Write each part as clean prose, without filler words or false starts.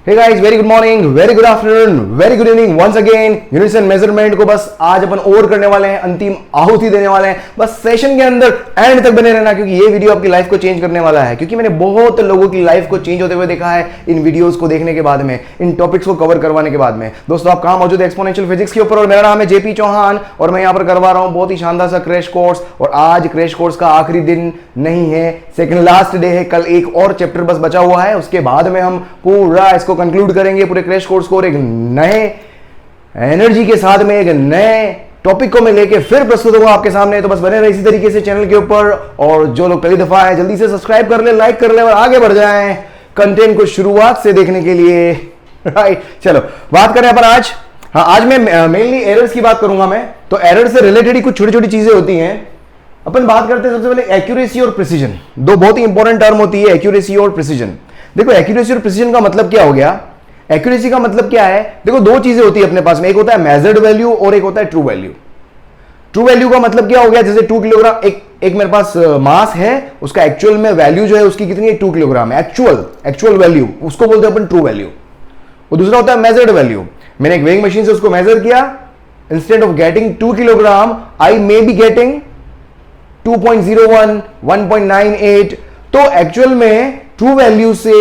Hey guys, very good morning, very good afternoon, very good evening once again. Units and measurement को बस आज अपन और करने वाले हैं, अंतिम आहुति देने वाले हैं। बस सेशन के अंदर एंड तक बने रहना, क्योंकि ये वीडियो आपकी लाइफ को चेंज करने वाला है। क्योंकि मैंने बहुत लोगों की लाइफ को चेंज होते हुए देखा है इन वीडियोस को देखने के बाद में, इन टॉपिक्स को कवर करवाने के बाद में। दोस्तों, आप कहां मौजूद है? एक्सपोनेंशियल फिजिक्स के ऊपर, और मेरा नाम है जेपी चौहान और मैं यहां पर करवा रहा हूं बहुत ही शानदार सा क्रैश कोर्स। और आज क्रैश कोर्स का आखिरी दिन नहीं है, सेकंड लास्ट डे है। कल एक और चैप्टर बस बचा हुआ है, उसके बाद में हम पूरा इसको कंक्लूड करेंगे, पूरे क्रैश कोर्स को, और एक नए एनर्जी के साथ में एक नए टॉपिक को मैं लेके फिर प्रस्तुत हुआ आपके सामने। तो बस बने रहे इसी तरीके से चैनल के ऊपर, और जो लोग पहली दफा है जल्दी से सब्सक्राइब कर ले, लाइक कर ले और आगे बढ़ जाएं कंटेंट को शुरुआत से देखने के लिए। राइट, चलो बात करें अपन आज। हाँ, आज मैं मेनली एरर्स की बात करूंगा मैं। तो एरर से रिलेटेड ही कुछ छोटी छोटी चीजें होती हैं। अपन बात करते हैं सबसे पहले एक्यूरेसी और प्रिसीजन। दो बहुत ही इंपॉर्टेंट टर्म होती है, एक्यूरेसी और प्रिसीजन। देखो, एक्यूरेसी और प्रिसीजन का मतलब क्या हो गया? एक्यूरेसी का मतलब क्या है? देखो, दो चीजें होती है अपने पास में, एक होता है मेजर्ड वैल्यू और एक होता है ट्रू वैल्यू। ट्रू वैल्यू का मतलब क्या हो गया? जैसे 2 किलोग्राम एक मेरे पास मास है, उसका एक्चुअल में वैल्यू जो है उसकी कितनी है? 2 किलोग्राम है। एक्चुअल वैल्यू, उसको बोलते हैं अपन ट्रू वैल्यू। और दूसरा होता है मेजर्ड वैल्यू। मैंने एक वेइंग मशीन से उसको मेजर किया, instead of getting 2 kilogram I may be getting 2.01, 1.98। तो एक्चुअल में ट्रू वैल्यू से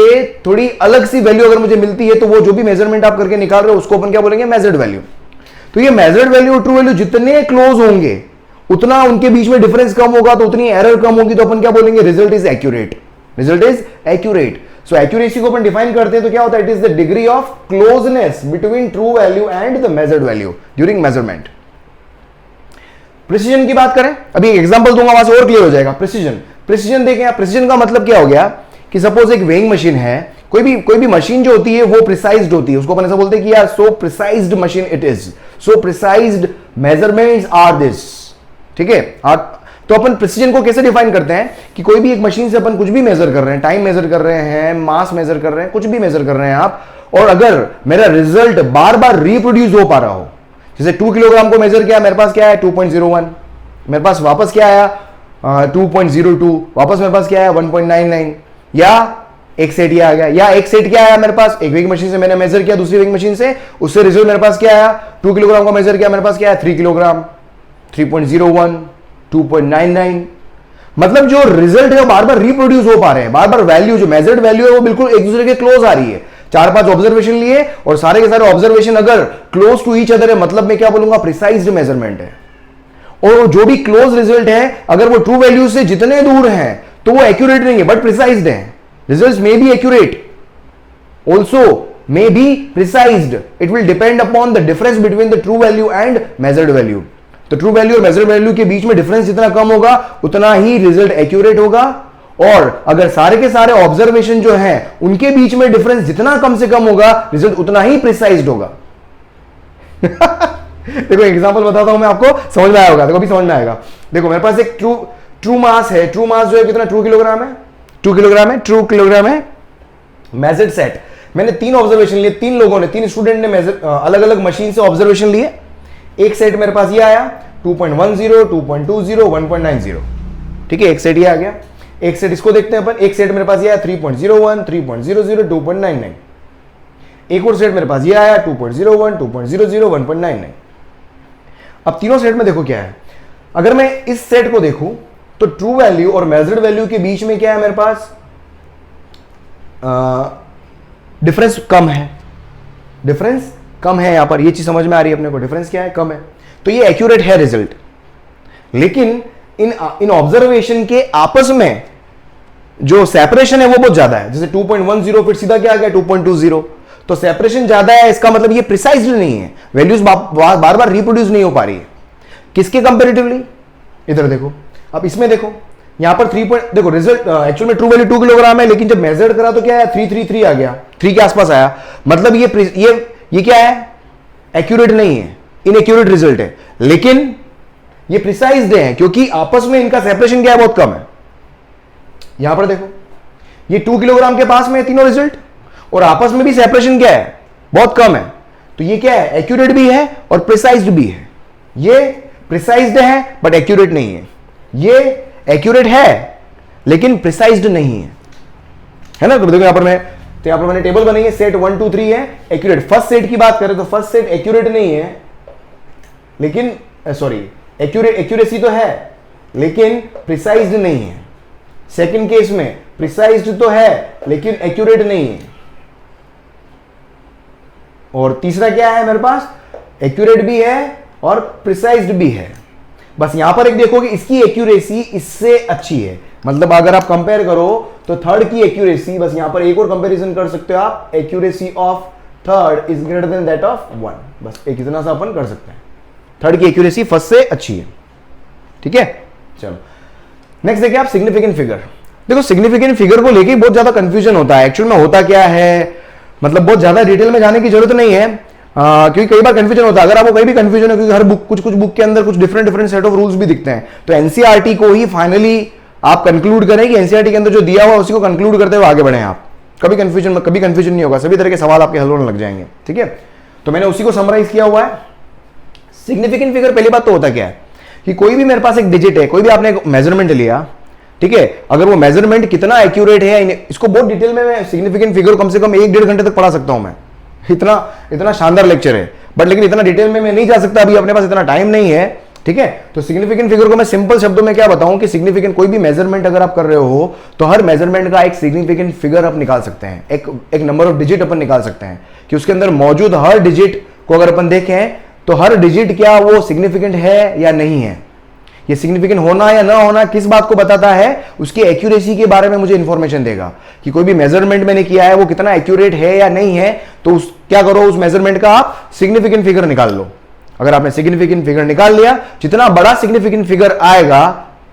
थोड़ी अलग सी वैल्यू अगर मुझे मिलती है, तो वो जो भी मेजरमेंट आप करके निकाल रहे हो उसको अपन क्या बोलेंगे? Measured value. तो ये मेजर्ड वैल्यू और ट्रू वैल्यू जितने क्लोज होंगे उतना उनके बीच में डिफरेंस कम होगा, तो उतनी एरर कम होगी, तो अपन क्या बोलेंगे? Result is accurate. Result is accurate. So accuracy को अपन डिफाइन करते हैं तो क्या होता है? It is the degree of closeness between true value and the measured value during measurement. Precision की बात करें, अभी एक एग्जांपल दूंगा, वहां से और क्लियर हो जाएगा। प्रिसीजन देखें आप। प्रिसीजन का मतलब क्या हो गया कि सपोज एक वेइंग मशीन है, कोई भी मशीन जो होती है वो प्रिसाइज्ड होती है, उसको अपन ऐसा बोलते हैं कि यार so precised machine it is, so precised measurements are this. ठीक है, तो अपन प्रिसीजन को कैसे डिफाइन करते हैं कि कोई भी एक मशीन से अपन कुछ भी मेजर कर रहे हैं, टाइम मेजर कर रहे हैं, मास मेजर कर रहे हैं, कुछ भी मेजर कर रहे हैं आप, और अगर मेरा रिजल्ट बार बार रिप्रोड्यूस हो पा रहा हो, जैसे 2 किलोग्राम को मेजर किया, मेरे पास क्या है? 2.01, मेरे पास वापस क्या आया? 2.02, वापस मेरे पास क्या आया? 1.99, या एक सेट ये आ गया, या एक सेट क्या आया मेरे पास? एक वेइंग मशीन से मैंने मेजर किया, दूसरी वेइंग मशीन से, उससे रिजल्ट मेरे पास क्या आया? 2 किलोग्राम को मेजर किया, मेरे पास क्या है? 3 किलोग्राम, 3.01, 2.99। मतलब जो रिजल्ट है बार बार रिप्रोड्यूस हो पा रहे हैं, बार बार वैल्यू जो मेजर्ड वैल्यू है वो बिल्कुल एक दूसरे के क्लोज आ रही है। 4-5 ऑब्जर्वेशन लिए और सारे के सारे ऑब्जर्वेशन अगर क्लोज टू ईच अदर है, मतलब मैं क्या बोलूंगा? प्रिसाइज्ड मेजरमेंट है। और जो भी क्लोज रिजल्ट है, अगर वो ट्रू वैल्यू से जितने दूर है तो वो एक्यूरेट नहीं है, बट प्रिसाइज्ड है। Results may be accurate, also may be precised. It will depend upon the difference between the true value and measured value. तो ट्रू वैल्यू और मेजर्ड वैल्यू के बीच में डिफरेंस जितना कम होगा उतना ही रिजल्ट एक्यूरेट होगा। और अगर सारे के सारे ऑब्जर्वेशन जो हैं उनके बीच में डिफरेंस जितना कम से कम होगा, रिजल्ट उतना ही प्रिसाइज्ड होगा। देखो एग्जांपल बताता हूं मैं आपको, समझ में आया होगा। देखो अभी समझ में आएगा। देखो मेरे पास एक ट्रू मास है। ट्रू मास जो है कितना? 2 किलोग्राम है। 2 किलोग्राम है, ट्रू किलोग्राम है। मेजर्ड सेट, मैंने 3 ऑब्जर्वेशन लिए, 3 लोगों ने, 3 स्टूडेंट ने अलग अलग मशीन से ऑब्जर्वेशन लिए। एक सेट मेरे पास ये आया 2.10, 2.20, 1.90। ठीक है, एक सेट ये आ गया। एक सेट इसको देखते हैं अपन। एक सेट मेरे पास ये आया 3.01, 3.00, 2.99। एक और सेट मेरे पास ये आया 2.01, 2.00, 1.99। अब तीनों सेट में देखो क्या है। अगर मैं इस सेट को देखूं तो ट्रू वैल्यू और मेजर्ड वैल्यू के बीच में क्या है मेरे पास? डिफरेंस कम है। डिफरेंस कम है यहां पर, ये चीज समझ में आ रही है अपने को? डिफरेंस क्या है? कम है। तो ये एक्यूरेट है रिजल्ट। लेकिन इन ऑब्जर्वेशन के आपस में जो सेपरेशन है वो बहुत ज्यादा है। जैसे 2.10 फिर सीधा क्या आ गया? 2.20। तो सेपरेशन ज्यादा है, इसका मतलब ये प्रिसाइज नहीं है, वैल्यूज बार बार रिप्रोड्यूस नहीं हो पा रही है। किसके कंपेरेटिवली? इधर देखो, अब इसमें देखो, यहां पर 3 देखो रिजल्ट एक्चुअल में ट्रू वैल्यू 2 किलोग्राम है, लेकिन जब मेजर करा तो क्या है? 333 आ गया, 3 के आसपास आया। मतलब ये क्या है? एक्यूरेट नहीं है, इनएक्यूरेट रिजल्ट है। लेकिन ये प्रिसाइज्ड है क्योंकि आपस में इनका सेपरेशन क्या है? बहुत कम है। यहां पर देखो, ये 2 किलोग्राम के पास में है तीनों रिजल्ट, और आपस में भी सेपरेशन क्या है? बहुत कम है। तो ये क्या है? एक्यूरेट भी है और प्रिसाइज्ड भी है। ये प्रिसाइज्ड है बट एक्यूरेट नहीं है। ये एक्यूरेट है लेकिन प्रिसाइज्ड नहीं है ना। तो देखो यहां पर मैं तो यहां पर मैंने टेबल बनाई है, सेट 1 2 3 है एक्यूरेट। फर्स्ट सेट की बात करें तो फर्स्ट सेट एक्यूरेट नहीं है, लेकिन सॉरी एक्यूरेसी तो है लेकिन प्रिसाइज्ड नहीं है। सेकंड केस में प्रिसाइज्ड तो है लेकिन एक्यूरेट नहीं है। और तीसरा क्या है मेरे पास, एक्यूरेट भी है और प्रिसाइज्ड भी है। बस यहां पर एक देखो कि इसकी एक्यूरेसी इससे अच्छी है, मतलब अगर आप कंपेयर करो तो थर्ड की एक्यूरेसी, बस यहां पर एक और कंपैरिजन कर सकते हो आप, accuracy of third is greater then that of 1। बस एक इतना सा अपन कर सकते हैं, थर्ड की एक्यूरेसी फर्स्ट से अच्छी है। ठीक है, चलो नेक्स्ट देखिए आप सिग्निफिकेंट फिगर। देखो सिग्निफिकेंट फिगर को लेके बहुत ज्यादा कंफ्यूजन होता है, एक्चुअल में होता क्या है, मतलब बहुत ज्यादा डिटेल में जाने की जरूरत नहीं है, क्योंकि कई बार कंफ्यूजन होता है। अगर आपको कहीं भी कंफ्यूजन है, क्योंकि हर बुक कुछ बुक के अंदर कुछ डिफरेंट सेट ऑफ रूल्स भी दिखते हैं, तो एनसीईआरटी को ही फाइनली आप कंक्लूड करें कि एनसीईआरटी के अंदर जो दिया हुआ उसी को कंक्लूड करते हुए आगे बढ़े आप। कभी कंफ्यूजन नहीं होगा, सभी तरह के सवाल आपके हल होने लग जाएंगे। ठीक है, तो मैंने उसी को समराइज किया हुआ है। सिग्निफिकेंट फिगर पहली बात तो होता क्या है कि कोई भी मेरे पास एक डिजिट है, कोई भी आपने एक मेजरमेंट लिया, ठीक है, अगर वो मेजरमेंट कितना एक्यूरेट है, इसको बहुत डिटेल में मैं सिग्निफिकेंट फिगर कम से कम 1-1.5 घंटे तक पढ़ा सकता हूं मैं, इतना शानदार लेक्चर है, बट लेकिन इतना डिटेल में मैं नहीं जा सकता, अभी अपने पास इतना टाइम नहीं है। ठीक है, तो सिग्निफिकेंट फिगर को मैं सिंपल शब्दों में क्या बताऊं कि सिग्निफिकेंट कोई भी मेजरमेंट अगर आप कर रहे हो तो हर मेजरमेंट का एक सिग्निफिकेंट फिगर आप निकाल सकते हैं, एक नंबर ऑफ डिजिट अपन निकाल सकते हैं कि उसके अंदर मौजूद हर डिजिट को अगर अपन देखें तो हर डिजिट क्या वो सिग्निफिकेंट है या नहीं है। ये सिग्निफिकेंट होना या ना होना किस बात को बताता है, उसकी एक्यूरेसी के बारे में मुझे इंफॉर्मेशन देगा कि कोई भी मेजरमेंट मैंने किया है वो कितना एक्यूरेट है या नहीं है। तो क्या करो, उस मेजरमेंट का आप सिग्निफिकेंट फिगर निकाल लो। अगर आपने सिग्निफिकेंट फिगर निकाल लिया, जितना बड़ा सिग्निफिकेंट फिगर आएगा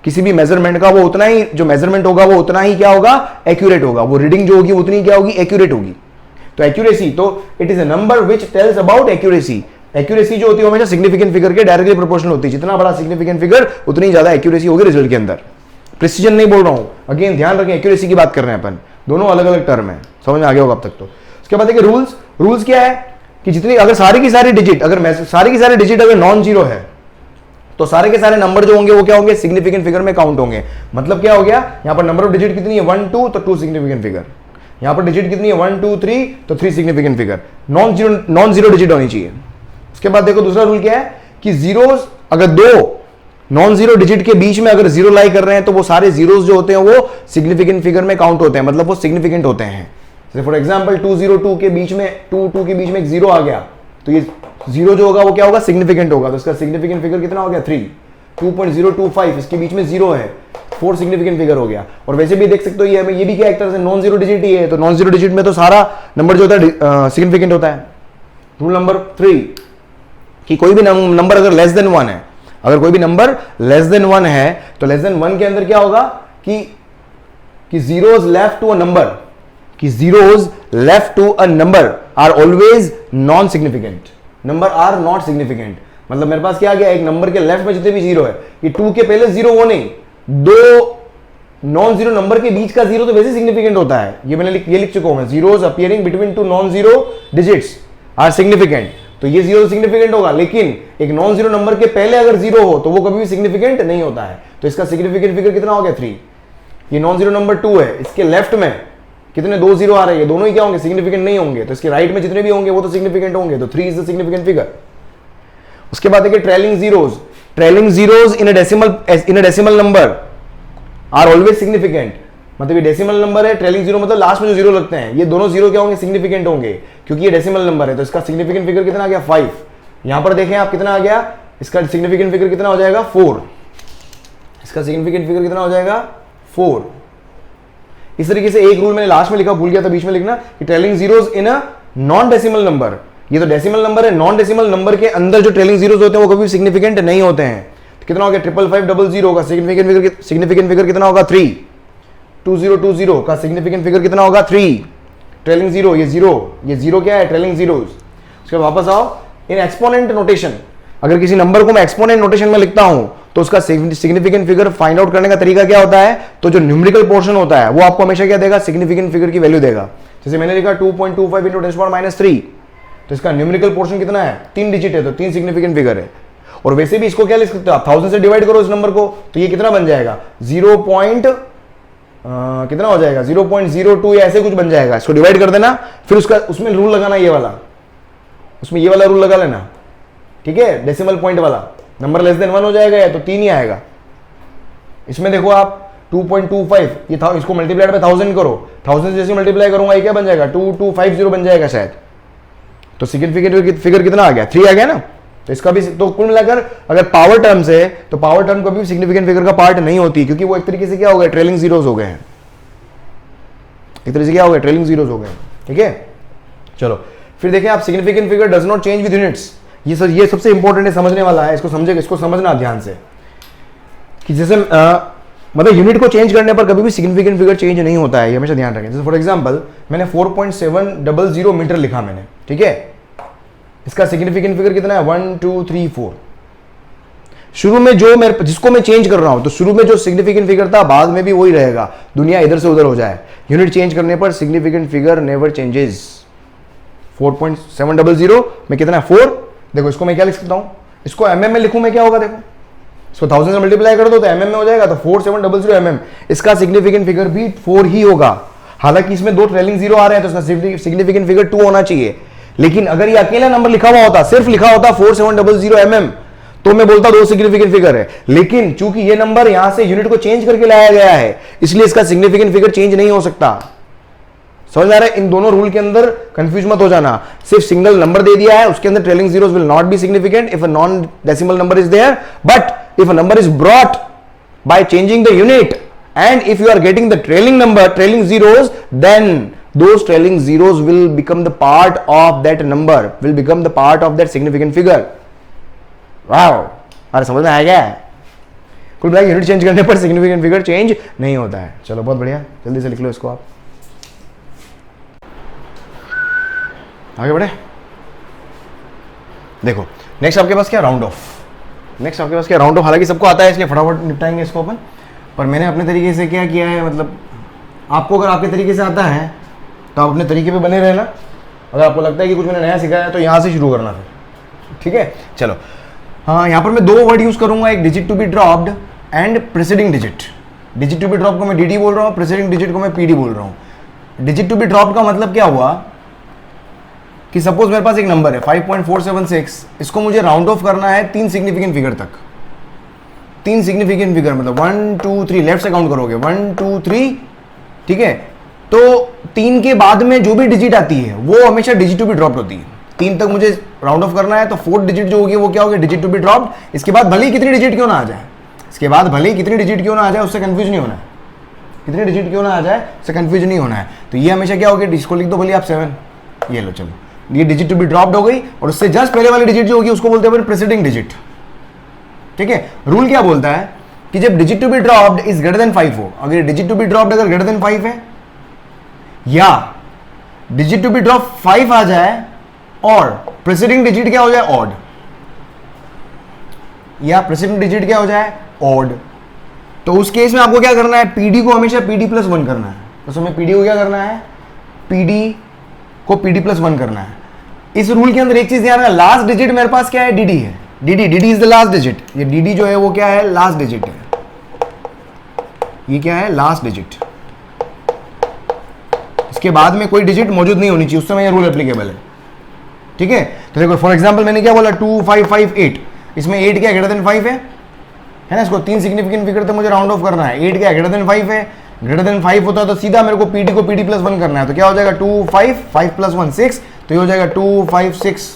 किसी भी मेजरमेंट का, वो उतना ही जो मेजरमेंट होगा वो उतना ही क्या होगा, एक्यूरेट होगा। वो रीडिंग जो होगी उतनी क्या होगी, एक्यूरेट होगी। तो एक्यूरेसी, तो it is a number which tells about accuracy. Accuracy जो होती है हमेशा सिग्निफिकेंट फिगर के डायरेक्टली प्रोपोर्शनल होती है। जितना बड़ा सिग्निफिकेंट फिगर उतनी ज्यादा एक्यूरेसी होगी रिजल्ट के अंदर। प्रिसीजन नहीं बोल रहा हूं, अगेन ध्यान रखें एक्यूरेसी की बात कर रहे हैं अपन, दोनों अलग अलग टर्म है, समझ में आ गया होगा अब तक। तो उसके बाद देखिए रूल्स क्या है कि जितनी अगर सारी की सारी डिजिट अगर नॉन जीरो है तो सारे के सारे नंबर जो होंगे वो क्या होंगे, सिग्निफिकेंट फिगर में काउंट होंगे। मतलब क्या हो गया, यहां पर नंबर ऑफ डिजिट कितनी है 1 2, तो 2 सिग्निफिकेंट फिगर। यहां पर डिजिट कितनी है 1 2 3, तो 3 significant figure. Non zero digit होनी चाहिए। उसके बाद देखो दूसरा रूल क्या है कि जीरोस, अगर दो नॉन जीरो डिजिट के बीच में अगर जीरो लाई कर रहे हैं तो वो सारे जीरोस जो होते हैं वो सिग्निफिकेंट फिगर में काउंट होते हैं, मतलब वो सिग्निफिकेंट होते हैं। जैसे फॉर एग्जांपल 202 के बीच में 2 के बीच में एक जीरो आ गया तो ये जीरो जो होगा वो क्या होगा, सिग्निफिकेंट होगा। तो इसका सिग्निफिकेंट फिगर कितना हो गया 3। 2.025 इसके बीच में जीरो है, 4 सिग्निफिकेंट फिगर हो गया। और वैसे भी देख सकते हो ये भी क्या एक तरह से नॉन जीरो डिजिट ही है, तो नॉन जीरो डिजिट में तो सारा नंबर जो होता है सिग्निफिकेंट होता है। रूल नंबर 3 कि कोई भी नंबर अगर लेस देन 1 है, अगर कोई भी नंबर लेस देन 1 है तो लेस देन 1 के अंदर क्या होगा कि zeros left to a number, कि zeros left to a number are always non significant, number are not significant. मतलब मेरे पास क्या आ गया, एक नंबर के लेफ्ट में जितने भी जीरो है, ये 2 के पहले जीरो वो नहीं, दो नॉन जीरो नंबर के बीच का जीरो तो वैसे सिग्निफिकेंट होता है, ये मैंने लिख चुका हूं, zeros appearing between two non zero digits are significant. तो ये जीरो सिग्निफिकेंट होगा, लेकिन एक नॉन जीरो नंबर के पहले अगर जीरो हो तो वो कभी भी सिग्निफिकेंट नहीं होता है। तो इसका सिग्निफिकेंट फिगर कितना हो गया 3। ये नॉन जीरो नंबर 2 है, इसके लेफ्ट में कितने 2 जीरो आ रहे हैं, दोनों ही क्या होंगे, सिग्निफिकेंट नहीं होंगे। तो इसके राइट में जितने भी होंगे वो तो सिग्निफिकेंट होंगे, तो 3 इज द सिग्निफिकेंट फिगर। उसके बाद देखिए trailing zeros in a decimal number are always significant. मतलब ये डेसिमल नंबर है, ट्रेलिंग जीरो मतलब लास्ट में जो जीरो लगते हैं, ये दोनों जीरो क्या होंगे, सिग्निफिकेंट होंगे, क्योंकि ये डेसिमल नंबर है। तो इसका सिग्निफिकेंट फिगर कितना आ गया 5। यहां पर देखें आप कितना आ गया, इसका सिग्निफिकेंट फिगर कितना हो जाएगा 4। इसका सिग्निफिकेंट फिगर कितना हो जाएगा 4। इस तरीके से एक रूल मैंने लास्ट में लिखा, भूल गया था बीच में लिखना, कि trailing zeros in a non decimal number. ये तो डेसिमल नंबर है, नॉन डेसिमल नंबर के अंदर जो ट्रेलिंग जीरोस होते हैं वो कभी सिग्निफिकेंट नहीं होते हैं। तो कितना हो गया 55500 होगा, सिग्निफिकेंट फिगर कितना होगा 3। 2020 का सिग्निफिकेंट फिगर कितना होगा 3। ट्रेलिंग जीरो, ये जीरो क्या है, ट्रेलिंग जीरोस। उसके बाद वापस आओ, इन एक्सपोनेंट नोटेशन, अगर किसी नंबर को मैं एक्सपोनेंट नोटेशन में लिखता हूं तो उसका सिग्निफिकेंट फिगर फाइंड आउट करने का तरीका क्या होता है, तो जो न्यूमेरिकल पोर्शन होता है वो आपको हमेशा क्या देगा, सिग्निफिकेंट फिगर की वैल्यू देगा। जैसे मैंने लिखा 2.25 इंटू 10⁻³ तो इसका न्यूमेरिकल पोर्शन कितना है, 3 डिजिट है, तो 3 सिग्निफिकेंट फिगर है। और वैसे भी इसको क्या लिख सकते हो आप, 1000 से डिवाइड करो इस नंबर को, तो ये कितना बन जाएगा कितना हो जाएगा 0.02 या ऐसे कुछ बन जाएगा। इसको डिवाइड कर देना, फिर उसका उसमें रूल लगाना ये वाला, उसमें ये वाला रूल लगा लेना, ठीक है, डेसिमल पॉइंट वाला। नंबर लेस देन 1 हो जाएगा या तो 3 ही आएगा। इसमें देखो आप 2.25 ये था, इसको मल्टीप्लाइड बाय 1000 करो, 1000 से जैसे मल्टीप्लाई करूंगा ये क्या बन जाएगा 2250 बन जाएगा शायद। तो सिग्निफिकेंट फिगर कितना आ गया 3 आ गया ना। तो इसका भी तो कुल मिलाकर अगर पावर टर्म से, तो पावर टर्म कभी सिग्निफिकेंट फिगर का पार्ट नहीं होती, क्योंकि वो एक तरीके से क्या हो गया ट्रेलिंग जीरोस हो गए हैं, एक तरीके से क्या हो गया ट्रेलिंग जीरोस हो गए। ठीक है, चलो फिर देखें आप, significant figure does not change with units. ये सबसे इंपॉर्टेंट है, समझने वाला है, इसको समझे, इसको समझना ध्यान से कि जैसे मतलब यूनिट को चेंज करने पर कभी भी सिग्निफिकेंट फिगर चेंज नहीं होता है, ये हमेशा ध्यान रखें। जैसे फॉर एग्जांपल मैंने 4.700 मीटर लिखा मैंने, ठीक है, इसका सिग्निफिकेंट फिगर कितना है 1 2 3 4। शुरू में जो मैं जिसको मैं चेंज कर रहा हूं, तो शुरू में जो सिग्निफिकेंट फिगर था बाद में भी वही रहेगा, दुनिया इधर से उधर हो जाए, यूनिट चेंज करने पर सिग्निफिकेंट फिगर नेवर चेंजेस। 4.700 में कितना है 4। देखो इसको मैं क्या लिख सकता हूं, इसको mm में लिखूं मैं, क्या होगा देखो, इसको 1000 से मल्टीप्लाई कर दो तो mm में हो जाएगा, तो 4700 mm। इसका सिग्निफिकेंट फिगर भी 4 ही होगा। हालांकि इसमें 2 ट्रेलिंग जीरो आ रहे हैं तो इसका सिग्निफिकेंट फिगर 2 होना चाहिए, लेकिन अगर ये अकेला नंबर लिखा हुआ होता, सिर्फ लिखा होता 4700 mm, तो मैं बोलता 2 सिग्निफिकेंट फिगर है। लेकिन चूंकि ये नंबर यहां से यूनिट को चेंज करके लाया गया है, इसलिए इसका सिग्निफिकेंट फिगर चेंज नहीं हो सकता। समझ आ रहा है? इन दोनों रूल के अंदर कंफ्यूज मत हो जाना। सिर्फ सिंगल नंबर दे दिया है, उसके अंदर trailing zeros will not be significant if a non decimal number is there, but if a number is brought by changing the unit and if you are getting the trailing zeros, then those trailing zeros will become the part of that number, will become the part of that significant figure. Wow, अरे समझ में आ गया? कुल मिला के unit change करने पर significant figure change नहीं होता है। चलो बहुत बढ़िया, जल्दी से लिख लो इसको आप, आगे बढ़े। देखो नेक्स्ट आपके पास क्या, राउंड ऑफ। नेक्स्ट आपके पास क्या, राउंड ऑफ। हालांकि सबको आता है इसलिए फटाफट निपटाएंगे इसको अपन, पर मैंने अपने तरीके से क्या किया है, मतलब आपको अगर आपके तरीके से आता है तो आप अपने तरीके पे बने रहना। अगर आपको लगता है कि कुछ मैंने नया सिखाया है तो यहाँ से शुरू करना फिर, ठीक है। चलो हाँ, यहाँ पर मैं 2 वर्ड यूज करूंगा, एक digit to be dropped and preceding digit. Digit to be drop को मैं डी बोल रहा हूँ, प्रेसिडिंग डिजिट को मैं पीडी बोल रहा हूँ। डिजिट टू बी ड्रॉप का मतलब क्या हुआ कि सपोज मेरे पास एक नंबर है 5.476, इसको मुझे राउंड ऑफ करना है 3 सिग्निफिकेंट फिगर तक। 3 सिग्निफिकेंट फिगर मतलब 1 2 3, लेफ्ट से काउंट करोगे 1 2 3, ठीक है। तो 3 के बाद में जो भी डिजिट आती है वो हमेशा डिजिट टू बी ड्रॉप्ड होती है। 3 तक मुझे राउंड ऑफ करना है, तो 4th डिजिट जो होगी वो क्या होगी, डिजिट टू बी ड्रॉप्ड। इसके बाद भले ही कितनी डिजिट क्यों ना आ जाए, इसके बाद भले ही कितनी डिजिट क्यों ना आ जाए, उससे कंफ्यूज नहीं होना है। कितनी डिजिट क्यों ना आ जाए, उससे कंफ्यूज नहीं होना है। तो ये हमेशा क्या होगी, इसको लिख दो भले आप 7, ये लो, चलो ये डिजिट टू बी ड्रॉप्ड हो गई, और उससे जस्ट पहले वाली डिजिट जो होगी उसको बोलते हैं प्रेसिडिंग डिजिट, ठीक है। रूल क्या बोलता है कि जब digit to be dropped is greater than 5 हो, अगर डिजिट टू बी ड्रॉप्ड अगर ग्रेटर देन 5 है, या डिजिट टू बी ड्रॉप 5 आ जाए और प्रेसिडिंग डिजिट क्या हो जाए ऑड, या प्रेसिडिंग डिजिट क्या हो जाए ऑड, तो उस केस में आपको क्या करना है, पीडी को हमेशा पीडी प्लस 1 करना है। तो समय पीडी को क्या करना है, पीडी को पीडी प्लस 1 करना है। इस रूल के अंदर एक चीज ध्यान रखना, लास्ट डिजिट मेरे पास क्या है, डीडी है। DD is the last digit. ये डीडी जो है वो क्या है, लास्ट डिजिट है। ये क्या है, लास्ट डिजिट। इसके बाद में कोई डिजिट मौजूद नहीं होनी चाहिए, उस समय ये रूल एप्लीकेबल है, ठीक है। तो देखो फॉर एग्जांपल मैंने क्या बोला 2 5 5 8, इसमें 8 क्या ग्रेटर देन 5 है ना। इसको 3 सिग्निफिकेंट फिगर तक मुझे राउंड ऑफ करना है। 8 क्या ग्रेटर देन 5 है, ग्रेटर देन 5 होता है तो सीधा मेरे को पीडी प्लस 1 करना है। तो क्या हो जाएगा 2 5 5 प्लस 1 6, तो ये हो जाएगा 2 5 6,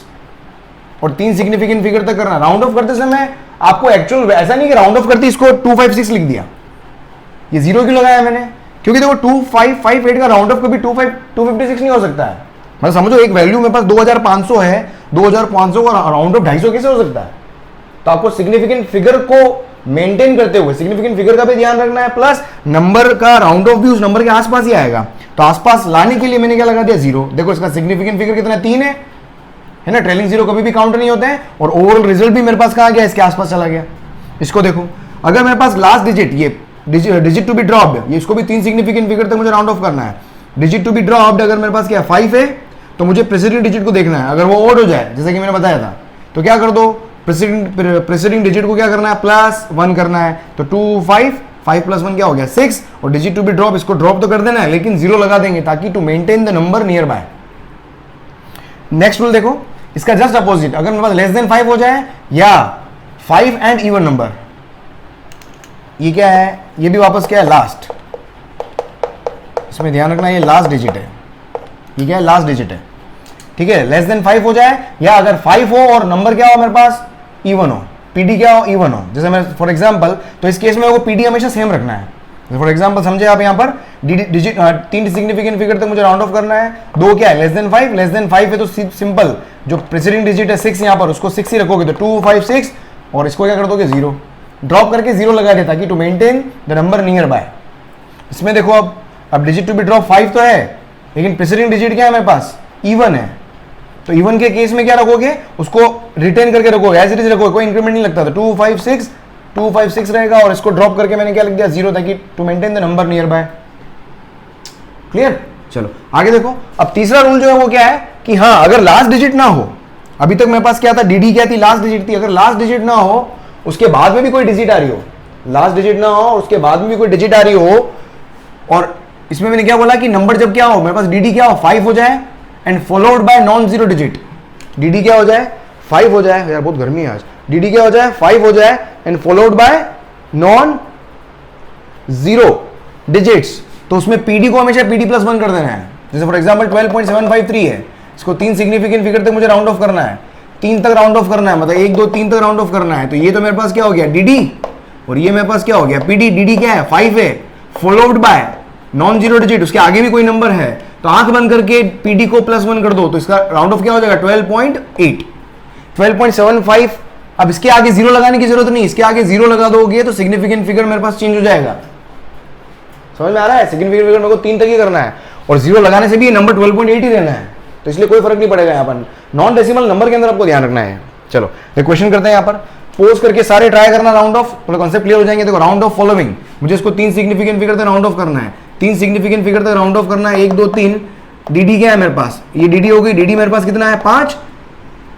और 3 सिग्निफिकेंट फिगर तक करना। राउंड ऑफ करते समय आपको एक्चुअल ऐसा नहीं कि राउंड ऑफ करते इसको 2 5 6 लिख दिया, ये 0 क्यों लगाया मैंने, क्योंकि देखो 2 5 5 8 का राउंड ऑफ कभी 256 नहीं हो सकता है। मतलब समझो एक वैल्यू मेरे पास 2500 है, 2500 का राउंड ऑफ 250 कैसे हो सकता है। तो आपको सिग्निफिकेंट फिगर को मेंटेन करते हुए सिग्निफिकेंट फिगर का भी ध्यान रखना है, प्लस नंबर का राउंड ऑफ भी उस नंबर के आसपास ही आएगा। तो आसपास लाने के लिए मैंने क्या लगा दिया 0। देखो इसका सिग्निफिकेंट फिगर कितना 3 है ना। ट्रेलिंग जीरो कभी भी काउंट नहीं होते हैं, और ओवरऑल रिजल्ट भी मेरे पास कहाँ गया, इसके आसपास चला गया। इसको देखो, अगर मेरे पास लास्ट डिजिट ये डिजिट टू बी ड्रॉप्ड, ये इसको भी 3 सिग्निफिकेंट फिगर तक मुझे राउंड ऑफ करना है। डिजिट टू बी ड्रॉप्ड अगर मेरे पास क्या 5 है, तो मुझे प्रेसिडिंग डिजिट को देखना है। अगर वो ऑड हो जाए जैसे कि मैंने बताया था, तो क्या कर दो, प्रेसिडिंग डिजिट को क्या करना है, प्लस 1 करना है। तो 2 5 5 + 1 क्या हो गया 6, और डिजिट टू बी ड्रॉप, इसको ड्रॉप तो कर देना है लेकिन 0 लगा देंगे ताकि to maintain the number nearby. Next rule देखो, इसका जस्ट अपोजिट, अगर मेरे पास लेस देन 5 हो जाए या 5 एंड इवन नंबर, ये क्या है, ये भी वापस क्या है लास्ट, इसमें ध्यान रखना ये लास्ट डिजिट है, ये क्या है लास्ट डिजिट है, ठीक है। लेस देन 5 हो जाए या अगर 5 हो और नंबर क्या हो मेरे पास इवन हो, पीडी क्या हो इवन हो, जैसे मैं फॉर एग्जांपल, तो इस केस में वो पीडी हमेशा सेम रखना है। फॉर एग्जांपल समझे आप, यहाँ पर डिजिट 3 सिग्निफिकेंट फिगर तक मुझे राउंड ऑफ करना है, 2 क्या है लेस देन 5, लेस देन 5 है तो सिंपल जो प्रेसिडिंग डिजिट है 6 यहाँ पर उसको 6 ही रखोगे, तो 2 5 6, और इसको क्या कर दोगे 0, ड्रॉप करके 0 लगा दे ताकि to maintain the number nearby. इसमें देखो अब डिजिट टू बी ड्रॉप 5 तो है लेकिन प्रेसिडिंग डिजिट क्या है मेरे पास इवन है, तो इवन के केस में क्या रखोगे, उसको रिटेन करके रखोगे, एज इट इज रखोगे, कोई इंक्रीमेंट नहीं लगता, तो 2 5 6 2 5 6 रहेगा, और इसको ड्रॉप करके मैंने क्या लिख दिया 0 ताकि to maintain the number nearby. Clear, चलो आगे देखो। अब तीसरा रूल जो है वो क्या है कि हाँ अगर लास्ट डिजिट ना हो, अभी तक मेरे पास क्या था डीडी क्या थी लास्ट डिजिट थी, अगर लास्ट डिजिट ना हो उसके बाद में भी कोई डिजिट आ रही हो, लास्ट डिजिट ना हो उसके बाद में भी कोई डिजिट आ रही हो, और इसमें मैंने क्या बोला कि नंबर जब क्या हो मेरे पास डीडी क्या हो 5 हो जाए and followed by non zero digit, DD क्या हो जाए 5 हो जाए, यार बहुत गर्मी है आज, डीडी क्या हो जाए 5 हो जाए and followed by non zero digits, तो उसमें पीडी को हमेशा पीडी + 1 कर देना है। जैसे फॉर एग्जांपल 12.753 है, इसको 3 सिग्निफिकेंट फिगर तक मुझे राउंड ऑफ करना है, 3 तक राउंड ऑफ करना है, मतलब 1 2 3 तक राउंड ऑफ करना है, तो ये तो मेरे पास क्या हो गया डीडी, और ये मेरे पास क्या हो गया पीडी, डीडी क्या है 5 है followed by non zero digit, उसके आगे भी कोई नंबर है, तो आंख बंद करके पीडी को +1 कर दो, तो इसका राउंड ऑफ क्या हो जाएगा 12.8 12.75। अब इसके आगे 0 लगाने की जरूरत नहीं, इसके आगे 0 लगा दोगे तो सिग्निफिकेंट फिगर मेरे पास चेंज हो जाएगा, समझ में आ रहा है, सिग्निफिकेंट फिगर मेरे को 3 तक ही करना है, और 0 लगाने से भी ये नंबर 12.8 ही रहना है, तो इसलिए कोई फर्क नहीं पड़ेगा यहाँ पर, नॉन डेसिमल नंबर के अंदर आपको ध्यान रखना है। चलो एक क्वेश्चन करते हैं यहाँ पर, पोज करके सारे ट्राई करना राउंड ऑफ, थोड़ा कॉन्सेप्ट क्लियर हो जाएंगे। देखो राउंड ऑफ फॉलोइंग, मुझे इसको 3 सिग्निफिकेंट फिगर तक राउंड ऑफ करना है, 3 सिग्निफिकेंट फिगर तक राउंड ऑफ करना है, 1 2 3, डीडी क्या है मेरे पास, ये डीडी हो गई, डीडी मेरे पास कितना है 5,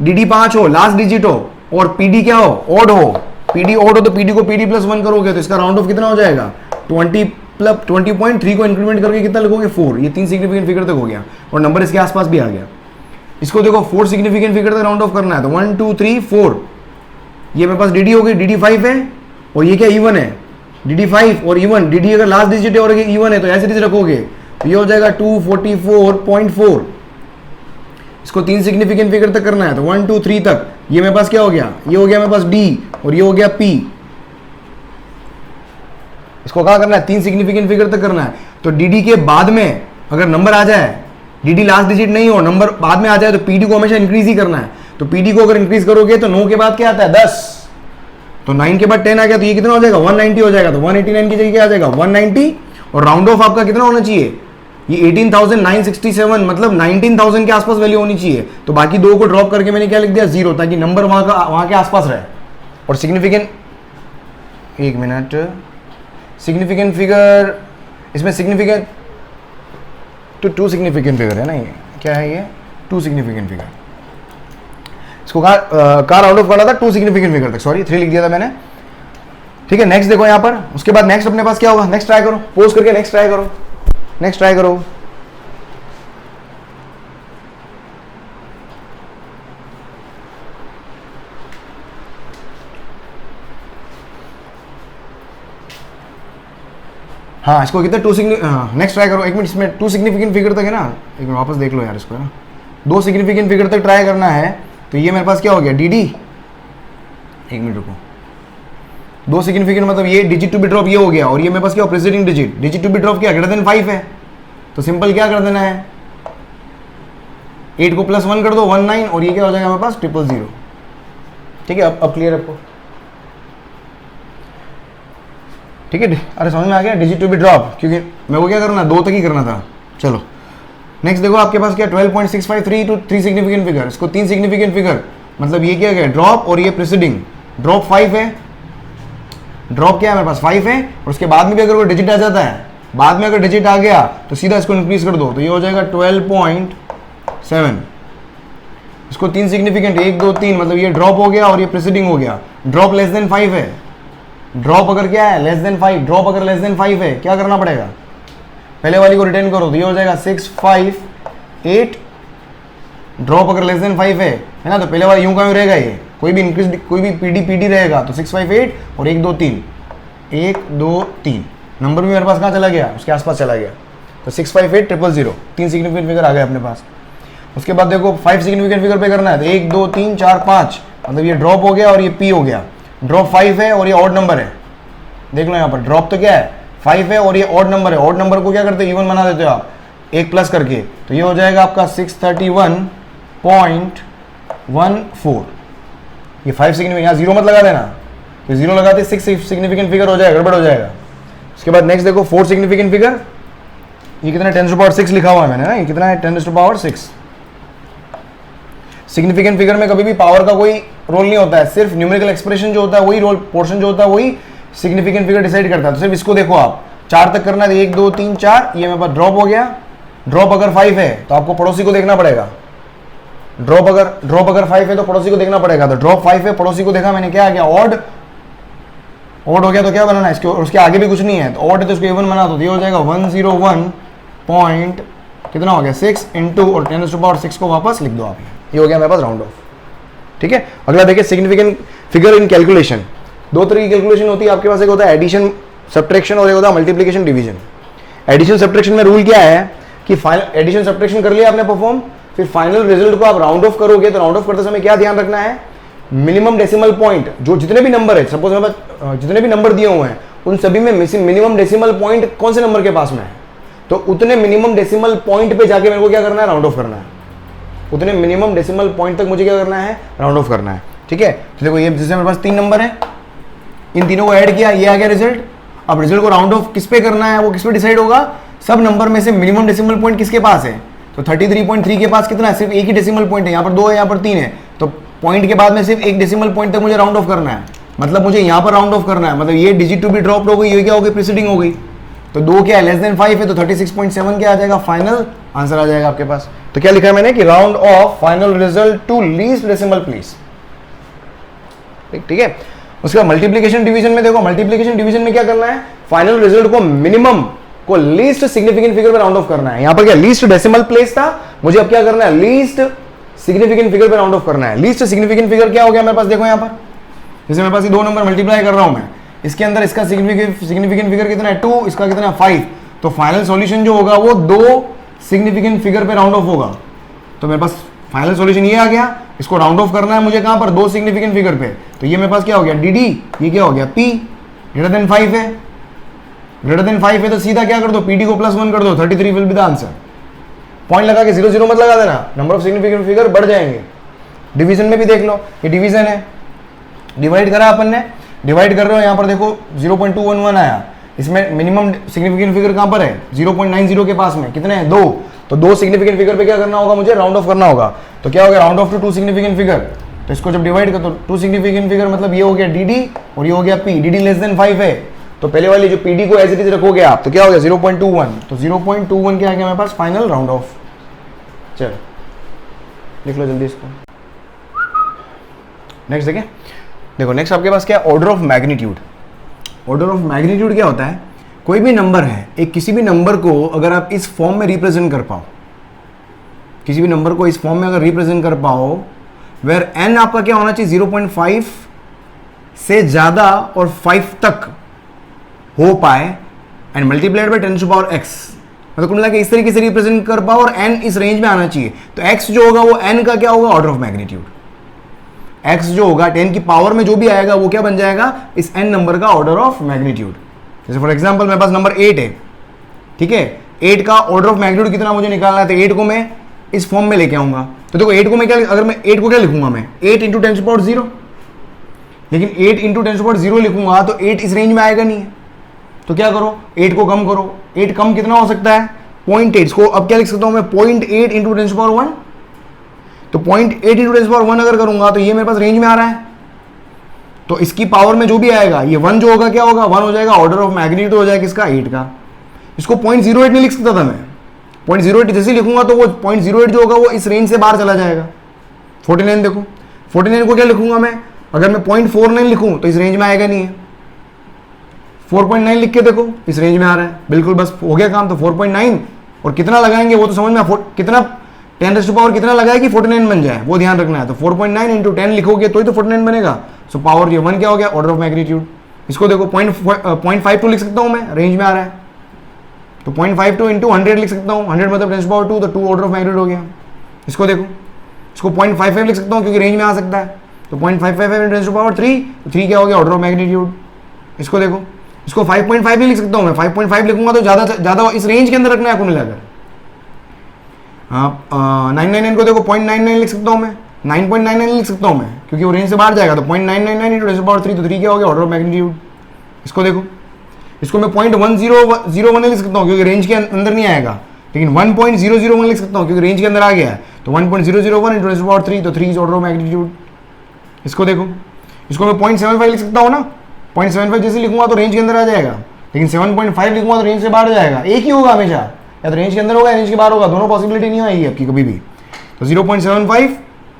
डीडी 5 हो लास्ट डिजिट हो, और पीडी क्या हो ऑड हो, पीडी ऑड हो तो पीडी को पीडी + 1 करोगे तो इसका राउंड ऑफ कितना हो जाएगा 20.3 को इंक्रीमेंट करके कितना लिखोगे 4, ये 3 सिग्निफिकेंट फिगर तक हो गया और नंबर इसके आसपास भी आ गया। इसको देखो 4 सिग्निफिकेंट फिगर तक राउंड ऑफ करना है, तो 1 2 3 4, ये मेरे पास डीडी हो गई, डीडी 5 है और ये क्या इवन है, डीडी 5 और इवन, डीडी अगर लास्ट डिजिट है और इवन है तो ऐसे डिजिट रखोगे तो ये हो जाएगा 244.4। इसको 3 सिग्निफिकेंट फिगर तक करना है, तो 1 2 3 तक, ये मेरे पास क्या हो गया, ये हो गया मेरे पास डी और ये हो गया पी। इसको क्या करना है 3 सिग्निफिकेंट फिगर तक करना है, तो डीडी के बाद में अगर नंबर आ जाए, डीडी लास्ट डिजिट नहीं हो नंबर बाद में आ जाए तो पीडी को हमेशा इंक्रीज ही करना है, तो पीडी को अगर इंक्रीज करोगे तो 9 के बाद क्या आता है 10, तो 9 के बाद 10 आ गया तो ये कितना हो जाएगा 190 हो जाएगा, तो 189 की जगह क्या आ जाएगा 190, और राउंड ऑफ आपका कितना होना चाहिए, ये 18,967 मतलब 19,000 के आसपास वैल्यू होनी चाहिए, तो बाकी 2 को ड्रॉप करके मैंने क्या लिख दिया 0 ताकि नंबर वहां के आसपास रहे। और सिग्निफिकेंट, एक मिनट, सिग्निफिकेंट फिगर, इसमें सिग्निफिकेंट तो 2 सिग्निफिकेंट फिगर है ना, ये क्या है, ये 2 सिग्निफिकेंट फिगर, इसको कहाँ राउंड ऑफ करना था 2 सिग्निफिकेंट फिगर तक, सॉरी 3 लिख दिया था मैंने, ठीक है। नेक्स्ट देखो यहाँ पर, उसके बाद नेक्स्ट अपने पास क्या होगा, नेक्स्ट ट्राई करो, पोज करके नेक्स्ट ट्राई करो, नेक्स्ट ट्राई करो। हाँ इसको कितने 2 नेक्स्ट ट्राई करो, एक मिनट, इसमें 2 सिग्निफिकेंट फिगर तक है ना, एक मिनट वापस देख लो यार इसको, है ना 2 सिग्निफिकेंट फिगर तक ट्राई करना है, तो ये मेरे पास क्या हो गया डीडी, एक मिनट रुको, 2 सिग्निफिकेंट मतलब ये डिजिट टू बी ड्रॉप ये हो गया, और ये मेरे पास क्या preceding digit, digit to be drop क्या ग्रेटर देन 5 है, तो सिंपल क्या कर देना है 8 को +1 कर दो 19, और ये क्या हो जाएगा मेरे पास 000, ठीक है। अब क्लियर आपको, ठीक है, अरे समझ में आ गया, डिजिट टू बी ड्रॉप, क्योंकि मेरे को क्या करना 2 तक ही करना था। चलो नेक्स्ट देखो आपके पास क्या 12.653 टू 3 सिग्निफिकेंट फिगर, इसको 3 सिग्निफिकेंट फिगर मतलब ये क्या गया ड्रॉप और ये प्रेसिडिंग, ड्रॉप 5 है, ड्रॉप क्या है मेरे पास 5 है, और उसके बाद में भी अगर कोई डिजिट आ जाता है, बाद में अगर डिजिट आ गया तो सीधा इसको इंक्रीज कर दो, तो ये हो जाएगा 12.7। इसको 3 सिग्निफिकेंट 1 2 3 मतलब ये ड्रॉप हो गया और ये प्रेसिडिंग हो गया, ड्रॉप लेस देन 5 है, ड्रॉप अगर क्या है लेस देन 5, ड्रॉप अगर लेस देन 5 है क्या करना पड़ेगा, पहले वाली को रिटर्न करो तो ये हो जाएगा 6 5 8, ड्रॉप अगर लेस देन 5 है ना, तो पहले वाला यूं का यूं रहेगा, ये कोई भी इंक्रीज कोई भी पीडी रहेगा तो 6 5 8 और 1 2 3 1 2 3 नंबर भी मेरे पास कहाँ चला गया, उसके आसपास चला गया, तो 6 5 8 0 0 0 3 सिग्निफिकेंट फिगर आ गए अपने पास। उसके बाद देखो 5 सिग्निफिकेंट फिगर पे करना है तो 1 2 3 4 5, मतलब ये ड्रॉप हो गया और ये पी हो गया, ड्रॉप 5 है और ये ऑड नंबर है, देख लो यहाँ पर ड्रॉप तो क्या है 5 है और ये ऑड नंबर है, ऑड नंबर को क्या करते हो इवन बना देते हो आप एक प्लस करके, तो ये हो जाएगा आपका 631.14, ये 5 सिग्निफिकेंट, यहाँ जीरो मत लगा देना, तो जीरो लगाते 6 सिग्निफिकेंट फिगर हो जाएगा, गड़बड़ हो जाएगा। उसके बाद नेक्स्ट देखो 4 सिग्निफिकेंट फिगर, ये कितना 10⁻6 लिखा हुआ है मैंने ना, ये कितना है 10⁻6। सिग्निफिकेंट फिगर में कभी भी पावर का कोई रोल नहीं होता है, सिर्फ न्यूमेरिकल एक्सप्रेशन जो होता है वही रोल, पोर्शन जो होता है वही सिग्निफिकेंट फिगर डिसाइड करता है। तो सिर्फ इसको देखो आप 4 तक करना है, 1 2 3 4, ये मेरे पास ड्रॉप हो गया, ड्रॉप अगर 5 है तो आपको पड़ोसी को देखना पड़ेगा, ड्रॉप अगर 5 है तो पड़ोसी को देखना पड़ेगा, तो ड्रॉप 5 है पड़ोसी को देखा मैंने, क्या आ गया ऑड हो गया, तो क्या बनाना है इसके, उसके आगे भी कुछ नहीं है तो ऑड है तो इसको इवन बना दो, ये हो जाएगा 101 पॉइंट कितना हो गया 6 इंटू और 10⁻6 को वापस लिख दो आप, ये हो गया मेरे पास राउंड ऑफ। ठीक है, अगला देखिए सिग्निफिकेंट फिगर इन कैलकुलेशन, दो तरह की कैलकुलेशन होती है आपके पास, एक होता है एडिशन सब्ट्रैक्शन और एक होता है मल्टीप्लिकेशन डिवीजन। एडिशन सब्ट्रैक्शन में रूल क्या है कि फाइनल एडिशन सब्ट्रैक्शन कर लिया आपने परफॉर्म, फिर फाइनल रिजल्ट को आप राउंड ऑफ करोगे, तो राउंड ऑफ करते समय क्या ध्यान रखना है, मिनिमम डेसिमल पॉइंट जो जितने भी नंबर है, सपोज मेरे पास जितने भी नंबर दिए हुए हैं उन सभी में मिनिमम डेसिमल पॉइंट कौन से नंबर के पास में है, तो उतने मिनिमम डेसिमल पॉइंट पे जाके मेरे को क्या करना है, राउंड ऑफ करना है, उतने मिनिमम डेसिमल पॉइंट तक मुझे क्या करना है, राउंड ऑफ करना है। ठीक है, तो देखो ये जैसे मेरे पास 3 नंबर है, इन तीनों को ऐड किया, ये आ गया रिजल्ट। अब रिजल्ट को राउंड ऑफ किस पे करना है, वो किस पे डिसाइड होगा, सब नंबर में से मिनिमम डेसिमल पॉइंट किसके पास है, तो 33.3 के पास कितना है, सिर्फ एक ही डेसिमल पॉइंट है, यहाँ पर 2 है यहाँ पर 3 है, तो पॉइंट के बाद में सिर्फ एक डेसिमल पॉइंट तक मुझे राउंड ऑफ करना है, मतलब मुझे यहाँ पर राउंड ऑफ करना है, मतलब ये डिजिट टू बी ड्रॉप हो गई, ये क्या हो गई प्रीसीडिंग हो गई, तो 2 क्या है लेस देन 5 है तो 36.7 क्या आ जाएगा, फाइनल आंसर आ जाएगा आपके पास। तो क्या लिखा है मैंने कि round off final result to least decimal place. ठीक है, उसके बाद मल्टीप्लिकेशन डिवीजन में देखो, मल्टीप्लिकेशन डिवीजन में क्या करना है, फाइनल रिजल्ट को मिनिमम को लीस्ट सिग्निफिकेंट फिगर पे राउंड ऑफ करना है। यहां पर क्या लीस्ट डेसिमल प्लेस था, मुझे अब क्या करना है, लीस्ट सिग्निफिकेंट फिगर पे राउंड ऑफ करना है। लीस्ट सिग्निफिकेंट फिगर क्या हो गया मेरे पास, देखो यहां पर जैसे मेरे पास ये 2 नंबर मल्टीप्लाई कर रहा हूं मैं, इसके अंदर इसका सिग्निफिकेंट फिगर कितना है 2, इसका कितना है 5, तो फाइनल सॉल्यूशन जो होगा वो 2 सिग्निफिकेंट फिगर पे राउंड ऑफ होगा। तो मेरे पास फाइनल सॉल्यूशन ये आ गया, इसको राउंड ऑफ करना है मुझे कहां पर, 2 सिग्निफिकेंट फिगर पे, तो ये मेरे पास क्या हो गया dd, ये क्या हो गया p ग्रेटर देन 5 है, ग्रेटर देन 5 है तो सीधा क्या कर दो, pd को +1 कर दो, 33 will be the answer. Point लगा के 0 0 मत लगा देना, नंबर ऑफ सिग्निफिकेंट फिगर बढ़ जाएंगे। डिवीजन में भी देख लो, ये डिवीजन है, डिवाइड करा अपन ने, डिवाइड कर रहे हो यहाँ पर देखो 0.211 आया, इसमें मिनिमम सिग्निफिकेंट फिगर कहां पर है, 0.90 के पास में, कितने हैं 2, तो 2 सिग्निफिकेंट फिगर पे क्या करना होगा, मुझे राउंड ऑफ करना होगा, तो क्या हो गया round off to 2 significant figure, तो इसको जब डिवाइड कर तो 2 सिग्निफिकेंट फिगर मतलब ये हो गया dd और ये हो गया p, dd लेस देन 5 है, तो पहले वाली जो pd को एज इट इज रखोगे आप, तो क्या हो गया 0.21, तो 0.21 क्या आ गया मेरे पास फाइनल राउंड ऑफ। चलो लिख लो जल्दी इसको। नेक्स्ट देखिए, देखो नेक्स्ट आपके पास क्या है, order of magnitude. Order of magnitude क्या होता है, कोई भी नंबर है, एक किसी भी नंबर को अगर आप इस फॉर्म में रिप्रेजेंट कर पाओ, किसी भी नंबर को इस फॉर्म में अगर रिप्रेजेंट कर पाओ, वेयर n आपका क्या होना चाहिए 0.5 से ज्यादा और 5 तक हो पाए, एंड मल्टीप्लाइड बाय 10⁻x, मतलब कुल मिला के इस तरीके से रिप्रेजेंट कर पाओ और n इस रेंज में आना चाहिए, तो x जो होगा वो n का क्या होगा, ऑर्डर ऑफ मैग्नीट्यूड। x जो होगा 10 की पावर में जो भी आएगा वो क्या बन जाएगा, इस n नंबर का ऑर्डर ऑफ मैग्नीट्यूड। जैसे फॉर एग्जांपल मेरे पास नंबर 8 है, ठीक है, 8 का ऑर्डर ऑफ मैग्नीट्यूड कितना मुझे निकालना है, तो 8 को मैं इस फॉर्म में लेके आऊंगा, तो देखो 8 को मैं क्या, अगर मैं 8 को क्या लिखूंगा मैं 8 इंटू 10⁻0, लेकिन 8 इंटू 10⁻0 लिखूंगा तो 8 इस रेंज में आएगा नहीं है, तो क्या करो 8 को कम करो, 8 कम कितना हो सकता है 0.8, इसको अब क्या लिख सकता हूं मैं 0.8 इंटू 10⁻1, तो 0.8 इंटू 10⁻1 अगर करूंगा तो ये मेरे पास रेंज में आ रहा है, तो इसकी पावर में जो भी आएगा ये 1 जो होगा क्या होगा 1 हो जाएगा, ऑर्डर ऑफ मैग्नीट्यूड हो जाएगा किसका 8 का। इसको 0.08 नहीं लिख सकता था मैं, 0.08 जैसे लिखूंगा तो वो 0.08 जो होगा वो इस रेंज से बाहर चला जाएगा। 49 देखो, 49 को क्या लिखूंगा मैं, अगर मैं 0.49 लिखूं तो इस रेंज में आएगा नहीं है, 4.9 लिख के देखो, इस रेंज में आ रहा है, बिल्कुल बस हो गया काम। तो 4.9 और कितना लगाएंगे वो तो समझ में, कितना 10 कितना लगाए कि 49 बन जाए, वो ध्यान रखना है। तो 4.9 इंटू 10 लिखोगे तो ही तो 49 बनेगा। सो पावर ये 1 क्या हो गया, ऑर्डर ऑफ मैग्नीट्यूड। इसको देखो 0.52 लिख सकता हूँ मैं, रेंज में आ रहा है। तो 0.52 इंटू 100 लिख सकता हूँ, 100 मतलब 10^2, तो 2 ऑर्डर ऑफ मैग्नीट्यूड हो गया। इसको देखो, इसको 0.55 लिख सकता हूँ क्योंकि रेंज में आ सकता है। तो 0.55 इंटू 10^3, तो 3 क्या हो गया, ऑर्डर ऑफ मैग्नीट्यूड। इसको देखो, इसको 5.5 नहीं लिख सकता हूँ मैं, 5.5 लिखूंगा तो ज़्यादा इस रेंज के अंदर रखना है आपको मिलाकर। 999 को देखो 0.99 लिख सकता हूँ मैं, 9.99 लिख सकता हूँ मैं क्योंकि वो रेंज से बाहर जाएगा। तो 0.999 इंटू 10^3, तो 3 क्या हो गया, ऑर्डर ऑफ मैग्नीट्यूड। इसको देखो, इसको मैं 0.1001 लिख सकता हूँ क्योंकि रेंज के अंदर नहीं आएगा, लेकिन 1.001 लिख सकता हूँ क्योंकि रेंज के अंदर आ गया है। तो 1.001 इंटू 10^3, तो 3 इज ऑर्डर ऑफ मैग्नीट्यूड। इसको देखो, इसको मैं 0.75 लिख सकता हूँ ना, 0.75 जैसे लिखूंगा तो रेंज के अंदर आ जाएगा, लेकिन 7.5 लिखूंगा तो रेंज से बाहर जाएगा। एक ही होगा हमेशा, या तो रेंज के अंदर होगा या रेंज के बाहर होगा, दोनों पॉसिबिलिटी नहीं आएगी आपकी कभी भी। तो 0.75,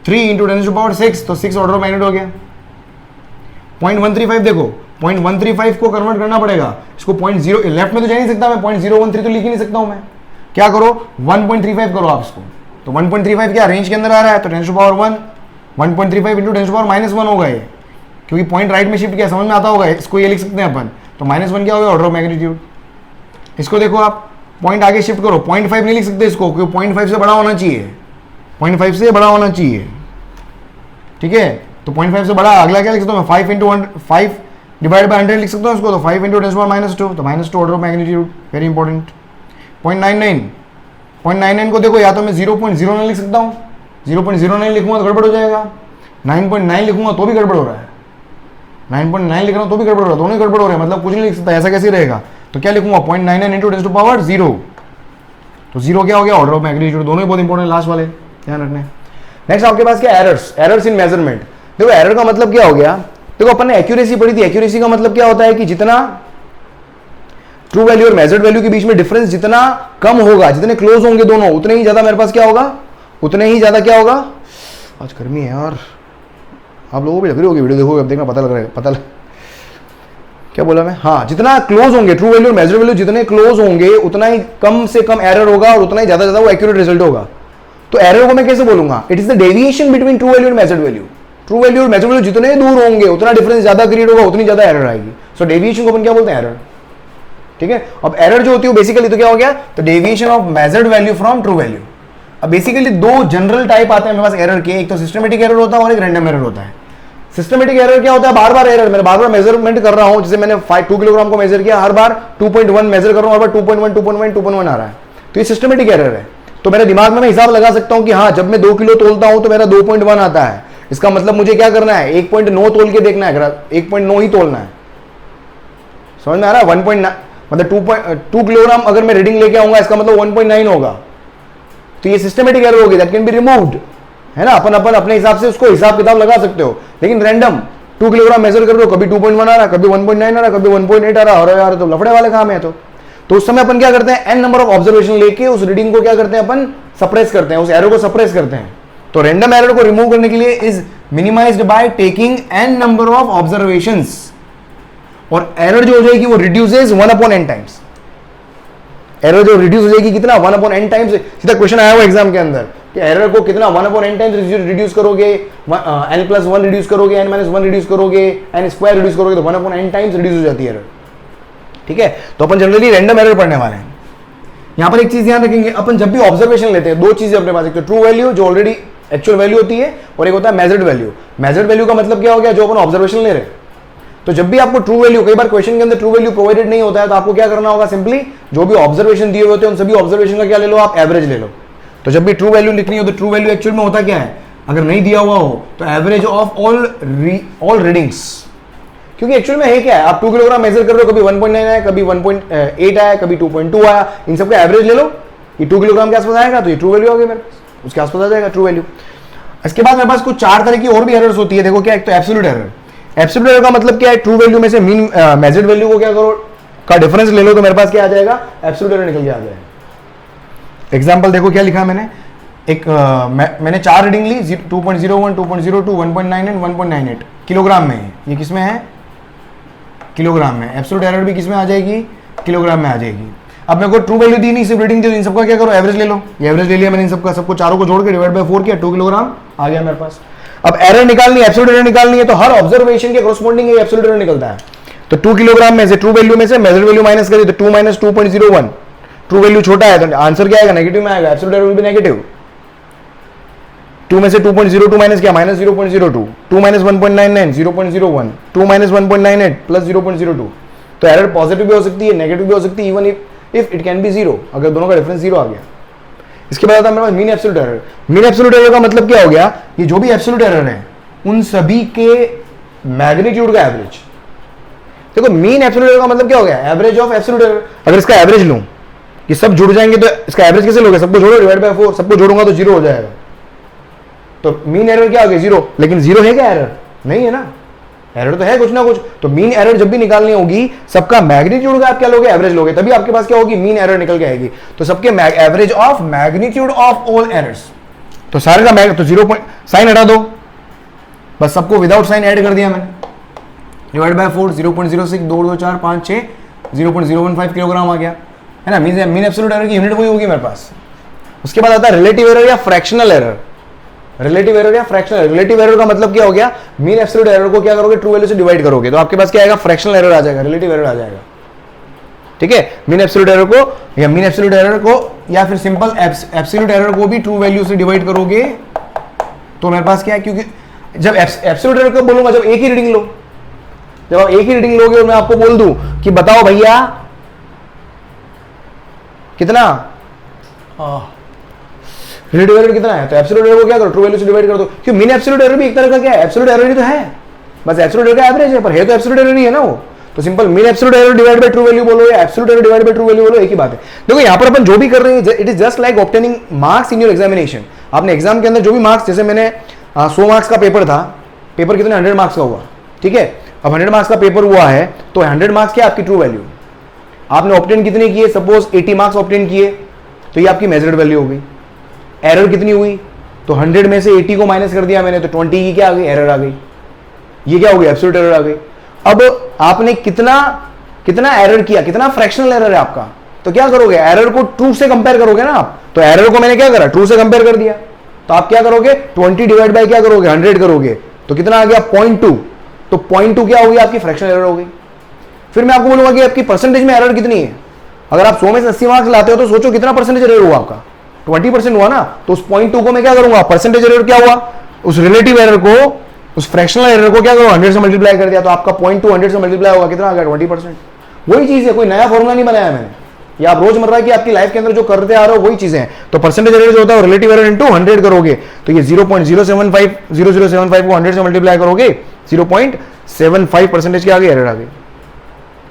3 इंटू 10^6, तो 6 ऑर्डर ऑफ मैग्नीट्यूड हो गया। 0.135 देखो, 0.135 को कन्वर्ट करना पड़ेगा। इसको 0 लेफ्ट में तो जा नहीं सकता मैं, 0.013 तो लिख ही नहीं सकता हूं मैं। क्या करो, 1.35 करो आप इसको। तो 1.35 क्या रेंज के अंदर आ रहा है, तो 10^1, 1.35 इंटू 10^-1 होगा ये, क्योंकि पॉइंट राइट में शिफ्ट किया, समझ में आता होगा। इसको ये लिख सकते हैं अपन, तो -1 क्या होगा, ऑर्डर ऑफ मैग्नीट्यूड। इसको देखो आप, पॉइंट आगे शिफ्ट करो, 0.5 नहीं लिख सकते इसको क्योंकि 0.5 से बड़ा होना चाहिए, 0.5 से बड़ा होना चाहिए, ठीक है। तो 0.5 से बड़ा अगला क्या लिख सकता हूँ मैं, 5 इंटू 5 डिवाइड बाय 100 लिख सकता हूँ इसको। तो 5 इंटू 10^-2, तो -2 order of magnitude, very important. 0.99 को देखो, या तो मैं 0.09 लिख सकता हूँ, 0.09 लिखूंगा तो गड़बड़ हो जाएगा, 9.9 लिखूंगा तो भी गड़बड़ हो रहा है, 9.9 लिख रहा हूँ तो भी गड़बड़ हो रहा है, दोनों ही गड़बड़ हो रहे हैं, मतलब कुछ नहीं लिख सकता, ऐसा कैसे रहेगा। तो क्या लिखूंगा, 0.99 इंटू 10^0, तो 0 क्या हो गया, ऑर्डर ऑफ मैग्नीट्यूड। दोनों ही बहुत इंपॉर्टेंट, लास्ट वाले ध्यान रखने। नेक्स्ट आपके पास क्या, एरर्स इन मेजरमेंट। देखो एरर का मतलब क्या हो गया, देखो अपन ने एक्यूरेसी पढ़ी थी, एक्यूरेसी का मतलब क्या होता है कि जितना ट्रू वैल्यू और मेजर्ड वैल्यू के बीच में डिफरेंस जितना कम होगा, जितने क्लोज होंगे दोनों, उतने ही ज्यादा मेरे पास क्या होगा, उतने ही ज्यादा क्या होगा। आज गर्मी है यार, आप लोगों को भी लग रही होगी, वीडियो देखोगे अब देखना पता लग रहा है, क्या बोला मैं, हाँ, जितना क्लोज होंगे ट्रू वैल्यू और मेजर्ड वैल्यू जितने क्लोज होंगे उतना ही कम से कम एरर होगा और उतना ही ज्यादा वो एक्यूरेट रिजल्ट होगा। तो एरर को मैं कैसे बोलूंगा, it is the deviation between true value और मेजर्ड वैल्यू। ट्रू वैल्यू और मेजर्ड वैल्यू जितने दूर होंगे उतना डिफरेंस ज्यादा क्रिएट होगा, उतनी ज्यादा एरर आएगी। सो डेविएशन को अपन क्या बोलते हैं, एरर, ठीक है। अब एरर जो होती है बेसिकली तो क्या हो गया, तो deviation of measured value from true value. अब बेसिकली दो जनरल टाइप आते हैं मेरे पास एरर के, एक तो सिस्टमेटिक एरर होता है और एक रैंडम एरर होता है। सिस्टमेटिक एरर क्या होता है, बार बार एरर, मैं बार बार मेजरमेंट कर रहा हूं, जैसे मैंने 2 किलोग्राम को मेजर किया, हर बार 2.1 मेजर कर रहा हूं, हर बार 2.1 आ रहा है, तो ये सिस्टमेटिक एरर है। तो मेरे दिमाग में मैं हिसाब लगा सकता हूं कि हाँ, जब मैं 2 किलो तोलता हूं तो मेरा 2.1 आता है, इसका मतलब मुझे क्या करना है, 1.9 तोल के देखना है, 1.9 ही तोलना है, समझ में आ रहा है। 1.9 मतलब 2 किलोग्राम अगर मैं रीडिंग लेके आऊंगा, इसका मतलब 1.9 होगा, तो ये सिस्टमेटिक एरर होगी, दैट कैन बी रिमूव्ड, है ना। अपन अपने हिसाब से उसको हिसाब किताब लगा सकते हो। लेकिन रैंडम 2 किलोग्राम मेजर कर रहे हो, कभी 2.1 आ रहा, कभी 1.9 आ रहा, कभी 1.8 आ रहा, और यार तो लफड़े वाले काम है। तो उस समय अपन क्या करते हैं, n नंबर ऑफ ऑब्जर्वेशन लेके उस रीडिंग को क्या करते हैं, अपन सप्रेस करते हैं, उस एरर को सप्रेस करते हैं। तो रैंडम एरर को रिमूव करने के लिए is minimised by taking n number of observations, और एरर जो हो जाएगी वो रिड्यूसेस 1/n टाइम्स। एरर जो रिड्यूस हो जाएगी कितना, 1/n टाइम्स। सीधा क्वेश्चन आया हुआ एग्जाम के अंदर कि एरर को कितना 1/n टाइम्स रिड्यूस करोगे, n+1 रिड्यूस करोगे, n-1 रिड्यूस करोगे, n² रिड्यूस करोगे, तो 1/n टाइम्स रिड्यूस हो जाती है एरर, ठीक है। तो अपन जनरली रैंडम एरर पढ़ने वाले हैं। यहां पर एक चीज ध्यान रखेंगे, अपन जब भी ऑब्जर्वेशन लेते हैं, दो चीजें अपने पास, एक तो ट्रू वैल्यू जो ऑलरेडी एक्चुअल वैल्यू होती है, और एक होता है मेजर्ड वैल्यू। मेजर्ड वैल्यू का मतलब क्या हो गया, जो अपन ऑब्जर्वेशन ले रहे हैं। तो जब भी आपको ट्रू वैल्यू, कई बार क्वेश्चन के अंदर ट्रू वैल्यू प्रोवाइडेड नहीं होता है, तो आपको क्या करना होगा, सिंपली जो भी ऑब्जर्वेशन दिए हुए होते हैं उन सभी ऑब्जर्वेशन का क्या ले लो, आप एवरेज ले लो। तो जब भी ट्रू वैल्यू लिखनी हो तो ट्रू वैल्यू एक्चुअल में होता क्या है, अगर नहीं दिया हुआ हो तो एवरेज ऑफ ऑल रीडिंग्स, क्योंकि एक्चुअल में है क्या है, आप 2 किलोग्राम मेजर कर रहे हो, कभी 1.9 आया, कभी 1.8 आया, कभी 2.2 आया, इन सबका एवरेज ले लो, ये 2 किलोग्राम के आसपास आएगा, तो ये ट्रू वैल्यू हो गई मेरे पास, उसके आसपास आ जाएगा ट्रू वैल्यू। इसके बाद मेरे पास कुछ 4 तरह की और भी एरर्स होती है। देखो क्या, एक तो एब्सोल्यूट एरर। एब्सोल्यूट एरर का मतलब क्या है, ट्रू वैल्यू में से मीन मेजर्ड वैल्यू को क्या करो का डिफरेंस ले लो, तो मेरे पास क्या आ जाएगा, एब्सोल्यूट एरर निकल के आ जाएगा। एग्जांपल देखो क्या लिखा है मैंने, मैंने 4 रीडिंग ली, 2.01, 2.02, 1.9 एंड 1.98 किलोग्राम में है। ये किसमें है, किलोग्राम में, एब्सोल्यूट एरर भी किस में आ जाएगी, किलोग्राम में आ जाएगी। अब मेरे को ट्रू वैल्यू दी नहीं, सिर्फ रीडिंग दी, इन सबका क्या करो, एवरेज ले लो। ये एवरेज ले लिया मैंने इन सबका, सबको चारों को जोड़ के डिवाइड बाय 4 किया, 2 किलोग्राम आ गया मेरे पास। अब एरर निकालनी है, एब्सोल्यूट एरर निकालनी है, तो हर ऑब्जर्वेशन के कॉरस्पॉन्डिंग ये एब्सोल्यूट एरर निकलता है। तो 2 किलोग्राम में से ट्रू वैल्यू में से मेजर वैल्यू माइनस करिए, तो 2 माइनस 2.01, ट्रू वैल्यू छोटा है तो आंसर क्या आएगा, नेगेटिव में आएगा, absolute error will be negative. 2 में से 2.02 माइनस क्या, माइनस 0.02, 2 माइनस 1.99, 0.01, 2 माइनस 1.98 प्लस 0.02। तो एरर पॉजिटिव भी हो सकती है, नेगेटिव भी हो सकती है, even if it can be zero, अगर दोनों का डिफरेंस जीरो आ गया। इसके बाद आता है मेरे पास mean absolute error. Mean absolute error का मतलब क्या हो गया, ये जो भी एब्सोल्यूट एरर है उन सभी के मैग्नीट्यूड का एवरेज। देखो मीन एब्सोल्यूट एरर का मतलब क्या हो गया, एवरेज ऑफ एब्सोल्यूट एरर। अगर इसका एवरेज लूं, ये सब जुड़ जाएंगे तो इसका एवरेज कैसे लोगे, सबको जोड़ो, डिवाइड बाय 4, सबको जोड़ूंगा तो जीरो हो जाएगा। तो मीन एरर क्या हो गया, जीरो। लेकिन जीरो है क्या एरर, नहीं है ना, एरर तो है कुछ ना कुछ। तो मीन एरर जब भी निकालनी होगी, सबका मैग्नीट्यूड का आप क्या लोगे, एवरेज लोगे, तभी आपके पास क्या होगी, मीन एरर निकल के आएगी। तो सबके average of magnitude of all errors, तो सारे का तो 0 साइन हटा दो, बस सबको विदाउट साइन ऐड कर दिया मैंने, डिवाइड बाय 4, 0.06, 2 2 4 5 6, 0.015 किलोग्राम आ गया, है ना। मीन एब्सोल्यूट एरर की यूनिट वही होगी मेरे पास। उसके बाद आता है रिलेटिव एरर या फ्रैक्शनल एरर। रिलेटिव एरर या फ्रैक्शनल, रिलेटिव एरर का मतलब क्या हो गया, मीन एब्सोल्यूट एरर को क्या करोगे, ट्रू वैल्यू से डिवाइड करोगे, तो आपके पास क्या आएगा, फ्रैक्शनल एरर आ जाएगा, रिलेटिव एरर आ जाएगा। ठीक है, मीन एब्सोल्यूट एरर को या मीन एब्सोल्यूट एरर को या फिर सिंपल एब्सोल्यूट एरर को भी ट्रू वैल्यू से डिवाइड करोगे तो मेरे पास क्या है, क्योंकि जब एब्सोल्यूट एरर को बोलूंगा, जब एक ही रीडिंग लो, जब आप एक ही रीडिंग लोगे और मैं आपको बोल दूं कि बताओ भैया कितना रिलेटिव एरर कितना है, तो एब्सोल्यूट एरर को क्या करो, ट्रू वैल्यू से डिवाइड कर दो। क्योंकि मीन एब्सोल्यूट एरर भी एक तरह का क्या है, एब्सोल्यूट एरर ही तो है, बस एब्सोल्यूट एरर का एवरेज है, पर है तो एब्सोल्यूट एरर ही है ना वो। तो simple mean absolute error divide by true value बोलो या absolute error divide by true value बोलो, एक ही बात है। देखो यहां पर अपन जो भी कर रहे हैं, it is just like obtaining marks in your examination. आपने एग्जाम के अंदर जो भी मार्क्स, जैसे मैंने 100 मार्क्स का पेपर था, पेपर कितने 100 मार्क्स का हुआ, ठीक है। अब 100 मार्क्स का पेपर हुआ है तो 100 मार्क्स क्या आपकी ट्रू वैल्यू, आपने ऑब्टेन कितने किए, सपोज 80 मार्क्स ऑब्टेन किए, तो ये आपकी मेजर्ड वैल्यू हो गई। एरर कितनी हुई, तो 100 में से 80 को माइनस कर दिया मैंने, तो 20 की क्या आ गई, एरर आ गई। ये क्या हो गई, एब्सोल्यूट एरर आ गई। अब आपने कितना कितना एरर किया, कितना फ्रैक्शनल एरर है आपका, तो क्या करोगे, एरर को ट्रू से कंपेयर करोगे ना आप। तो एरर को मैंने क्या करा, ट्रू से कंपेयर कर दिया, तो आप क्या करोगे, 20 डिवाइड बाय क्या करोगे, 100 करोगे, तो कितना आ गया 0.2, तो 0.2 क्या होगी, आपकी फ्रैक्शनल एरर हो गई। फिर मैं आपको बोलूंगा कि आपकी परसेंटेज में एरर कितनी है। अगर आप 100 में से 80 मार्क्स लाते हो तो सोचो कितना परसेंटेज एरर हुआ आपका, 20% हुआ ना। तो उस 0.2 को मैं क्या करूंगा, परसेंटेज एरर क्या हुआ, उस रिलेटिव एरर को, उस फ्रैक्शनल एरर को क्या करो, 100 से मल्टीप्लाई कर दिया, तो आपका 0.2 100 से मल्टीप्लाई होगा, कितना आ गया 20%। वही चीज है, कोई नया फॉर्मूला नहीं बनाया मैंने, या आप रोजमर्रा की आपकी लाइफ के अंदर जो करते आ रहे हो वही चीजें हैं। तो परसेंटेज एरर जो होता है रिलेटिव एरर इनटू 100 करोगे, तो ये 0.0075 को 100 से मल्टीप्लाई करोगे, 0.75 परसेंटेज की आ गई, एरर आ गई।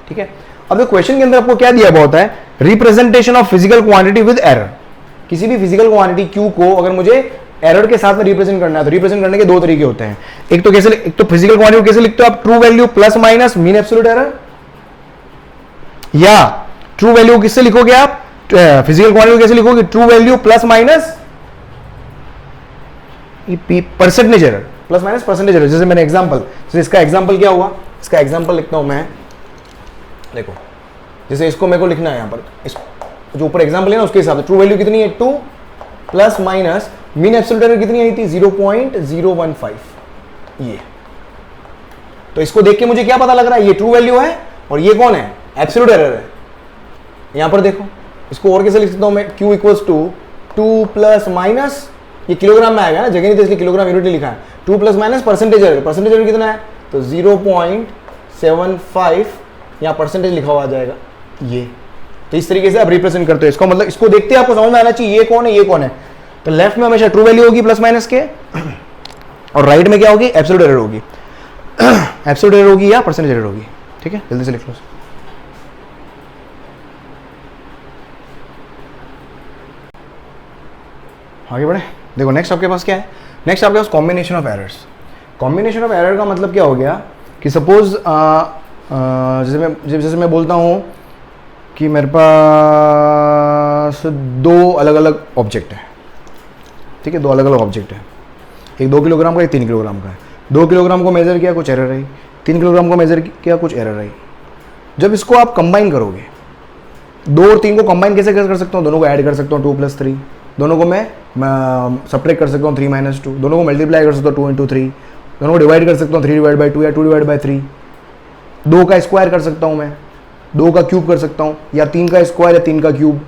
ठीक है, अब तो क्वेश्चन के अंदर आपको क्या दिया हुआ होता है, representation of physical quantity with error. किसी भी फिजिकल क्वांटिटी Q को अगर मुझे एरर के साथ में रिप्रेजेंट करना है, तो रिप्रेजेंट करने के दो तरीके होते हैं। एक तो कैसे, एक तो फिजिकल क्वांटिटी कैसे लिखते हो आप, true value plus minus mean absolute error, या ट्रू वैल्यू किससे लिखोगे आप, फिजिकल क्वांटिटी कैसे लिखोगे, true value plus minus percentage error, plus minus percentage error. जैसे मैंने एग्जांपल, जैसे इसका एग्जांपल क्या हुआ, इसका एग्जांपल लिखता हूं मैं, देखो जैसे इसको मेरे को लिखना है यहां पर, इस जो ऊपर एग्जांपल है ना उसके हिसाब से ट्रू वैल्यू कितनी है 2 plus minus mean absolute error कितनी आई थी 0.015, ये। तो इसको देख के मुझे क्या पता लग रहा है, ये ट्रू वैल्यू है और ये कौन है, एब्सोल्यूट एरर है। यहां पर देखो, इसको और कैसे लिख सकता हूं मैं, Q equals to 2 plus minus, ये किलोग्राम में आएगा ना, जगह नहीं थी इसलिए किलोग्राम यूनिट लिखा है, 2 plus minus percentage error, percentage error कितना है, तो 0.75 यहाँ परसेंटेज लिखा हुआ आ जाएगा ये। तो इस तरीके से आप रिप्रेजेंट करते हो इसको, मतलब इसको देखते आपको समझ में आना चाहिए ये कौन है ये कौन है। तो लेफ्ट में हमेशा ट्रू वैल्यू होगी प्लस माइनस के, और राइट में क्या होगी, एब्सोल्यूट एरर होगी, एब्सोल्यूट एरर होगी या परसेंटेज एरर होगी। ठीक है, जल्दी से लिख लो। आगे बढ़े, देखो नेक्स्ट आपके पास क्या है, नेक्स्ट आपके पास combination of errors. Combination of error का मतलब क्या हो गया कि सपोज जैसे मैं बोलता हूँ कि मेरे पास दो अलग अलग ऑब्जेक्ट है, ठीक है, दो अलग अलग ऑब्जेक्ट है, एक 2 किलोग्राम का, एक 3 किलोग्राम का है। 2 किलोग्राम को मेजर किया, कुछ एरर आई, 3 किलोग्राम को मेजर किया, कुछ एरर आई। जब इसको आप कंबाइन करोगे, 2 और 3 को कंबाइन कैसे कर सकता हूँ, दोनों को ऐड कर सकता हूँ 2 + 3, दोनों को मैं सब्ट्रैक्ट कर सकता हूँ 3 - 2, दोनों को मल्टीप्लाई कर सकता हूँ 2 × 3, दोनों को डिवाइड कर सकता हूँ 3/2 या 2/3, 2 का स्क्वायर कर सकता हूँ मैं, 2 का क्यूब कर सकता हूँ, या 3 का स्क्वायर या 3 का क्यूब,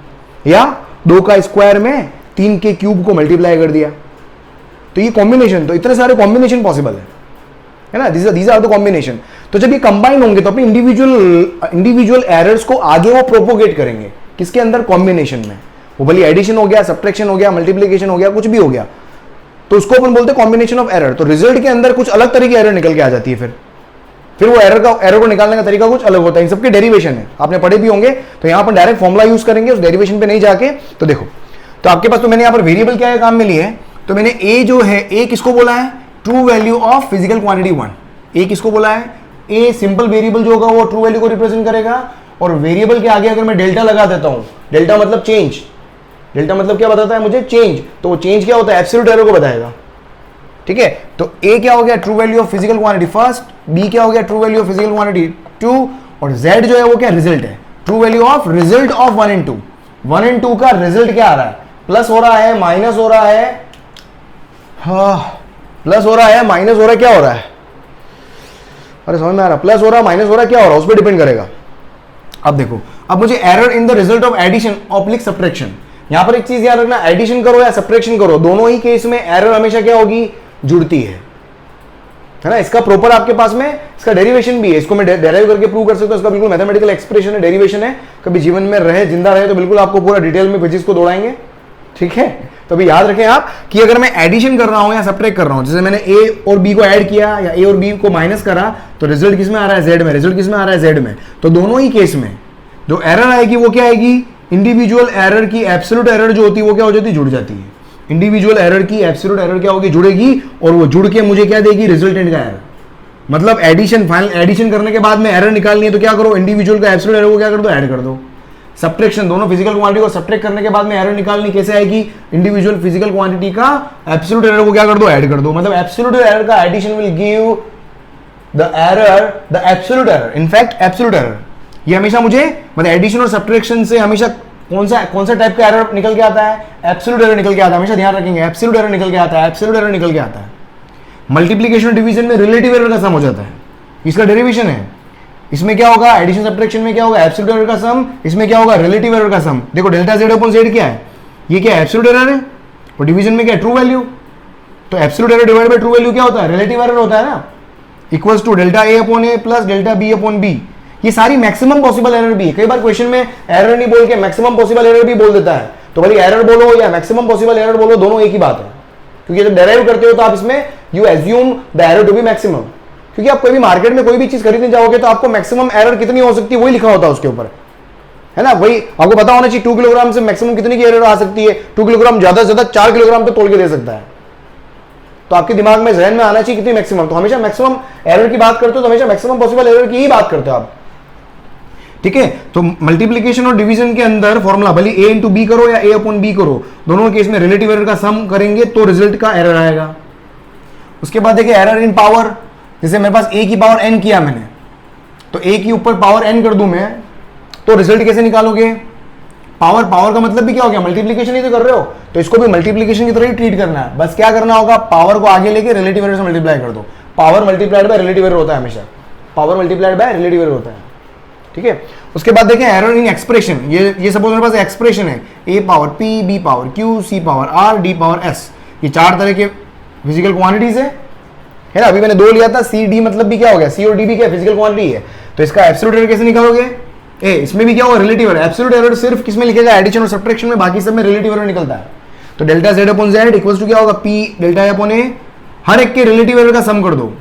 या 2 का स्क्वायर में 3 के क्यूब को मल्टीप्लाई कर दिया। तो ये कॉम्बिनेशन, तो इतने सारे कॉम्बिनेशन पॉसिबल है ना, दीज आर द कॉम्बिनेशन। तो जब ये कंबाइन होंगे तो अपने इंडिविजुअल एरर्स को आगे वो प्रोपोगेट करेंगे, किसके अंदर, कॉम्बिनेशन में। वो भले एडिशन हो गया, सब्ट्रैक्शन हो गया, मल्टीप्लिकेशन हो गया, कुछ भी हो गया, तो उसको अपन बोलते हैं कॉम्बिनेशन ऑफ एरर। तो रिजल्ट के अंदर कुछ अलग तरह की एरर निकल के आ जाती है, फिर वो एरर को निकालने का तरीका कुछ अलग होता है। इन सबके डेरिवेशन है, आपने पढ़े भी होंगे, तो यहां पर डायरेक्ट फॉर्मुला यूज करेंगे, उस डेरिवेशन पे नहीं जाके। तो देखो, तो आपके पास, तो मैंने यहां पर वेरिएबल क्या है काम में लिए है, तो मैंने ए जो है, ए किसको बोला है, true value of physical quantity 1। ए किसको बोला है, ए सिंपल वेरिएबल जो होगा वो ट्रू वैल्यू को रिप्रेजेंट करेगा, और वेरिएबल के आगे अगर मैं डेल्टा लगा देता हूं, डेल्टा मतलब चेंज, डेल्टा मतलब क्या बताता है मुझे, चेंज, तो वो चेंज क्या होता है, एब्सोल्यूट एरर को बताएगा। ठीक है, तो ए क्या हो गया, true value of physical quantity first, B क्या हो गया, true value of physical quantity 2, और जेड जो है वो क्या, रिजल्ट है, true value of result of 1 × 2। 1 × 2 का रिजल्ट क्या आ रहा है, प्लस हो रहा है, माइनस हो रहा है, प्लस हो रहा है, माइनस हो रहा है, क्या हो रहा है, अरे समझ में आ रहा, प्लस हो रहा है, माइनस हो रहा है, क्या हो रहा है, उस पर डिपेंड करेगा। अब देखो, अब मुझे error in the result of addition oblique subtraction, यहां पर एक चीज याद रखना, एडिशन करो या सब्ट्रैक्शन करो, दोनों ही केस में एरर हमेशा क्या होगी, जुड़ती है ना। इसका प्रॉपर आपके पास में इसका डेरिवेशन भी है, इसको मैं डेराइव करके प्रूव कर सकता हूं, इसका बिल्कुल मैथमेटिकल एक्सप्रेशन है, डेरिवेशन है। कभी जीवन में रहे, जिंदा रहे, तो बिल्कुल आपको पूरा डिटेल में फिजिक्स को दौड़ाएंगे। ठीक है, तो अभी याद रखें आप कि अगर मैं एडिशन कर रहा हूं या सब्ट्रैक्ट कर रहा हूं, जैसे मैंने ए और बी को ऐड किया या ए और बी को माइनस करा, तो रिजल्ट किस में आ रहा है, जेड में, रिजल्ट किस में आ रहा है, जेड में। तो दोनों ही केस में जो एरर आएगी वो क्या आएगी, इंडिविजुअल एरर की एब्सोल्यूट एरर जो होती है वो क्या हो जाती है, जुड़ जाती है। इंडिविजुअल एरर की एब्सोल्यूट एरर क्या होगी, जुड़ेगी, और वो जुड़ के मुझे क्या देगी, रिजल्टेंट का एरर। मतलब एडिशन, फाइनल एडिशन करने के बाद में एरर निकालनी है तो क्या करो, इंडिविजुअल का एब्सोल्यूट एरर को क्या कर दो, ऐड कर दो। सब्ट्रैक्शन, दोनों फिजिकल क्वांटिटी को सब्ट्रैक्ट करने के बाद में एरर निकालनी कैसे आएगी, इंडिविजुअल फिजिकल क्वांटिटी का एब्सोल्यूट एरर को क्या कर दो, ऐड कर दो। मतलब एब्सोल्यूट एरर का addition will give the error, the absolute error, in fact absolute error. ये हमेशा मुझे, मतलब एडिशन और सब्ट्रैक्शन से हमेशा कौन सा टाइप का एरर निकल के आता है, एब्सोल्यूट एरर निकल के आता है, हमेशा ध्यान रखेंगे, एब्सोल्यूट एरर निकल के आता है, एब्सोल्यूट एरर निकल के आता है। मल्टीप्लिकेशन डिवीजन में रिलेटिव एरर का सम हो जाता है, इसका डेरिवेशन है। इसमें क्या होगा, एडिशन सब्ट्रैक्शन में क्या होगा, एब्सोल्यूट एरर का सम, इसमें क्या होगा, रिलेटिव एरर का सम। देखो डेल्टा जेड अपॉन जेड क्या है, ये क्या है, एब्सोल्यूट एरर है, और डिवीजन में क्या है, ट्रू वैल्यू। तो absolute error divide by true value क्या होता है, रिलेटिव एरर होता है ना, equals to delta A upon A plus delta B upon B. ये सारी मैक्सिमम पॉसिबल एरर भी है। कई बार क्वेश्चन में एरर नहीं बोल के मैक्सिमम पॉसिबल एरर भी बोल देता है, तो भाई एरर बोलो या मैक्सिमम पॉसिबल एरर बोलो, दोनों एक ही बात है। क्योंकि जब डेराइव करते हो तो आप इसमें you assume the error to be maximum, क्योंकि आप कोई भी मार्केट में कोई भी चीज खरीदने जाओगे तो आपको मैक्सिमम एरर कितनी हो सकती है वही लिखा होता है उसके ऊपर, है ना। वही आपको पता होना चाहिए 2 किलोग्राम से मैक्सिमम कितनी की एरर आ सकती है, 2 किलोग्राम ज्यादा से ज्यादा 4 किलोग्राम पे तोल के दे सकता है। तो आपके दिमाग में जहन में आना चाहिए कितनी मैक्सिमम, तो हमेशा मैक्सिमम एरर की बात करते हो तो हमेशा मैक्सिमम पॉसिबल एरर की ही बात करते हो आप। ठीक है, तो मल्टीप्लिकेशन और डिवीजन के अंदर फॉर्मूला भले ए इंटू बी करो या ए अपॉन बी करो, दोनों केस में रिलेटिव एरर का सम करेंगे तो रिजल्ट का एरर आएगा। उसके बाद देखिए एरर इन पावर, जैसे मेरे पास ए की पावर एन किया मैंने, तो ए की ऊपर पावर एन कर दूं मैं, तो रिजल्ट कैसे निकालोगे, पावर का मतलब भी क्या हो गया, मल्टीप्लिकेशन ही तो कर रहे हो, तो इसको भी मल्टीप्लिकेशन की तरह ही ट्रीट करना है। बस क्या करना होगा, पावर को आगे लेके रिलेटिव एरर से मल्टीप्लाई कर दो। Power multiplied by relative error होता है हमेशा, power multiplied by relative error होता है। ठीक है, उसके बाद देखें एरर इन एक्सप्रेशन, ये सपोज मेरे पास एक्सप्रेशन है, A power P, B power Q, C power R, D power S, ये 4 तरह के फिजिकल क्वांटिटीज है ना। अभी मैंने 2 लिया था, सी डी मतलब भी क्या हो गया, सी और डी भी क्या फिजिकल क्वांटिटी है, तो इसका एब्सोल्यूट एरर कैसे निकालोगे, ए इसमें भी क्या होगा, रिलेटिव एरर। एब्सोल्यूट एरर सिर्फ किसमें लिखेगा, एडिशन और सब्ट्रैक्शन में, बाकी सब में रिलेटिव एरर निकलता है। तो delta Z upon Z equals to क्या होगा, P delta A upon A, हर एक के रिलेटिव एरर का सम कर दो,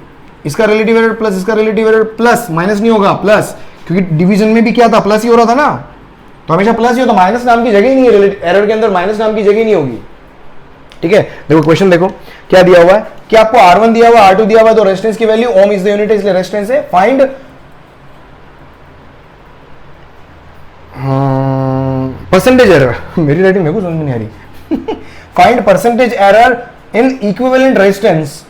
इसका रिलेटिव एरर प्लस इसका रिलेटिव एरर प्लस, माइनस नहीं होगा प्लस, क्योंकि डिवीजन में भी क्या था, प्लस ही हो रहा था ना, तो हमेशा प्लस ही होता, माइनस नाम की जगह ही नहीं है, एरर के अंदर माइनस नाम की जगह नहीं होगी। ठीक है, देखो क्वेश्चन देखो क्या दिया हुआ है, कि आपको R1 दिया हुआ, R2 दिया हुआ है, तो रेजिस्टेंस की value ohm is the unit, इसलिए रेजिस्टेंस है। फाइंड परसेंटेज एरर, मेरी राइटिंग मेरे को समझ में नहीं आ रही। Find percentage error in equivalent resistance,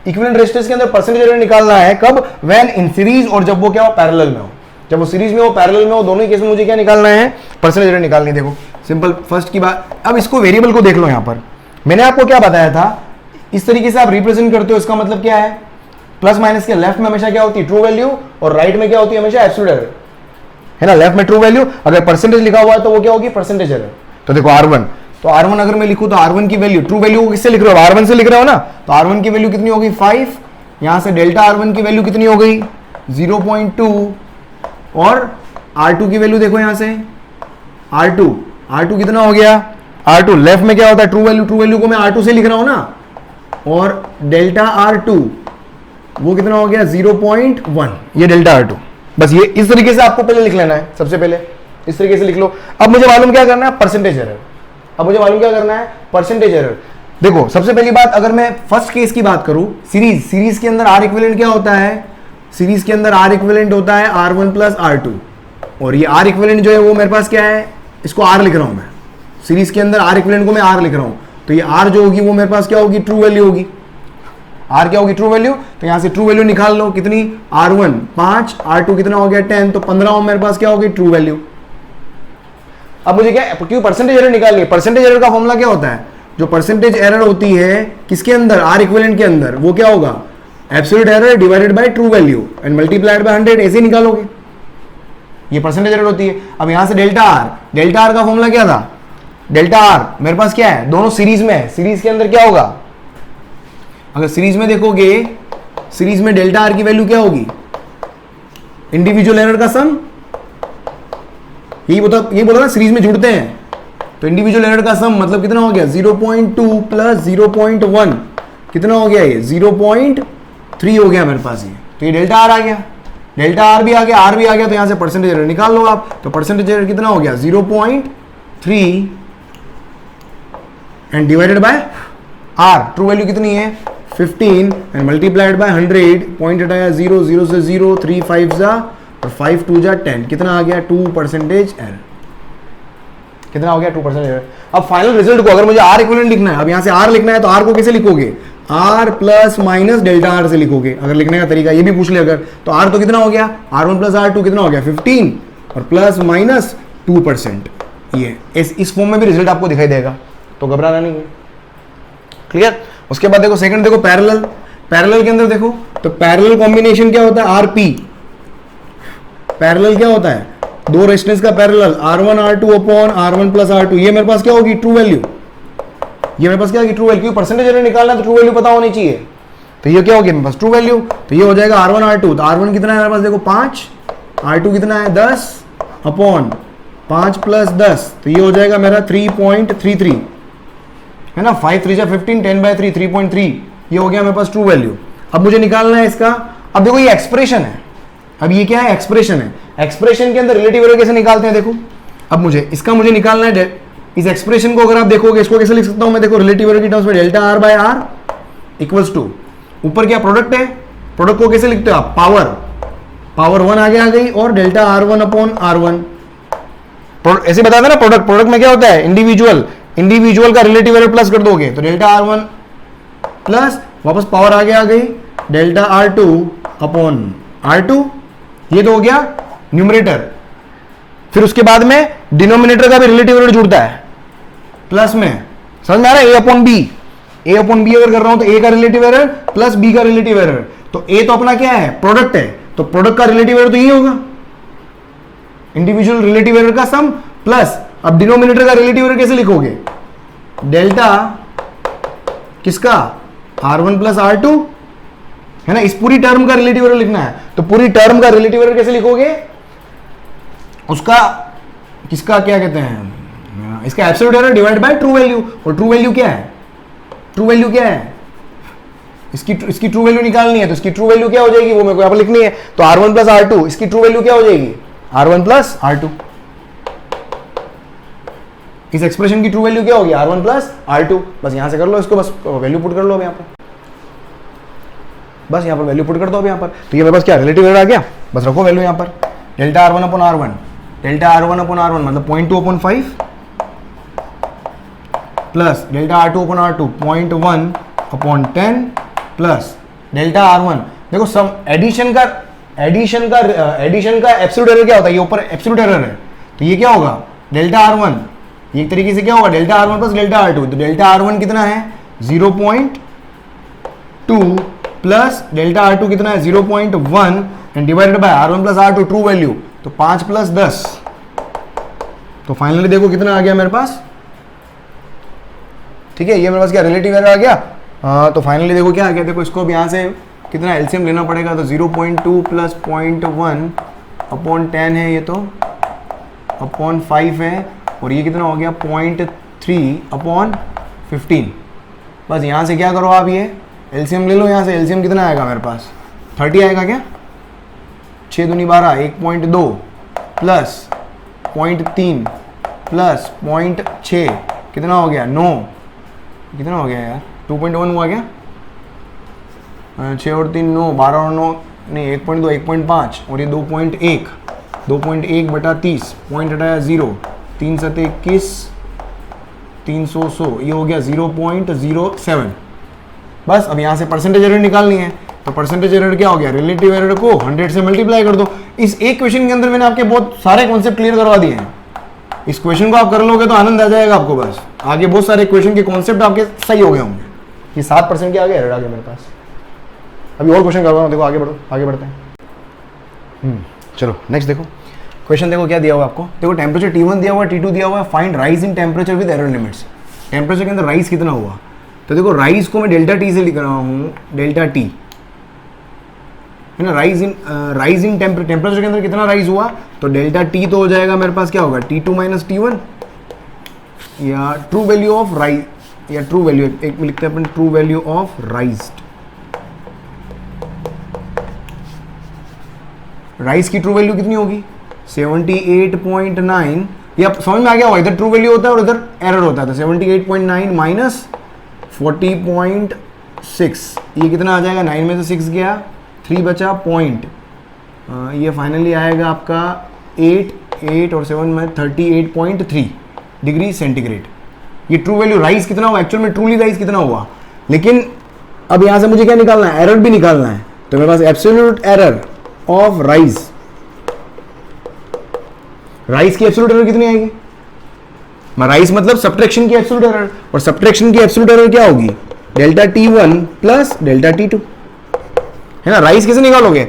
equivalent resistance के अंदर परसेंटेज एरर निकालना है कब, व्हेन इन सीरीज, और जब वो क्या हो, पैरेलल में हो। जब वो सीरीज में हो पैरेलल में हो, दोनों ही केस में मुझे क्या निकालना है, परसेंटेज एरर निकालनी है। देखो सिंपल फर्स्ट की बात। अब इसको वेरिएबल को देख लो। यहां पर मैंने आपको क्या बताया था, इस तरीके से आप रिप्रेजेंट करते हो, इसका मतलब क्या है, प्लस माइनस के लेफ्ट में हमेशा क्या होती है, ट्रू वैल्यू, और राइट में क्या होती है, हमेशा एब्सोल्यूट एरर, है ना। लेफ्ट में ट्रू वैल्यू, अगर परसेंटेज लिखा हुआ है तो वो क्या होगी, परसेंटेज एरर। तो देखो R1, तो R1 अगर मैं लिखूं तो R1 की वैल्यू, ट्रू वैल्यू किससे लिख रहे हो, R1 से लिख रहे हो ना, तो R1 की वैल्यू कितनी होगी 5, यहां से डेल्टा R1 की वैल्यू कितनी हो गई 0.2, और R2 की वैल्यू देखो यहां से R2 कितना हो गया, R2 लेफ्ट में क्या होता है, ट्रू वैल्यू को मैं R2 से लिख रहा हूं ना, और डेल्टा R2 वो कितना हो गया 0.1, ये डेल्टा R2। बस ये इस तरीके से आपको पहले लिख लेना है, सबसे पहले इस तरीके से लिख लो। अब मुझे मालूम क्या करना है, परसेंटेज एरर। अब मुझे मालूम क्या करना है, परसेंटेज एरर। देखो सबसे पहली बात, अगर मैं फर्स्ट केस की बात करूं, सीरीज के अंदर R इक्विवेलेंट क्या होता है, सीरीज के अंदर R इक्विवेलेंट होता है R1 प्लस R2, और ये R इक्विवेलेंट जो है वो मेरे पास क्या है, इसको R लिख रहा हूं मैं, सीरीज के अंदर R इक्विवेलेंट को मैं R लिख रहा हूं, तो ये R जो होगी वो मेरे पास क्या होगी, ट्रू वैल्यू होगी। R क्या होगी, ट्रू वैल्यू। तो यहां से ट्रू वैल्यू निकाल लो, कितनी, R1 5, R2 कितना हो गया 10, तो 15 मेरे पास क्या होगी, ट्रू वैल्यू। अब मुझे क्या, क्यों परसेंटेज एरर निकालनी है, परसेंटेज एरर का फॉर्मूला क्या होता है, जो परसेंटेज एरर होती है किसके अंदर, R इक्विवेलेंट के अंदर, वो क्या होगा, absolute error divided by true value and multiplied by 100, ऐसे निकालोगे, ये परसेंटेज एरर होती है। अब यहां से डेल्टा R का फॉर्मूला क्या था, डेल्टा R मेरे पास क्या है, दोनों सीरीज में है, सीरीज के अंदर क्या होगा, अगर सीरीज में देखोगे, सीरीज में डेल्टा R की वैल्यू क्या होगी, इंडिविजुअल एरर का सम, यही बोला ना, सीरीज में जुड़ते हैं, तो इंडिविजुअल एरर का सम मतलब कितना हो गया 0.2 प्लस 0.1 कितना हो गया, ये 0.3 हो गया मेरे पास ये, तो ये डेल्टा R आ गया, डेल्टा R भी आ गया, R भी आ गया, तो यहां से परसेंटेज एरर निकाल लो आप, तो परसेंटेज एरर कितना हो गया 0.3 and divided by R, true value कितनी है 15 एंड मल्टीप्लाइड बाय 100, पॉइंट हटाया 0 से 0, 3 5 जा और 5 2 जा 10, कितना आ गया 2% एरर, कितना हो गया 2% एरर। अब फाइनल रिजल्ट को अगर मुझे R इक्विवेलेंट लिखना है, अब यहां से R लिखना है, तो R को कैसे लिखोगे, R plus minus delta R से लिखोगे, अगर लिखने का तरीका ये भी पूछ ले अगर, तो R तो कितना हो गया, R1 प्लस R2 कितना हो गया 15 और प्लस माइनस 2%, ये इस फॉर्म में भी रिजल्ट आपको दिखाई देगा, तो घबराना नहीं है, क्लियर। उसके बाद देखो सेकंड, देखो पैरेलल के अंदर देखो, तो पैरेलल कॉम्बिनेशन क्या होता है, RP, पैरेलल क्या होता है, दो रेजिस्टेंस का parallel, R1 R2 upon R1 plus R2, ये मेरे पास क्या होगी ट्रू वैल्यू, ये मेरे पास क्या होगी ट्रू वैल्यू, क्योंकि परसेंटेज एरर निकालना तो ट्रू वैल्यू पता होनी चाहिए, तो ये क्या होगी मेरे पास ट्रू वैल्यू, तो ये हो जाएगा R1 R2, तो R1 कितना है मेरे पास देखो 5, R2 कितना है 10 अपॉन 5 प्लस 10, तो ये हो जाएगा मेरा 3.33, है ना, 5 3 15, 10/3 3.3, ये हो गया मेरे पास ट्रू वैल्यू। अब मुझे निकालना है इसका, अब देखो ये एक्सप्रेशन है, अब ये क्या है, एक्सप्रेशन है, एक्सप्रेशन के अंदर रिलेटिव एरर कैसे निकालते हैं देखो, अब मुझे निकालना है, इस एक्सप्रेशन को अगर आप देखोगे, इसको कैसे लिख सकता हूं मैं, देखो रिलेटिव एरर की टर्म्स में delta R by R equals to, ऊपर क्या प्रोडक्ट है, प्रोडक्ट को कैसे लिखते हो आप, पावर 1 आगे आ गई, और डेल्टा R1 अपॉन R1, ऐसे बताते ना, प्रोडक्ट में क्या होता है, इंडिविजुअल का रिलेटिव एरर प्लस कर दोगे, तो डेल्टा R1 प्लस वापस पावर आगे आ गई, डेल्टा R2 अपॉन R2, ये तो हो गया न्यूमरेटर। फिर उसके बाद में डिनोमिनेटर का भी रिलेटिव एरर जुड़ता है प्लस में, समझ में आ रहा है, ए अपॉन बी अगर कर रहा हूं, तो ए का रिलेटिव एरर प्लस बी का रिलेटिव एरर, तो ए तो अपना क्या है, प्रोडक्ट है, तो प्रोडक्ट का रिलेटिव एरर तो ये होगा, इंडिविजुअल रिलेटिव एरर का सम प्लस, अब डिनोमिनेटर का रिलेटिव एरर कैसे लिखोगे, डेल्टा किसका R1 प्लस R2, है ना, इस पूरी टर्म का रिलेटिव एरर लिखना है, तो पूरी टर्म का रिलेटिव एरर कैसे लिखोगे, उसका किसका क्या कहते हैं, इसका absolute error divide by true value, और ट्रू वैल्यू क्या है, इसकी ट्रू वैल्यू निकालनी है, तो इसकी ट्रू वैल्यू क्या हो जाएगी, वो मेरे को यहाँ पर लिखनी है, तो R1 प्लस R2, इसकी ट्रू वैल्यू क्या हो जाएगी, R1 प्लस R2, इस एक्सप्रेशन की ट्रू वैल्यू क्या होगी, R1 प्लस R2, बस यहां से कर लो इसको, बस वैल्यू पुट कर लो अब यहाँ पर, बस यहाँ पर वैल्यू पुट कर दो अब यहाँ पर, तो ये मेरे पास क्या रिलेटिव एरर आ गया, बस रखो वैल्यू यहाँ पर, delta R1 upon R1, delta R1 upon R1 मतलब 0.2 upon 5 plus delta R2 upon R2 0.1 upon 10 plus delta R1, देखो सम एडिशन का एडिशन का एब्सोल्यूट एरर क्या होता है, ये ऊपर एब्सोल्यूट एरर है, तो ये क्या होगा डेल्टा R1, ये एक तरीके से क्या होगा delta R1 plus delta R2, तो डेल्टा R1 कितना है 0.2 प्लस डेल्टा R2 कितना है 0.1 and divided by R1 plus R2 true value, तो 5 प्लस 10, तो फाइनली देखो कितना आ गया मेरे पास, ठीक है, ये मेरे पास क्या रिलेटिव एरर आ गया। तो फाइनली देखो क्या आ गया, देखो इसको अब यहाँ से कितना एलसीएम लेना पड़ेगा, तो 0.2 प्लस 0.1 अपॉन 10 है, ये तो अपॉन 5 है, और ये कितना हो गया 0.3 अपॉन 15। बस यहाँ से क्या करो आप, ये एलसीएम ले लो, यहाँ से एलसीएम कितना आएगा मेरे पास 30 आएगा क्या, 6 दूनी 12, 1.2 प्लस 0.3 प्लस 0.6 कितना हो गया 9, कितना हो गया यार 2.1 हुआ क्या, 6 और 3 9, 12 और 9 नहीं 1.2 1.5 और ये 2.1 बटा 30, पॉइंट हटाया 0, 3 7 21, 300 100, ये हो गया 0.07। बस अब यहाँ से परसेंटेज एरर निकालनी है, तो परसेंटेज एरर क्या हो गया, रिलेटिव एरर को 100 से मल्टीप्लाई कर दो। इस एक क्वेश्चन के अंदर मैंने आपके बहुत सारे कॉन्सेप्ट क्लियर करवा दिए हैं, इस क्वेश्चन को आप कर लोगे तो आनंद आ जाएगा आपको, बस आगे बहुत सारे क्वेश्चन के कॉन्सेप्ट आपके सही हो गए होंगे। ये 7% के आगे एरर आ गया मेरे पास। अभी और क्वेश्चन करवा, देखो आगे बढ़ो, आगे बढ़ते हैं। चलो नेक्स्ट देखो क्वेश्चन, देखो क्या दिया हुआ आपको, देखो टेम्परेचर T1 दिया हुआ है, T2 दिया हुआ है, find rise in temperature with error limits. Temperature के अंदर राइज कितना हुआ, तो देखो राइज को मैं डेल्टा टी से लिख रहा हूँ, डेल्टा टी है ना, राइज इन टेम्परेचर के अंदर कितना राइज हुआ, तो डेल्टा टी तो हो जाएगा मेरे पास क्या होगा T2 माइनस T1, या ट्रू वैल्यू ऑफ राइज, या ट्रू वैल्यू एक लिखते हैं अपन, true value of raised, rise की ट्रू वैल्यू कितनी होगी 78.9, ये अब समझ में आ गया होगा, इधर ट्रू वैल्यू होता है और इधर एरर होता है, तो 78.9 माइनस 40.6, ये कितना आ जाएगा, 9 में से 6 गया, 3 बचा पॉइंट, ये फाइनली आएगा आपका 8 और 7 में 38.3 डिग्री सेंटीग्रेड। ये ट्रू वैल्यू राइज कितना हुआ, एक्चुअल में ट्रूली राइज कितना हुआ, लेकिन अब यहां से मुझे क्या निकालना है, एरर भी निकालना है, तो मेरे पास absolute error of rise, rise की एब्सोल्यूट एरर कितनी आएगी, राइज मतलब सब्ट्रैक्शन की एब्सोल्यूट एरर, और सब्ट्रैक्शन की एब्सोल्यूट एरर क्या होगी delta T1 plus delta T2, है ना। राइज कैसे निकालोगे,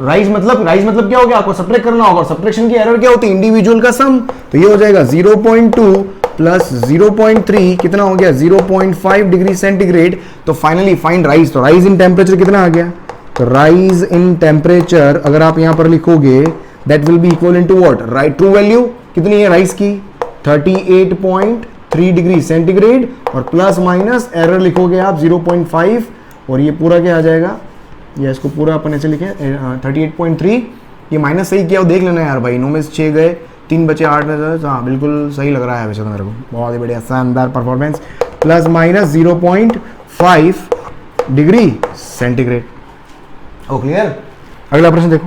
राइज मतलब क्या हो गया, आपको सब्ट्रैक्ट करना होगा, और सब्ट्रैक्शन की एरर क्या होती है, इंडिविजुअल का सम, तो ये हो जाएगा 0.2 प्लस 0.3 कितना हो गया 0.5 डिग्री सेंटीग्रेड। तो फाइनली फाइंड राइज, तो राइज इन टेम्परेचर कितना आ गया, तो राइज इन टेम्परेचर अगर आप यहां पर लिखोगे that will be equal into what, right true value कितनी है राइज की 38.3 डिग्री सेंटीग्रेड, और प्लस माइनस एरर लिखोगे आप 0.5, और ये पूरा क्या आ जाएगा, या इसको पूरा अपन ऐसे लिखे 38.3, ये माइनस सही किया, देख लेना यार भाई, 9 में से 6 गए, 3 बचे 8 में से, हाँ बिल्कुल सही लग रहा है वैसे तो मेरे को, बहुत ही बढ़िया शानदार performance, plus minus 0.5 degree centigrade. Oh clear. अगला प्रश्न देखो,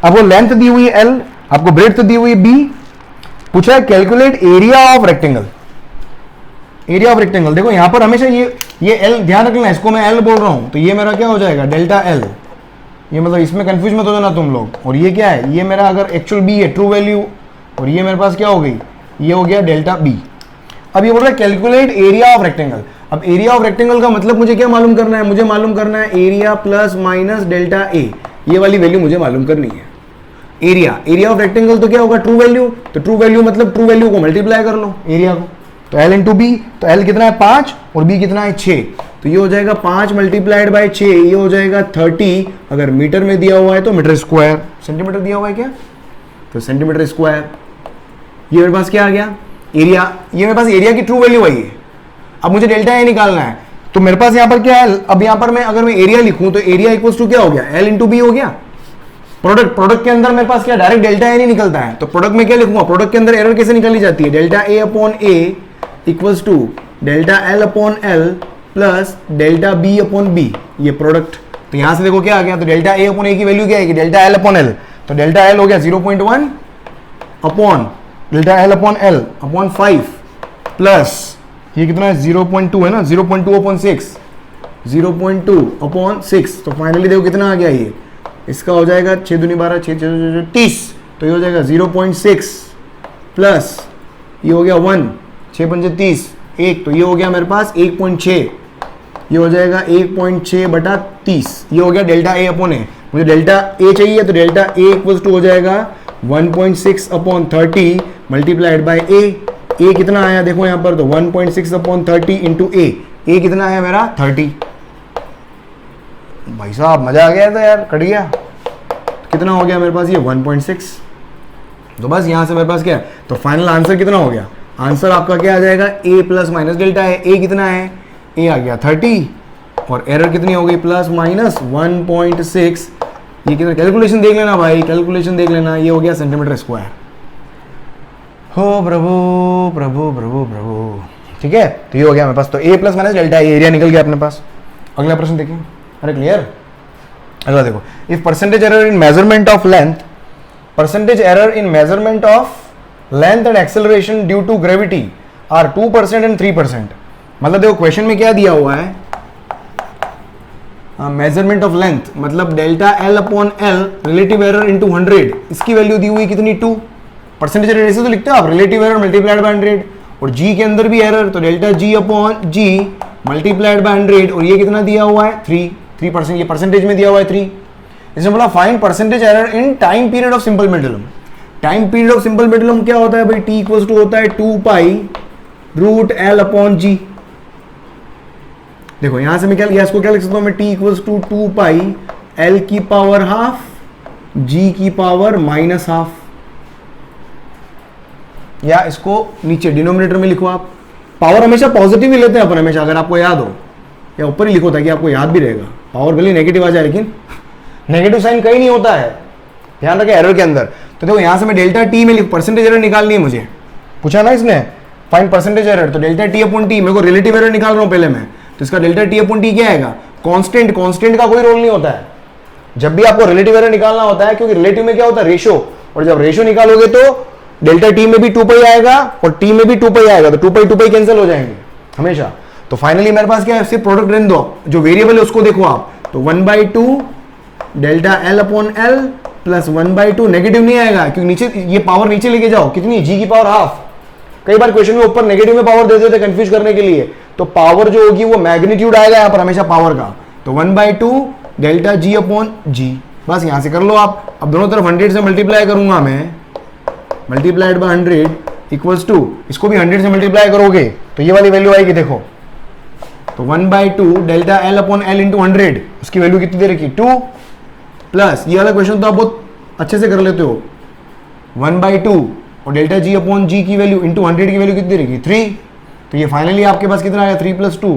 आपको लेंथ दी हुई है L, आपको ब्रेड्थ दी हुई है B, पूछा है calculate area of rectangle, area of rectangle. देखो यहां पर हमेशा ये L ध्यान रखना, इसको मैं L बोल रहा हूं, तो ये मेरा क्या हो जाएगा डेल्टा L, ये मतलब इसमें कंफ्यूज मत हो जाना तुम लोग। और ये क्या है, ये मेरा अगर एक्चुअल B है ट्रू वैल्यू, और ये मेरे पास क्या हो गई, ये हो गया डेल्टा B। अब ये बोल रहा है कैलकुलेट एरिया ऑफ रेक्टेंगल। अब एरिया ऑफ रेक्टेंगल का मतलब मुझे क्या मालूम करना है, मुझे मालूम करना है area plus minus delta A, ये वाली वैल्यू मुझे मालूम करनी है। एरिया ऑफ रेक्टेंगल तो क्या होगा ट्रू वैल्यू, तो ट्रू वैल्यू मतलब ट्रू वैल्यू को मल्टीप्लाई कर लो एरिया को, तो L इंटू बी, तो L कितना है 5 और B कितना है 6, तो ये हो जाएगा 5 मल्टीप्लाइड बाय 6, ये हो जाएगा 30, अगर मीटर में दिया हुआ है तो मीटर स्क्वायर, सेंटीमीटर दिया हुआ है क्या, तो सेंटीमीटर स्क्वायर। ये मेरे पास क्या आ गया एरिया, ये मेरे पास एरिया की ट्रू वैल्यू आई है। अब मुझे डेल्टा ए निकालना है, तो मेरे पास यहाँ पर क्या है, अब यहाँ पर मैं अगर मैं एरिया लिखूं तो एरिया इक्वल्स टू क्या हो गया L इंटू बी हो गया। प्रोडक्ट के अंदर मेरे पास क्या डायरेक्ट डेल्टा ए नहीं निकलता है, तो प्रोडक्ट में क्या लिखूंगा, प्रोडक्ट के अंदर एरर कैसे निकाली जाती है, delta A upon A equals to delta L upon L plus delta B upon B, ये प्रोडक्ट। तो यहां से देखो क्या आ गया, तो डेल्टा ए अपॉन ए की वैल्यू क्या आएगी, डेल्टा एल अपॉन एल, तो डेल्टा एल हो गया 0.1 upon delta L upon L upon 5 plus ये कितना है 0.2 है ना, 0.2 अपॉन 6, 0.2 अपॉन 6, तो फाइनली देखो कितना आ गया, ये इसका हो जाएगा 6 दूनी 12, 6 6 30, तो ये हो जाएगा 0.6 प्लस ये हो गया 1, 6 पंजे 30, 1, तो ये हो गया मेरे पास 1.6, ये हो जाएगा 1.6 बटा 30, ये हो गया डेल्टा ए अपॉन ए। मुझे डेल्टा ए चाहिए, तो डेल्टा ए इक्वल्स टू हो जाएगा 1.6 अपॉन 30 मल्टीप्लाइड बाई ए कितना आया देखो यहाँ पर, तो 1.6 अपॉन 30 इंटू ए कितना आया मेरा 30। भाई साहब मजा आ गया था यार, कट गया। कितना हो गया मेरे पास ये 1.6, तो बस यहाँ से मेरे पास क्या है, तो फाइनल आंसर कितना हो गया, आंसर आपका क्या आ जाएगा a प्लस माइनस डेल्टा है। a कितना है, a आ गया 30 और एरर कितनी हो गई प्लस माइनस 1.6। ये कितना, कैलकुलेशन देख लेना भाई, कैलकुलेशन देख लेना, ये हो गया सेंटीमीटर स्क्वायर। हो प्रभु प्रभु प्रभु प्रभु, ठीक है, तो ये हो गया मेरे पास, तो a plus minus delta area निकल गया अपने पास। अगला प्रश्न देखिए, अरे क्लियर। अगला देखो, if percentage error in measurement of length, percentage error in measurement of length and acceleration due to gravity are 2% and 3%। मतलब देखो क्वेश्चन में क्या दिया हुआ है, मेजरमेंट ऑफ लेंथ मतलब delta L upon L relative error into 100, इसकी value दी हुई कितनी 2। परसेंटेज एरर ऐसे तो लिखते हो आप, रिलेटिव एरर मल्टीप्लाइड बाय 100, और जी के अंदर भी एरर, तो delta G upon G multiplied by 100, और ये कितना दिया हुआ है 3%, ये परसेंटेज में दिया हुआ है 3। इसने बोला find percentage error in time period of simple pendulum. Time period of simple pendulum क्या होता है भाई, टी इक्वल्स टू होता है 2 पाई रूट एल अपॉन जी। देखो यहां से मैं क्या, इसको क्या लिख सकता हूं मैं, T equals to 2 pi L की पावर हाफ जी की पावर माइनस हाफ, या इसको नीचे डिनोमिनेटर में लिखो आप। पावर हमेशा पॉजिटिव ही लेते हैं अपन हमेशा, अगर आपको याद हो, या ऊपर ही लिखो ताकि आपको याद भी रहेगा। पावर भले नेगेटिव आ जाए लेकिन नेगेटिव साइन कहीं नहीं होता है, ध्यान रखें एरर के अंदर। तो देखो यहां से मैं डेल्टा टी में परसेंटेज एरर निकालनी है, मुझे पूछा ना इसने फाइंड परसेंटेज एरर, तो डेल्टा टी अपॉन टी, मेरे को रिलेटिव एरर निकाल रहा हूं पहले मैं, तो इसका डेल्टा टी अपॉन टी क्या आएगा, कांस्टेंट। कांस्टेंट का कोई रोल नहीं होता है जब भी आपको रिलेटिव एरर निकालना होता है, क्योंकि रिलेटिव में क्या होता है रेशो, और जब रेशो निकालोगे तो डेल्टा टी में भी 2 पाई आएगा और टी में भी 2 पाई आएगा, तो 2 पाई कैंसिल हो जाएंगे हमेशा। तो फाइनली मेरे पास क्या है, सिर्फ प्रोडक्ट रहने दो, जो वेरिएबल है उसको देखो आप, तो 1/2 delta L upon L plus 1/2, negative नहीं आएगा क्योंकि नीचे ये पावर नीचे लेके जाओ, कितनी जी की पावर हाफ। कई बार क्वेश्चन में ऊपर नेगेटिव में पावर दे देते कंफ्यूज करने के लिए, तो पावर जो होगी वो मैग्नीट्यूड आएगा यहाँ पर हमेशा पावर का, तो 1/2 डेल्टा जी अपॉन जी। बस यहां से कर लो आप। अब दोनों तरफ 100 से मल्टीप्लाई करूंगा मैं, मल्टीप्लाइड बाय 100 इक्वल्स टू, इसको भी 100 से मल्टीप्लाई करोगे तो ये वाली वैल्यू आएगी देखो, तो 1/2 delta L upon L into 100, उसकी वैल्यू कितनी दे रखी 2, प्लस ये वाला क्वेश्चन तो आप बहुत अच्छे से कर लेते हो, 1/2 और डेल्टा जी अपॉन जी की वैल्यू इंटू 100 की वैल्यू कितनी रहेगी 3, तो ये फाइनली आपके पास कितना आया 3 + 2,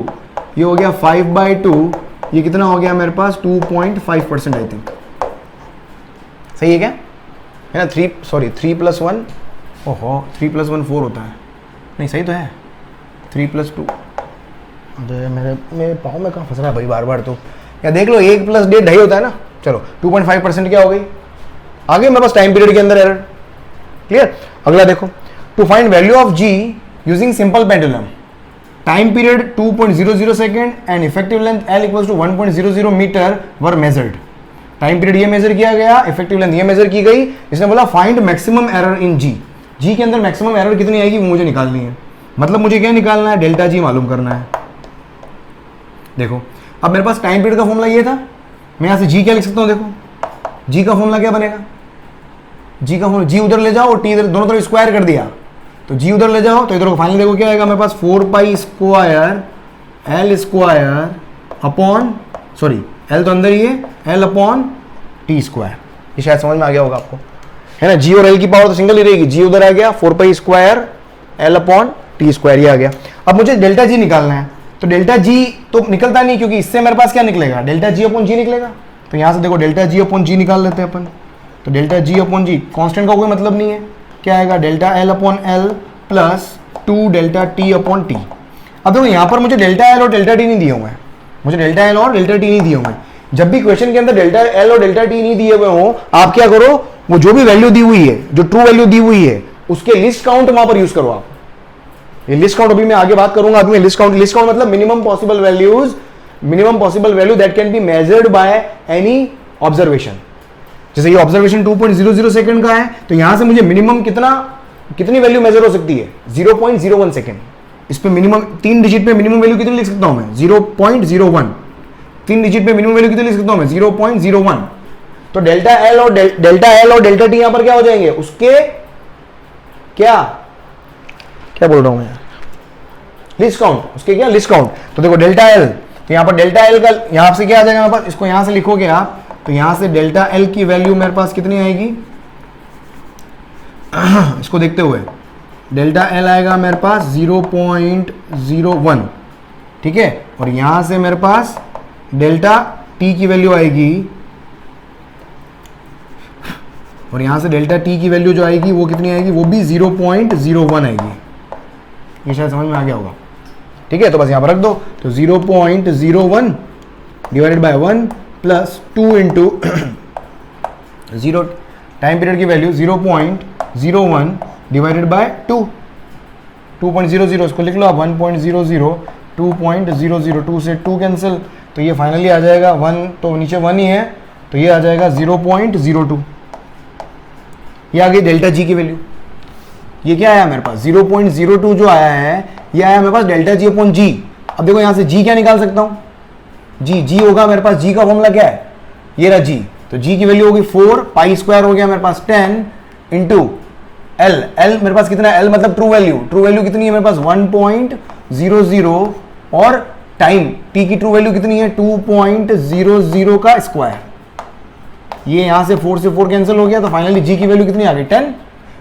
ये हो गया 5/2, ये कितना हो गया मेरे पास 2.5% आई थिंक, सही है क्या, है ना। 3 + 1, ओहो 3 + 1 4 होता है, नहीं सही तो है 3 + 2, अरे मेरे पाँव में कहाँ फंस रहा है भाई बार बार, तो या देख लो 1 + 1.5 2.5 होता है ना। चलो 2.5% क्या हो गई, आगे मेरे पास टाइम पीरियड के अंदर एरर, क्लियर। अगला देखो, to find value of G using simple pendulum, time period 2.00 second and effective length L = 1.00 metre were measured. Time period ये मेजर किया गया, इफेक्टिव लेंथ ये मेजर की गई। इसने बोला फाइंड मैक्सिमम एरर इन जी, जी के अंदर मैक्सिमम एरर कितनी आएगी वो मुझे निकालनी है। मतलब मुझे क्या निकालना है, डेल्टा जी मालूम करना है। देखो अब मेरे पास टाइम पीरियड का फॉर्मूला ये था, मैं यहां से जी क्या लिख सकता हूं, देखो जी का फॉर्मूला क्या बनेगा, जी का फॉर्मूला, जी उधर ले जाओ और टी इधर, दोनों तरफ स्क्वायर कर दिया, तो जी उधर ले जाओ तो इधर को फाइनल देखो क्या आएगा मेरे पास 4π² L square upon, sorry L तो अंदर ही है, L अपॉन T²। ये शायद समझ में आ गया होगा आपको, है ना। जी और L की पावर तो सिंगल ही रहेगी, जी उधर आ गया 4π² L अपॉन T², ये आ गया। अब मुझे डेल्टा जी निकालना है, तो डेल्टा जी तो निकलता नहीं क्योंकि इससे मेरे पास क्या निकलेगा, डेल्टा जी अपॉन जी निकलेगा। तो यहां से देखो डेल्टा जी अपॉन जी निकाल लेते हैं अपन, तो डेल्टा जी अपॉन जी कांस्टेंट का कोई मतलब नहीं है, क्या आएगा delta L upon L plus 2 delta T upon T. अब देखो यहाँ पर मुझे डेल्टा एल और डेल्टा टी नहीं दिए हुए हैं, मुझे डेल्टा एल और डेल्टा टी नहीं दिए हुए हैं। जब भी क्वेश्चन के अंदर डेल्टा एल और डेल्टा टी नहीं दिए हुए हो, आप क्या करो, वो जो भी वैल्यू दी हुई है, जो ट्रू वैल्यू दी हुई है, उसके लिस्ट काउंट वहां पर यूज करो आप। ये लिस्ट काउंट अभी मैं आगे बात करूंगा, अभी लिस्ट काउंट मतलब minimum possible value that can be measured by any observation. जैसे ये ऑब्जर्वेशन 2.00 सेकंड का है, तो यहां से मुझे मिनिमम कितनी वैल्यू मेजर हो सकती है? 0.01 सेकंड। इस पे मिनिमम 3 डिजिट पे मिनिमम वैल्यू कितनी लिख सकता हूं मैं? 0.01। 3 डिजिट पे मिनिमम वैल्यू कितनी लिख सकता हूं मैं? 0.01। तो डेल्टा एल और डेल्टा टी यहां पर क्या हो जाएंगे? उसके क्या बोल रहा हूं मैं? लिस्ट काउंट, उसके क्या? List count. तो देखो डेल्टा एल, तो यहां पर डेल्टा एल का यहां से क्या आ जाएगा मेरे पास? इसको यहां से लिखोगे आप, तो यहां से डेल्टा एल की वैल्यू मेरे पास कितनी आएगी? इसको देखते हुए डेल्टा एल आएगा मेरे पास 0.01, ठीक है। और यहां से मेरे पास डेल्टा टी की वैल्यू आएगी, और यहां से डेल्टा टी की वैल्यू जो आएगी वो कितनी आएगी? वो भी 0.01 आएगी। ये शायद समझ में आ गया होगा, ठीक है। तो बस यहां पर रख दो, तो 0.01 divided by 1 plus 2 into 0 time period की वैल्यू 0.01 डिवाइडेड बाय 2.00, इसको लिख लो आप 1.00, 2.00, 2 से 2 कैंसिल, तो ये फाइनली आ जाएगा 1, तो नीचे 1 ही है, तो ये आ जाएगा 0.02। ये आ गई डेल्टा जी की वैल्यू। ये क्या आया मेरे पास? 0.02 जो आया है, ये आया मेरे पास डेल्टा जी अपॉन जी। अब देखो यहां से जी क्या निकाल सकता हूं? जी होगा मेरे पास, जी का फॉर्मूला क्या है? ये रहा जी, तो जी की वैल्यू होगी 4 पाई स्क्वायर हो गया मेरे पास 10 इंटू एल मेरे पास कितना है? एल मतलब ट्रू वैल्यू कितनी है मेरे पास? 1.00, और टाइम टी की ट्रू वैल्यू कितनी है? 2.00 का स्क्वायर। ये यहां से 4 से 4 कैंसिल हो गया, तो फाइनली जी की वैल्यू कितनी आ गई? 10।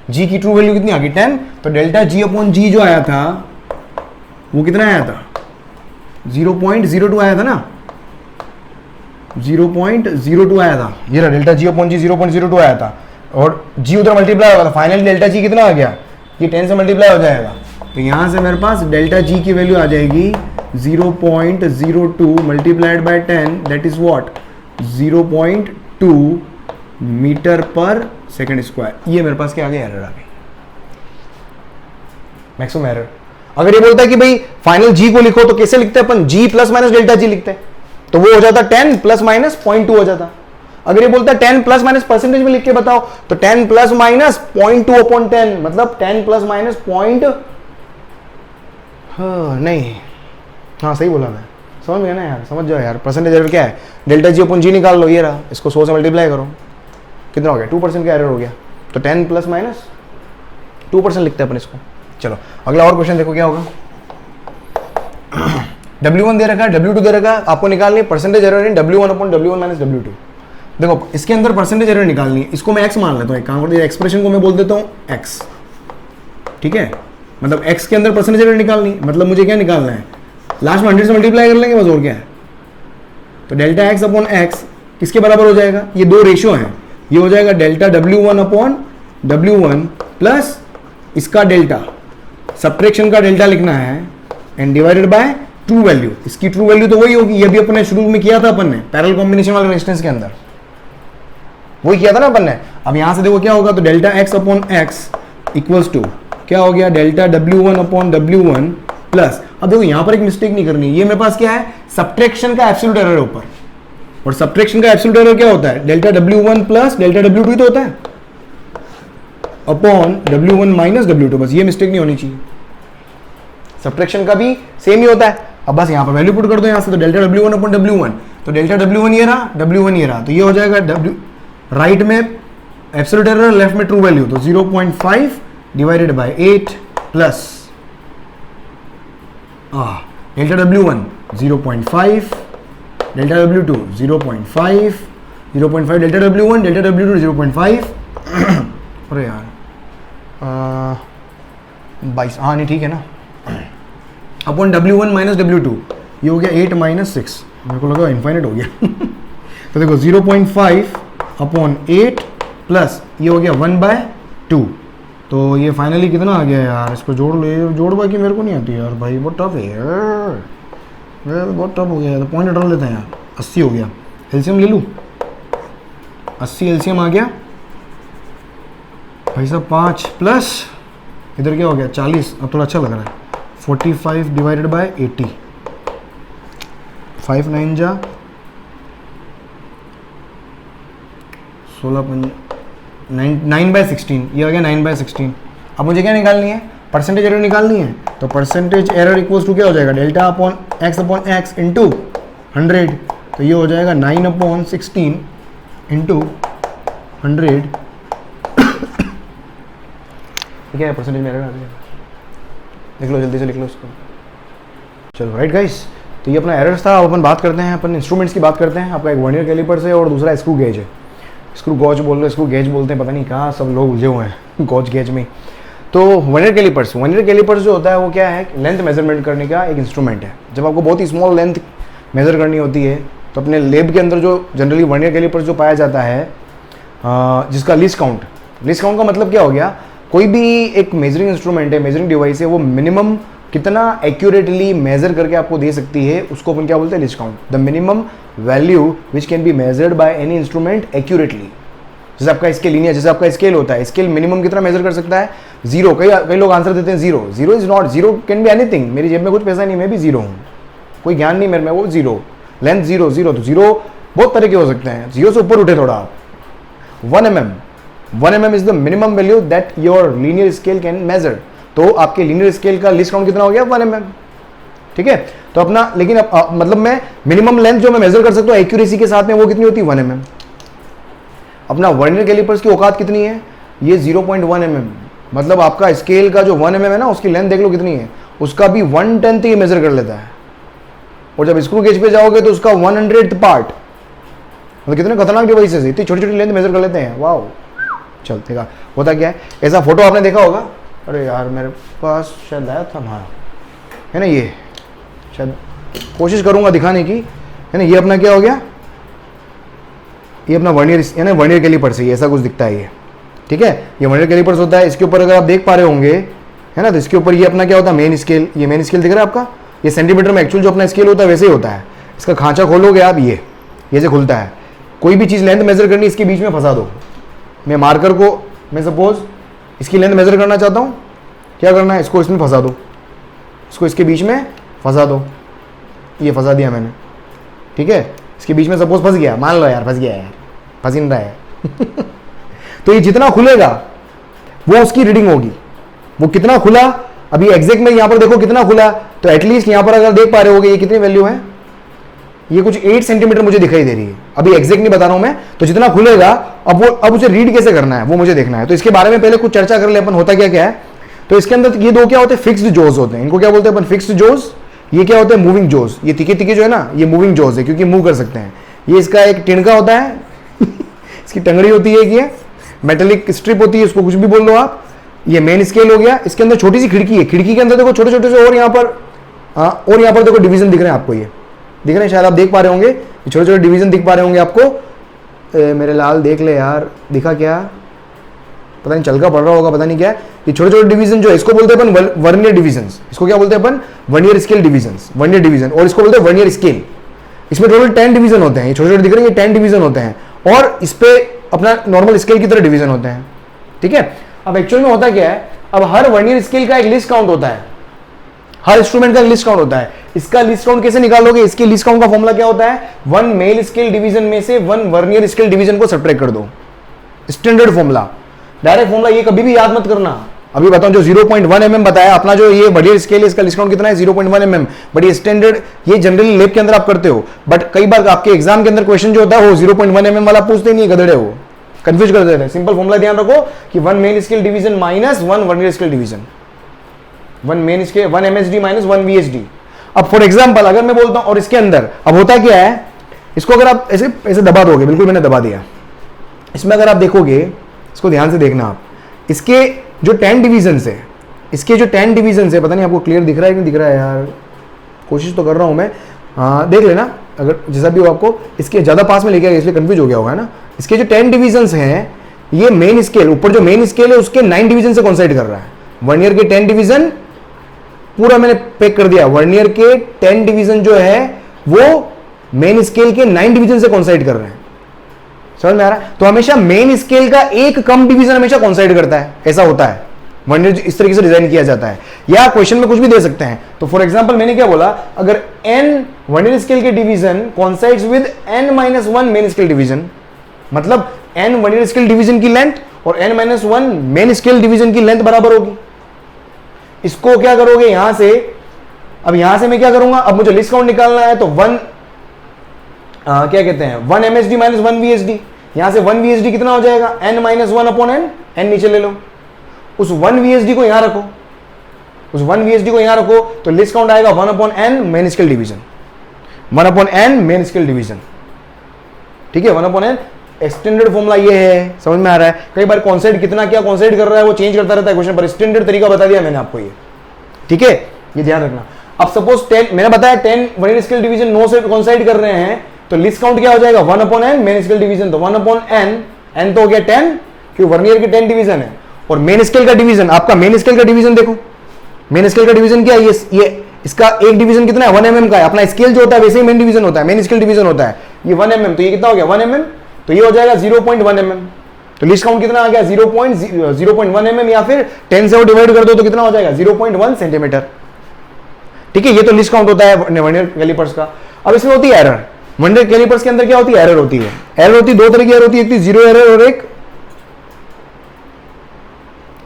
जी की ट्रू वैल्यू कितनी आ गई? 10। तो डेल्टा जी अपॉन जी जो आया था वो कितना आया था? 0.02 आया था ना, 0.02 आया था। ये रहा डेल्टा जी अपॉन जी 0.02 आया था, और जी उधर मल्टीप्लाई होगा, तो फाइनली डेल्टा जी कितना आ गया? ये 10 से मल्टीप्लाई हो जाएगा, तो यहां से मेरे पास डेल्टा जी की वैल्यू आ जाएगी 0.02 multiplied by 10, that is what? 0.2 metre पर सेकंड स्क्वायर। ये मेरे पास क्या आ गया? एरर आ गई, मैक्सिमम एरर। अगर ये बोलता है कि भाई फाइनल जी को लिखो, तो कैसे लिखते हैं अपन? जी प्लस माइनस डेल्टा जी लिखते हैं, तो वो हो जाता 10 प्लस माइनस 0.2 हो जाता। अगर ये बोलता है 10 प्लस माइनस परसेंटेज में लिख के बताओ, तो 10 प्लस माइनस 0.2 अपॉन 10, मतलब 10 प्लस माइनस पॉइंट, नहीं, हाँ सही बोला मैं, समझ गया ना यार? समझ जाओ यार, परसेंटेज एरर क्या है? डेल्टा जी अपॉन जी निकाल लो, ये रहा, इसको 100 से मल्टीप्लाई करो, कितना हो गया? 2% का एरर हो गया। तो 10 प्लस माइनस 2% लिखते हैं अपन इसको। चलो अगला और क्वेश्चन देखो क्या होगा। W1 दे रखा है, W2 दे रखा है, आपको निकालनी है परसेंटेज एरर इन W1 upon W1 minus W2। देखो इसके अंदर परसेंटेज एरर निकालनी है, इसको मैं x मान लेता हूँ, एक काम करते हैं, एक्सप्रेशन को मैं बोल देता हूँ x, ठीक है। मतलब x के अंदर परसेंटेज एरर निकालनी है, मतलब मुझे क्या निकालना है? लास्ट में 100 से मल्टीप्लाई कर लेंगे बस, और क्या है? तो डेल्टा x अपॉन x किसके बराबर हो जाएगा? ये दो रेशियो हैं, ये हो जाएगा delta W1 upon W1 plus इसका डेल्टा, सब्ट्रैक्शन का डेल्टा लिखना है, and divided by true value. इसकी ट्रू वैल्यू तो वही होगी, ये भी अपने शुरू में किया था अपन ने पैरेलल कॉम्बिनेशन वाले रेजिस्टेंस के अंदर, वही किया था ना अपन ने। अब यहां से देखो क्या होगा, तो delta x upon x equals to क्या हो गया? Delta W1 upon W1 plus, अब देखो यहां पर एक मिस्टेक नहीं करनी, ये मेरे पास क्या है? सब्ट्रैक्शन का एब्सोल्यूट एरर है ऊपर, और सब्ट्रैक्शन का एब्सोल्यूट एरर क्या होता है? Delta W1 plus delta W2 ही तो होता है, अपॉन W1 माइनस W2, बस ये मिस्टेक नहीं होनी चाहिए। सब्ट्रैक्शन का भी सेम ही होता है। अब बस यहां पर वैल्यू पुट कर दो यहां से, तो डेल्टा W1 अपॉन W1, तो डेल्टा W1 ये रहा, W1 ये रहा, तो ये हो जाएगा W राइट में एब्सोल्यूट एरर, लेफ्ट में ट्रू वैल्यू, तो 0.5 divided by 8 plus delta W1 0.5, delta W2 0.5, 0.5 delta W1, delta W2 0.5, अरे यार 22, हाँ नहीं ठीक है ना, अपॉन W1 माइनस W2, ये हो गया 8 माइनस 6, मेरे को लगा इनफाइनाइट हो गया। तो देखो 0.5 अपॉन 8 प्लस ये हो गया 1/2, तो ये फाइनली कितना आ गया यार? इसको जोड़ ले, जोड़ बाकी मेरे को नहीं आती यार भाई, बहुत टफ है यार, बहुत टफ हो गया। तो पॉइंट हटा लेते हैं यार, 80 हो गया, एलसीएम ले लूँ, 80 एलसीएम आ गया भाई साहब, 5 प्लस इधर क्या हो गया 40, अब थोड़ा अच्छा लग रहा है, 45 डिवाइडेड बाय 80, 5 9 जा 9/16, ये हो गया 9/16। अब मुझे क्या निकालनी है, परसेंटेज एरर निकालनी है। तो परसेंटेज एरर इक्वल्स टू क्या हो जाएगा, डेल्टा अपॉन x इंटू 100। तो ये हो जाएगा 9/16 इंटू 100। क्या है, परसेंटेज में एरर आ गया, लिख लो जल्दी से, लिख लो इसको। चलो राइट गाइस, तो ये अपना एरर्स था। अब अपन बात करते हैं, अपन इंस्ट्रूमेंट्स की बात करते हैं। आपका एक वर्नियर कैलिपर्स है और दूसरा स्क्रू गेज है। स्क्रू गॉज बोल रहे, स्क्रू गेज बोलते हैं, पता नहीं कहाँ सब लोग उलझे हुए हैं गॉज गेज में। तो वर्नियर कैलिपर्स जो होता है वो क्या है, लेंथ मेजरमेंट करने का एक इंस्ट्रूमेंट है। जब आपको बहुत ही स्मॉल लेंथ मेजर करनी होती है तो अपने लैब के अंदर जो जनरली वर्नियर कैलिपर्स जो पाया जाता है, जिसका लीस्ट काउंट का मतलब क्या हो गया, कोई भी एक मेजरिंग इंस्ट्रूमेंट है, मेजरिंग डिवाइस है, वो मिनिमम कितना एक्यूरेटली मेजर करके आपको दे सकती है, उसको अपन क्या बोलते हैं, least count. The minimum value which can be measured by any instrument accurately. जैसे आपका स्केल लिनियर, जैसे आपका स्केल होता है, स्केल मिनिमम कितना मेजर कर सकता है, 0। कई लोग आंसर देते हैं 0। 0 is not, 0 can be anything. मेरी जेब में कुछ पैसा नहीं, मैं भी 0 हूँ, कोई ज्ञान नहीं मेरे में, वो 0। लेंथ 0, तो 0 बहुत तरह के हो सकते हैं, 0 से ऊपर उठे थोड़ा आप। 1 mm is the minimum value that your linear scale can measure. तो आपके लीनियर स्केल का लीस्ट काउंट कितना हो गया, 1 mm। ठीक है, तो अपना, लेकिन मतलब मैं मिनिमम लेंथ जो मैं मेजर कर सकता हूँ एक्यूरेसी के साथ में, वो कितनी होती है, 1 mm। अपना वर्नियर कैलिपर्स की औकात कितनी है, ये 0.1 mm। मतलब आपका स्केल का जो 1 mm है ना, उसकी लेंथ देख लो कितनी है, उसका भी 1/10 ये मेजर कर लेता है। और जब स्क्रू गेज पे जाओगे तो उसका 100th पार्ट। मतलब कितने खतरनाक डिवाइसेस है, इतनी छोटी छोटी लेंथ मेजर कर लेते हैं। वाओ, चल देखा होता क्या है, ऐसा फोटो आपने देखा होगा, अरे यार मेरे पास शायद आया था, हाँ है ना, ये शायद कोशिश करूंगा दिखाने की, है ना। ये अपना क्या हो गया, ये अपना वर्नियर है ना, वर्नियर कैलिपर्स है, ऐसा कुछ दिखता है ये। ठीक है, ये वर्नियर कैलिपर्स होता है। इसके ऊपर अगर आप देख पा रहे होंगे, है ना, तो इसके ऊपर ये अपना क्या होता है, मेन स्केल। ये मेन स्केल दिख रहा है आपका, ये सेंटीमीटर में एक्चुअल जो अपना स्केल होता है वैसे ही होता है। इसका खांचा खोलोगे आप, ये से खुलता है। कोई भी चीज़ लेंथ मेजर करनी, इसके बीच में फंसा दो। मैं मार्कर को, मैं सपोज इसकी लेंथ मेजर करना चाहता हूँ, क्या करना है, इसको इसमें फंसा दो, इसको इसके बीच में फंसा दो। ये फंसा दिया मैंने, ठीक है, इसके बीच में सपोज फंस गया, मान लो यार फंस गया यार, फंस नहीं रहा है तो ये जितना खुलेगा वो उसकी रीडिंग होगी, वो कितना खुला। अभी एग्जैक्ट में यहाँ पर देखो कितना खुला, तो एटलीस्ट यहाँ पर अगर देख पा रहे होगे ये कितनी वैल्यू है, ये कुछ 8 सेंटीमीटर मुझे दिखाई दे रही है। अभी एग्जैक्ट नहीं बता रहा हूं मैं, तो जितना खुलेगा अब उसे रीड कैसे करना है वो मुझे देखना है। तो इसके बारे में पहले कुछ चर्चा कर ले अपन, होता क्या क्या है। तो इसके अंदर ये दो क्या होते हैं, फिक्स्ड जोज होते हैं। इनको क्या बोलते हैं अपन, फिक्स्ड जोज। ये क्या होते हैं, मूविंग जोज। ये तिके तिके जो है ना, ये मूविंग जोज है क्योंकि मूव कर सकते हैं। ये इसका एक टिणका होता है इसकी टंगड़ी होती है, ये मेटेलिक स्ट्रिप होती है, इसको कुछ भी बोल लो आप। ये मेन स्केल हो गया, इसके अंदर छोटी सी खिड़की है, खिड़की के अंदर देखो छोटे छोटे से और यहाँ पर देखो डिवीजन दिख रहे हैं आपको, ये दिख रहे हैं, शायद आप देख पा रहे होंगे, छोटे छोटे डिवीजन दिख पा रहे होंगे आपको। मेरे लाल देख ले यार, दिखा क्या, पता नहीं चल का पड़ रहा होगा, पता नहीं क्या। ये छोटे छोटे डिवीजन जो है, इसको बोलते हैं अपन वर्नियर डिवीजन्स। इसको क्या बोलते हैं अपन, vernier scale divisions, vernier division. और इसको बोलते हैं वर्नियर स्केल। इसमें टोटल 10 डिवीजन होते हैं, ये छोटे छोटे दिख रहे हैं, ये 10 डिवीजन होते हैं। और इस पे अपना नॉर्मल स्केल की तरह डिवीजन होते हैं, ठीक है। अब एक्चुअल में होता क्या है, अब हर वर्नियर स्केल का एक लिस्ट काउंट होता है, हर इंस्ट्रूमेंट का लिस्ट काउंट होता है। इसका लिस्ट काउंट कैसे निकालोगे, इसके लिस्ट काउंट का फॉर्मूला क्या होता है, 1 मेल स्केल डिवीजन में से 1 वर्नियर स्केल डिवीजन को सब्ट्रैक्ट कर दो। स्टैंडर्ड फॉर्मूला, डायरेक्ट फॉर्मूला, ये कभी भी याद मत करना। अभी बताऊं, जो 0.1 mm बताया अपना, जो ये वर्नियर स्केल है, इसका लिस्ट काउंट कितना है, 0.1 mm। बट ये स्टैंडर्ड, ये जनरली लैब के अंदर आप करते हो, बट कई बार आपके एग्जाम के अंदर क्वेश्चन जो होता है वो 0.1 mm वाला पूछते नहीं है, गधड़े हो, कंफ्यूज कर देते हैं। सिंपल फॉर्मूला ध्यान रखो कि 1 main scale division minus 1 vernier scale division, 1 main scale 1 MSD minus 1 VSD। अब फॉर एग्जांपल अगर मैं बोलता हूं, और इसके अंदर अब होता क्या है, इसको अगर आप ऐसे ऐसे दबा दोगे, बिल्कुल मैंने दबा दिया, इसमें अगर आप देखोगे, इसको ध्यान से देखना आप, इसके जो 10 डिवीजन है, इसके जो 10 डिवीजन है, पता नहीं आपको क्लियर दिख रहा है कि नहीं दिख रहा है यार, कोशिश तो कर रहा हूं मैं, देख लेना अगर जैसा भी हो आपको। इसके ज्यादा पास में लेके आया इसलिए कंफ्यूज हो गया होगा ना। इसके जो 10 डिवीजन हैं, ये मेन स्केल, ऊपर जो मेन स्केल है उसके 9 डिवीजन से कॉन्साइड कर रहा है। वर्नियर के 10 डिवीजन पूरा मैंने पैक कर दिया, वर्नियर के 10 डिवीजन जो है वो मेन स्केल के 9 डिवीजन से कॉन्साइड कर रहे हैं। समझ में आ रहा है? तो हमेशा मेन स्केल का एक कम डिवीजन हमेशा कॉन्साइड करता है, ऐसा होता है। वर्नियर इस तरीके से डिजाइन किया जाता है, या क्वेश्चन में कुछ भी दे सकते हैं। तो फॉर एग्जांपल मैंने क्या बोला, अगर n वर्नियर स्केल के division coincides with n-1 main scale division, मतलब n वर्नियर स्केल डिवीजन की लेंथ और n-1 मेन स्केल डिवीजन की लेंथ बराबर होगी। इसको क्या करोगे यहां से, अब यहां से मैं क्या करूंगा, अब मुझे लिस्ट काउंट निकालना है तो क्या कहते हैं 1 MSD माइनस 1 VSD, यहां से 1 VSD कितना हो जाएगा n-1 अपॉन n नीचे ले लो, उस 1 VSD को यहां रखो, उस 1 VSD को यहां रखो तो लिस्ट काउंट आएगा 1 upon n main scale division, 1 upon n main scale division. ठीक है, 1 अपॉन n एक्सटेंडेड फॉर्मूला ये है, समझ में आ रहा है। कई बार कॉन्सेप्ट कितना क्या कॉन्सेप्ट कर रहा है वो चेंज करता रहता है क्वेश्चन पर, स्टैंडर्ड तरीका बता दिया मैंने आपको ये। ठीक है, ये ध्यान रखना। अब सपोज 10 मैंने बताया 10 वर्नियर स्केल डिवीजन 9 से कॉन्साइड कर रहे हैं तो लिस्ट काउंट क्या हो जाएगा 1 upon n main scale division, तो 1 अपॉन n तो हो गया 10 क्योंकि वर्नियर के 10 डिवीजन है, और मेन स्केल का डिवीजन, आपका मेन स्केल का डिवीजन देखो, मेन स्केल का डिवीजन क्या है, ये इसका एक डिवीजन कितना है 1 mm का है, अपना स्केल जो होता है वैसे ही मेन डिवीजन होता है, मेन स्केल डिवीजन होता है, ये 1 mm, तो ये कितना हो गया 1 mm, तो ये हो जाएगा 0.1 mm, तो लिस्ट काउंट कितना आ गया 0.1 mm, या फिर 10 से डिवाइड कर दो तो कितना हो जाएगा 0.1 सेंटीमीटर। ठीक है, ये तो लिस्ट काउंट होता है वर्नियर कैलिपर्स का। अब इसमें होती है एरर, वर्नियर कैलिपर्स के अंदर क्या होती है एरर होती है, एरर होती है दो तरह की एरर होती है, एक जीरो एरर और एक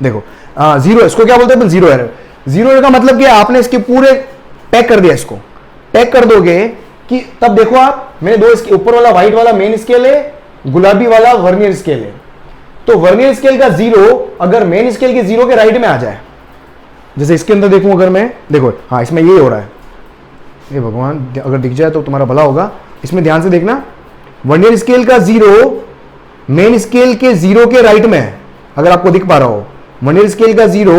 देखो जीरो, इसको क्या बोलते हैं जीरो एरर। जीरो एरर का मतलब क्या, आपने इसके पूरे पैक कर दिया, इसको पैक कर दोगे कि तब देखो आप मैंने दो इसके ऊपर वाला व्हाइट वाला मेन स्केल है, गुलाबी वाला वर्नियर स्केल है, तो वर्नियर स्केल का जीरो अगर मेन स्केल के जीरो के राइट में आ जाए, जैसे इसके अंदर देखूं अगर मैं, देखो हाँ इसमें ये हो रहा है, ये भगवान अगर दिख जाए तो तुम्हारा भला होगा, इसमें ध्यान से देखना, वर्नियर स्केल का जीरो मेन स्केल के जीरो के राइट में है, अगर आपको दिख पा रहा हो वर्नियर स्केल का जीरो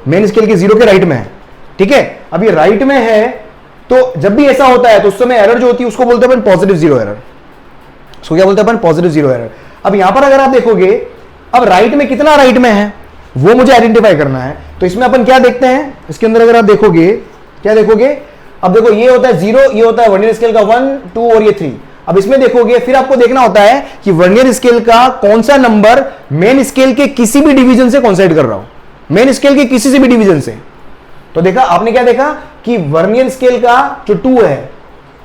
मेन स्केल के जीरो के राइट में है। ठीक है, अब ये राइट में है तो जब भी ऐसा होता है तो उस समय एरर जो होती है उसको बोलते हैं अपन पॉजिटिव जीरो एरर, उसको क्या बोलते हैं अपन पॉजिटिव जीरो एरर। अब यहां पर अगर आप देखोगे अब राइट में कितना राइट में है वो मुझे आइडेंटिफाई करना है, तो इसमें अपन क्या देखते हैं, इसके अंदर अगर आप देखोगे क्या देखोगे, अब देखो ये होता है जीरो, ये होता है वर्नियर स्केल का 1 2 और ये 3। अब इसमें देखोगे फिर आपको देखना होता है कि वर्नियर स्केल का कौन सा नंबर मेन स्केल के किसी भी डिवीजन से कॉन्साइड कर रहा हो, मेन स्केल के किसी से भी डिवीजन से। तो देखा आपने क्या देखा कि वर्नियर स्केल का जो 2 है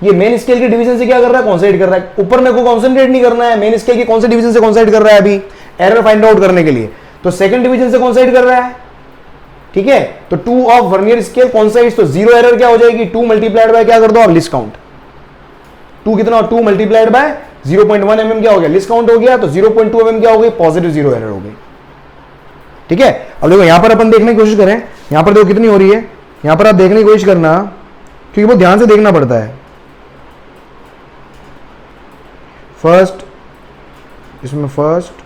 ये मेन स्केल के डिवीजन से क्या कर रहा है कॉन्साइड कर रहा है, ऊपर मेरे को कॉन्सेंट्रेट नहीं करना है मेन स्केल के कौन से डिवीजन से कॉन्साइड कर रहा है अभी एरर फाइंड आउट करने के लिए, तो सेकंड डिवीजन से कॉन्साइड कर रहा है। ठीक है, तो 2 ऑफ वर्नियर स्केल कॉन्साइड्स, तो जीरो एरर क्या हो जाएगी 2 मल्टीप्लाइड बाय क्या कर दो आप लिस्ट काउंट, 2 कितना 2 मल्टीप्लाइड बाय 0.1 mm क्या हो गया लिस्ट काउंट हो गया, तो 0.2 mm क्या हो गई पॉजिटिव जीरो एरर हो गई। ठीक है, अब देखो यहां पर अपन देखने की कोशिश करें, यहां पर देखो कितनी हो रही है, यहां पर आप देखने की कोशिश करना क्योंकि बहुत ध्यान से देखना पड़ता है। फर्स्ट इसमें फर्स्ट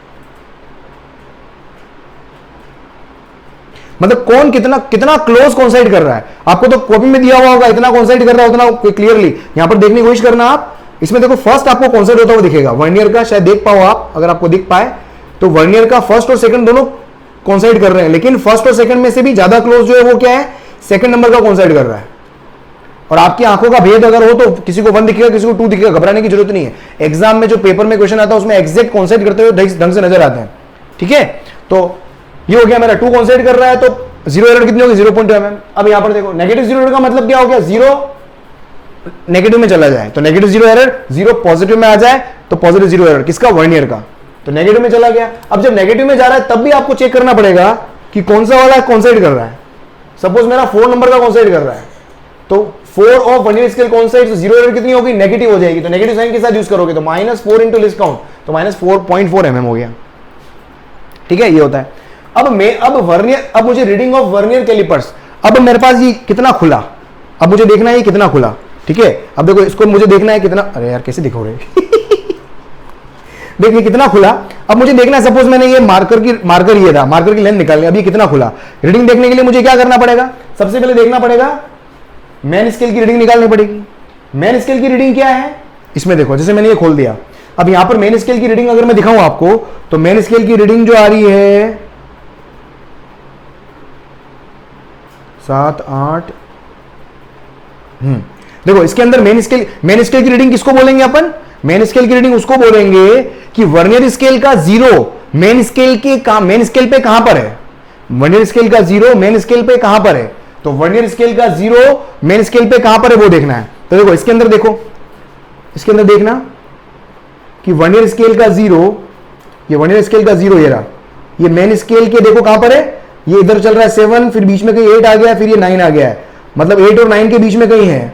मतलब कौन कितना कितना क्लोज कॉन्साइड कर रहा है, आपको तो कॉपी में दिया हुआ होगा इतना कॉन्साइड कर रहा है उतना क्लियरली, यहां पर देखने की कोशिश करना आप। इसमें देखो फर्स्ट आपको कॉन्साइड होता हुआ दिखेगा वर्नियर का, शायद देख पाओ आप, अगर आपको दिख पाए तो वर्नियर का फर्स्ट और सेकंड दोनों कॉन्साइड कर रहे हैं, लेकिन फर्स्ट और सेकंड में से भी ज्यादा क्लोज जो है वो क्या है सेकंड नंबर का कॉन्साइड कर रहा है। और आपकी आंखों का भेद अगर हो तो किसी को 1 दिखेगा किसी को 2 दिखेगा, घबराने की जरूरत नहीं है, एग्जाम में जो पेपर में क्वेश्चन आता है उसमें एग्जैक्ट कॉन्साइड करते हुए ढंग से नजर आते हैं। ठीक है, तो ये हो गया मेरा 2 कॉन्साइड कर रहा है तो जीरो एरर कितनी होगी 0.2 mm। अब यहां पर देखो नेगेटिव जीरो एरर का मतलब क्या हो गया, जीरो नेगेटिव में चला जाए तो negative zero error, zero positive में आ जाए तो पॉजिटिव जीरो एरर, किसका वर्नियर का, तो नेगेटिव में चला गया। अब जब नेगेटिव में जा रहा है तब भी आपको चेक करना पड़ेगा कि कौन सा वाला कॉन्साइड कर रहा है। सपोज मेरा 4 नंबर का कॉन्साइड कर रहा है तो 4 of vernier scale कॉन्साइड, zero error कितनी होगी नेगेटिव हो जाएगी, तो नेगेटिव साइन के साथ यूज करोगे तो -4 इंटू लिस्ट काउंट, तो -4.4 mm हो गया। ठीक है, ये होता है। अब मुझे रीडिंग ऑफ वर्नियर कैलिपर्स, अब मेरे पास ये कितना खुला, अब मुझे देखना है ये कितना खुला। ठीक है, अब देखो इसको मुझे देखना है कितना, अरे यार कैसे दिखो रहे देखिए कितना खुला। अब मुझे देखना है सपोज मैंने ये मार्कर ये था, मार्कर की लेंथ निकालनी, अब ये कितना खुला। रीडिंग देखने के लिए मुझे क्या करना पड़ेगा, सबसे पहले देखना पड़ेगा मेन स्केल की रीडिंग निकालनी पड़ेगी। मेन स्केल की रीडिंग क्या है, इसमें देखो जैसे मैंने ये खोल दिया, अब यहां पर मेन स्केल की रीडिंग अगर मैं दिखाऊं आपको तो मेन स्केल की रीडिंग जो आ रही है 7 8 देखो इसके अंदर मेन स्केल की रीडिंग किसको बोलेंगे अपन, मेन स्केल की रीडिंग उसको बोलेंगे कि वर्नियर स्केल का जीरो मेन स्केल पे कहां पर है, वर्नियर स्केल का जीरो मेन स्केल पे कहां पर है, तो वर्नियर स्केल का जीरो मेन स्केल पे कहां पर है वो देखना है। तो देखो इसके अंदर देखो, इसके अंदर देखना कि वर्नियर स्केल का जीरो ये वर्नियर स्केल का 0 ये रहा, ये मेन स्केल के देखो कहां पर है, ये इधर चल रहा है 7, फिर बीच में कहीं 8 आ गया, फिर ये 9 आ गया है, मतलब 8 और 9 के बीच में कहीं है,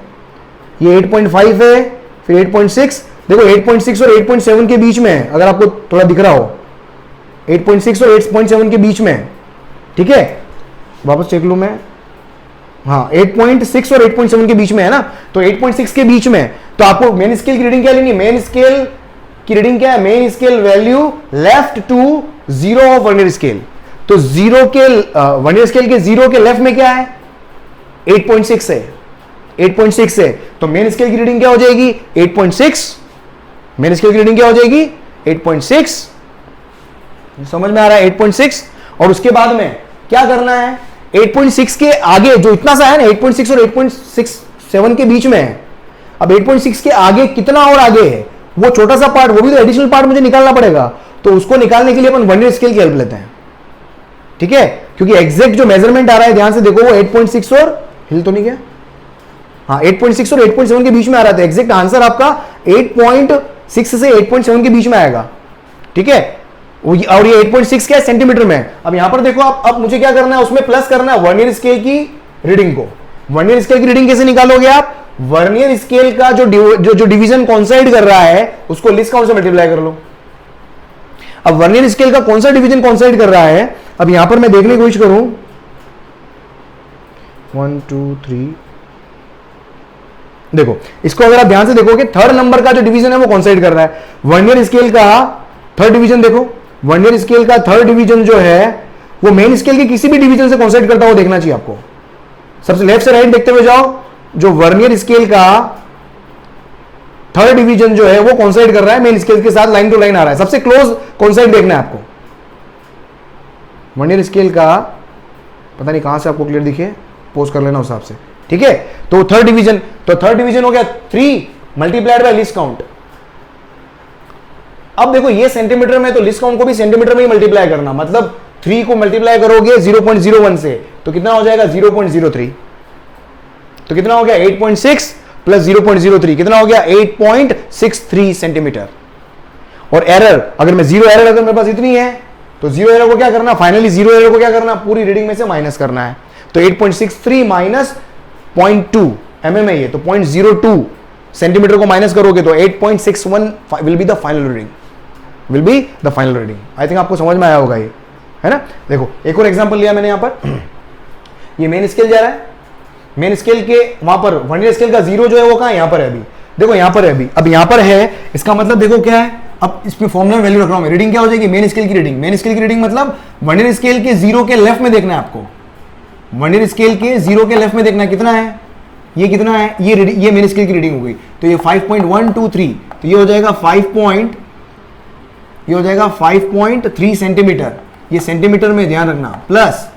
ये 8.5 है, फिर 8.6, देखो 8.6 और 8.7 के बीच में है, अगर आपको थोड़ा दिख रहा हो 8.6 और 8.7 के बीच में है, ठीक है, वापस चेक लूं मैं, हाँ 8.6 और 8.7 के बीच में है ना, तो 8.6 के बीच में, तो आपको मेन स्केल की रीडिंग क्या लेनी है, मेन स्केल की रीडिंग क्या है, main scale value left to 0 of vernier scale, तो 0 के वर्नियर स्केल के 0 के लेफ्ट में क्या है, 8.6 है, 8.6 है, तो मेन स्केल की रीडिंग क्या हो जाएगी 8.6, मेन स्केल की रीडिंग क्या हो जाएगी 8.6, समझ में आ रहा है 8.6, और उसके बाद में क्या करना है, 8.6 के आगे जो इतना सा है ना 8.6 और 8.67 के बीच में है, अब 8.6 के आगे कितना और आगे है, वो छोटा सा पार्ट, वो भी तो एडिशनल पार्ट मुझे निकालना पड़ेगा, तो उसको निकालने के लिए अपन वर्नियर स्केल की हेल्प लेते हैं, ठीक है, क्योंकि एग्जैक्ट जो मेजरमेंट आ रहा है ध्यान से देखो वो 8.6 और हिल तो नहीं गया, हाँ 8.6 और 8.7 के बीच में आ रहा था, एग्जैक्ट आंसर आपका 8.6 से 8.7 के बीच में आएगा, ठीक है, और ये 8.6 क्या है सेंटीमीटर में। अब यहां पर देखो आप, अब मुझे क्या करना है, उसमें प्लस करना है वर्नियर स्केल की रीडिंग को। वर्नियर स्केल की रीडिंग कैसे निकालोगे आप, वर्नियर स्केल का जो डिवीजन कॉन्साइड कर रहा है उसको लीस्ट काउंट से मल्टीप्लाई कर लो। अब वर्नियर स्केल का कौन सा डिवीजन कॉन्साइड कर रहा है, अब यहां पर मैं देखने की कोशिश करूं, 1 2 3, देखो इसको अगर आप ध्यान से देखोगे थर्ड नंबर का जो डिवीजन है वो कॉन्साइड कर रहा है। वर्नियर स्केल का थर्ड डिवीजन देखो, वर्नियर स्केल का थर्ड डिवीजन जो है वो मेन स्केल के किसी भी डिवीजन से कॉन्साइड करता हुआ देखना चाहिए आपको। सबसे लेफ्ट से राइट देखते हुए जाओ, जो वर्नियर स्केल का थर्ड डिवीजन जो है वो कॉन्साइड कर रहा है मेन स्केल के साथ, लाइन टू लाइन आ रहा है, सबसे क्लोज कॉन्साइड देखना है आपको। वर्नियर स्केल का पता नहीं कहां से आपको क्लियर दिखे, पोस्ट कर लेना उस हिसाब से, ठीक है। तो थर्ड डिवीजन, तो थर्ड डिवीजन हो गया 3 मल्टीप्लाइड बाय लीस्ट काउंट। अब देखो ये सेंटीमीटर में, तो लीस्ट काउंट को भी सेंटीमीटर में ही मल्टीप्लाई करना, मतलब 3 को मल्टीप्लाई करोगे 0.01 से तो कितना हो जाएगा 0.03, तो कितना हो गया 8.6 प्लस 0.03 कितना हो गया 8.63 सेंटीमीटर। और एरर, अगर मैं जीरो एरर अगर मेरे पास इतनी है तो जीरो एरर को क्या करना, फाइनली जीरो एरर को क्या करना, पूरी रीडिंग में से माइनस करना है। तो 8.63 माइनस 0.2 mm है ये, तो 0.02 सेंटीमीटर को माइनस करोगे तो 8.61 will be the final reading, will be the final reading. I think आपको समझ में आया होगा ये, है ना। देखो एक और एग्जांपल लिया मैंने यहां पर, ये मेन स्केल जा रहा है, मेन स्केल के वहां पर वर्नियर स्केल का 0 जो है वो कहां है, यहां पर है अभी, देखो यहां पर है अभी, अब यहां पर है, इसका मतलब देखो क्या है, अब इसमें फॉर्मूला में वैल्यू रख रहा हूं, रीडिंग क्या हो जाएगी मेन स्केल की रीडिंग। मेन स्केल की रीडिंग मतलब वर्नियर स्केल के 0 के लेफ्ट में देखना है आपको, वर्नियर स्केल के 0 के लेफ्ट में देखना है, कितना है ये, कितना है ये मेन स्केल की रीडिंग हो गई, तो ये 5.123, तो ये हो जाएगा 5.3 सेंटीमीटर, ये सेंटीमीटर में ध्यान रखना, प्लस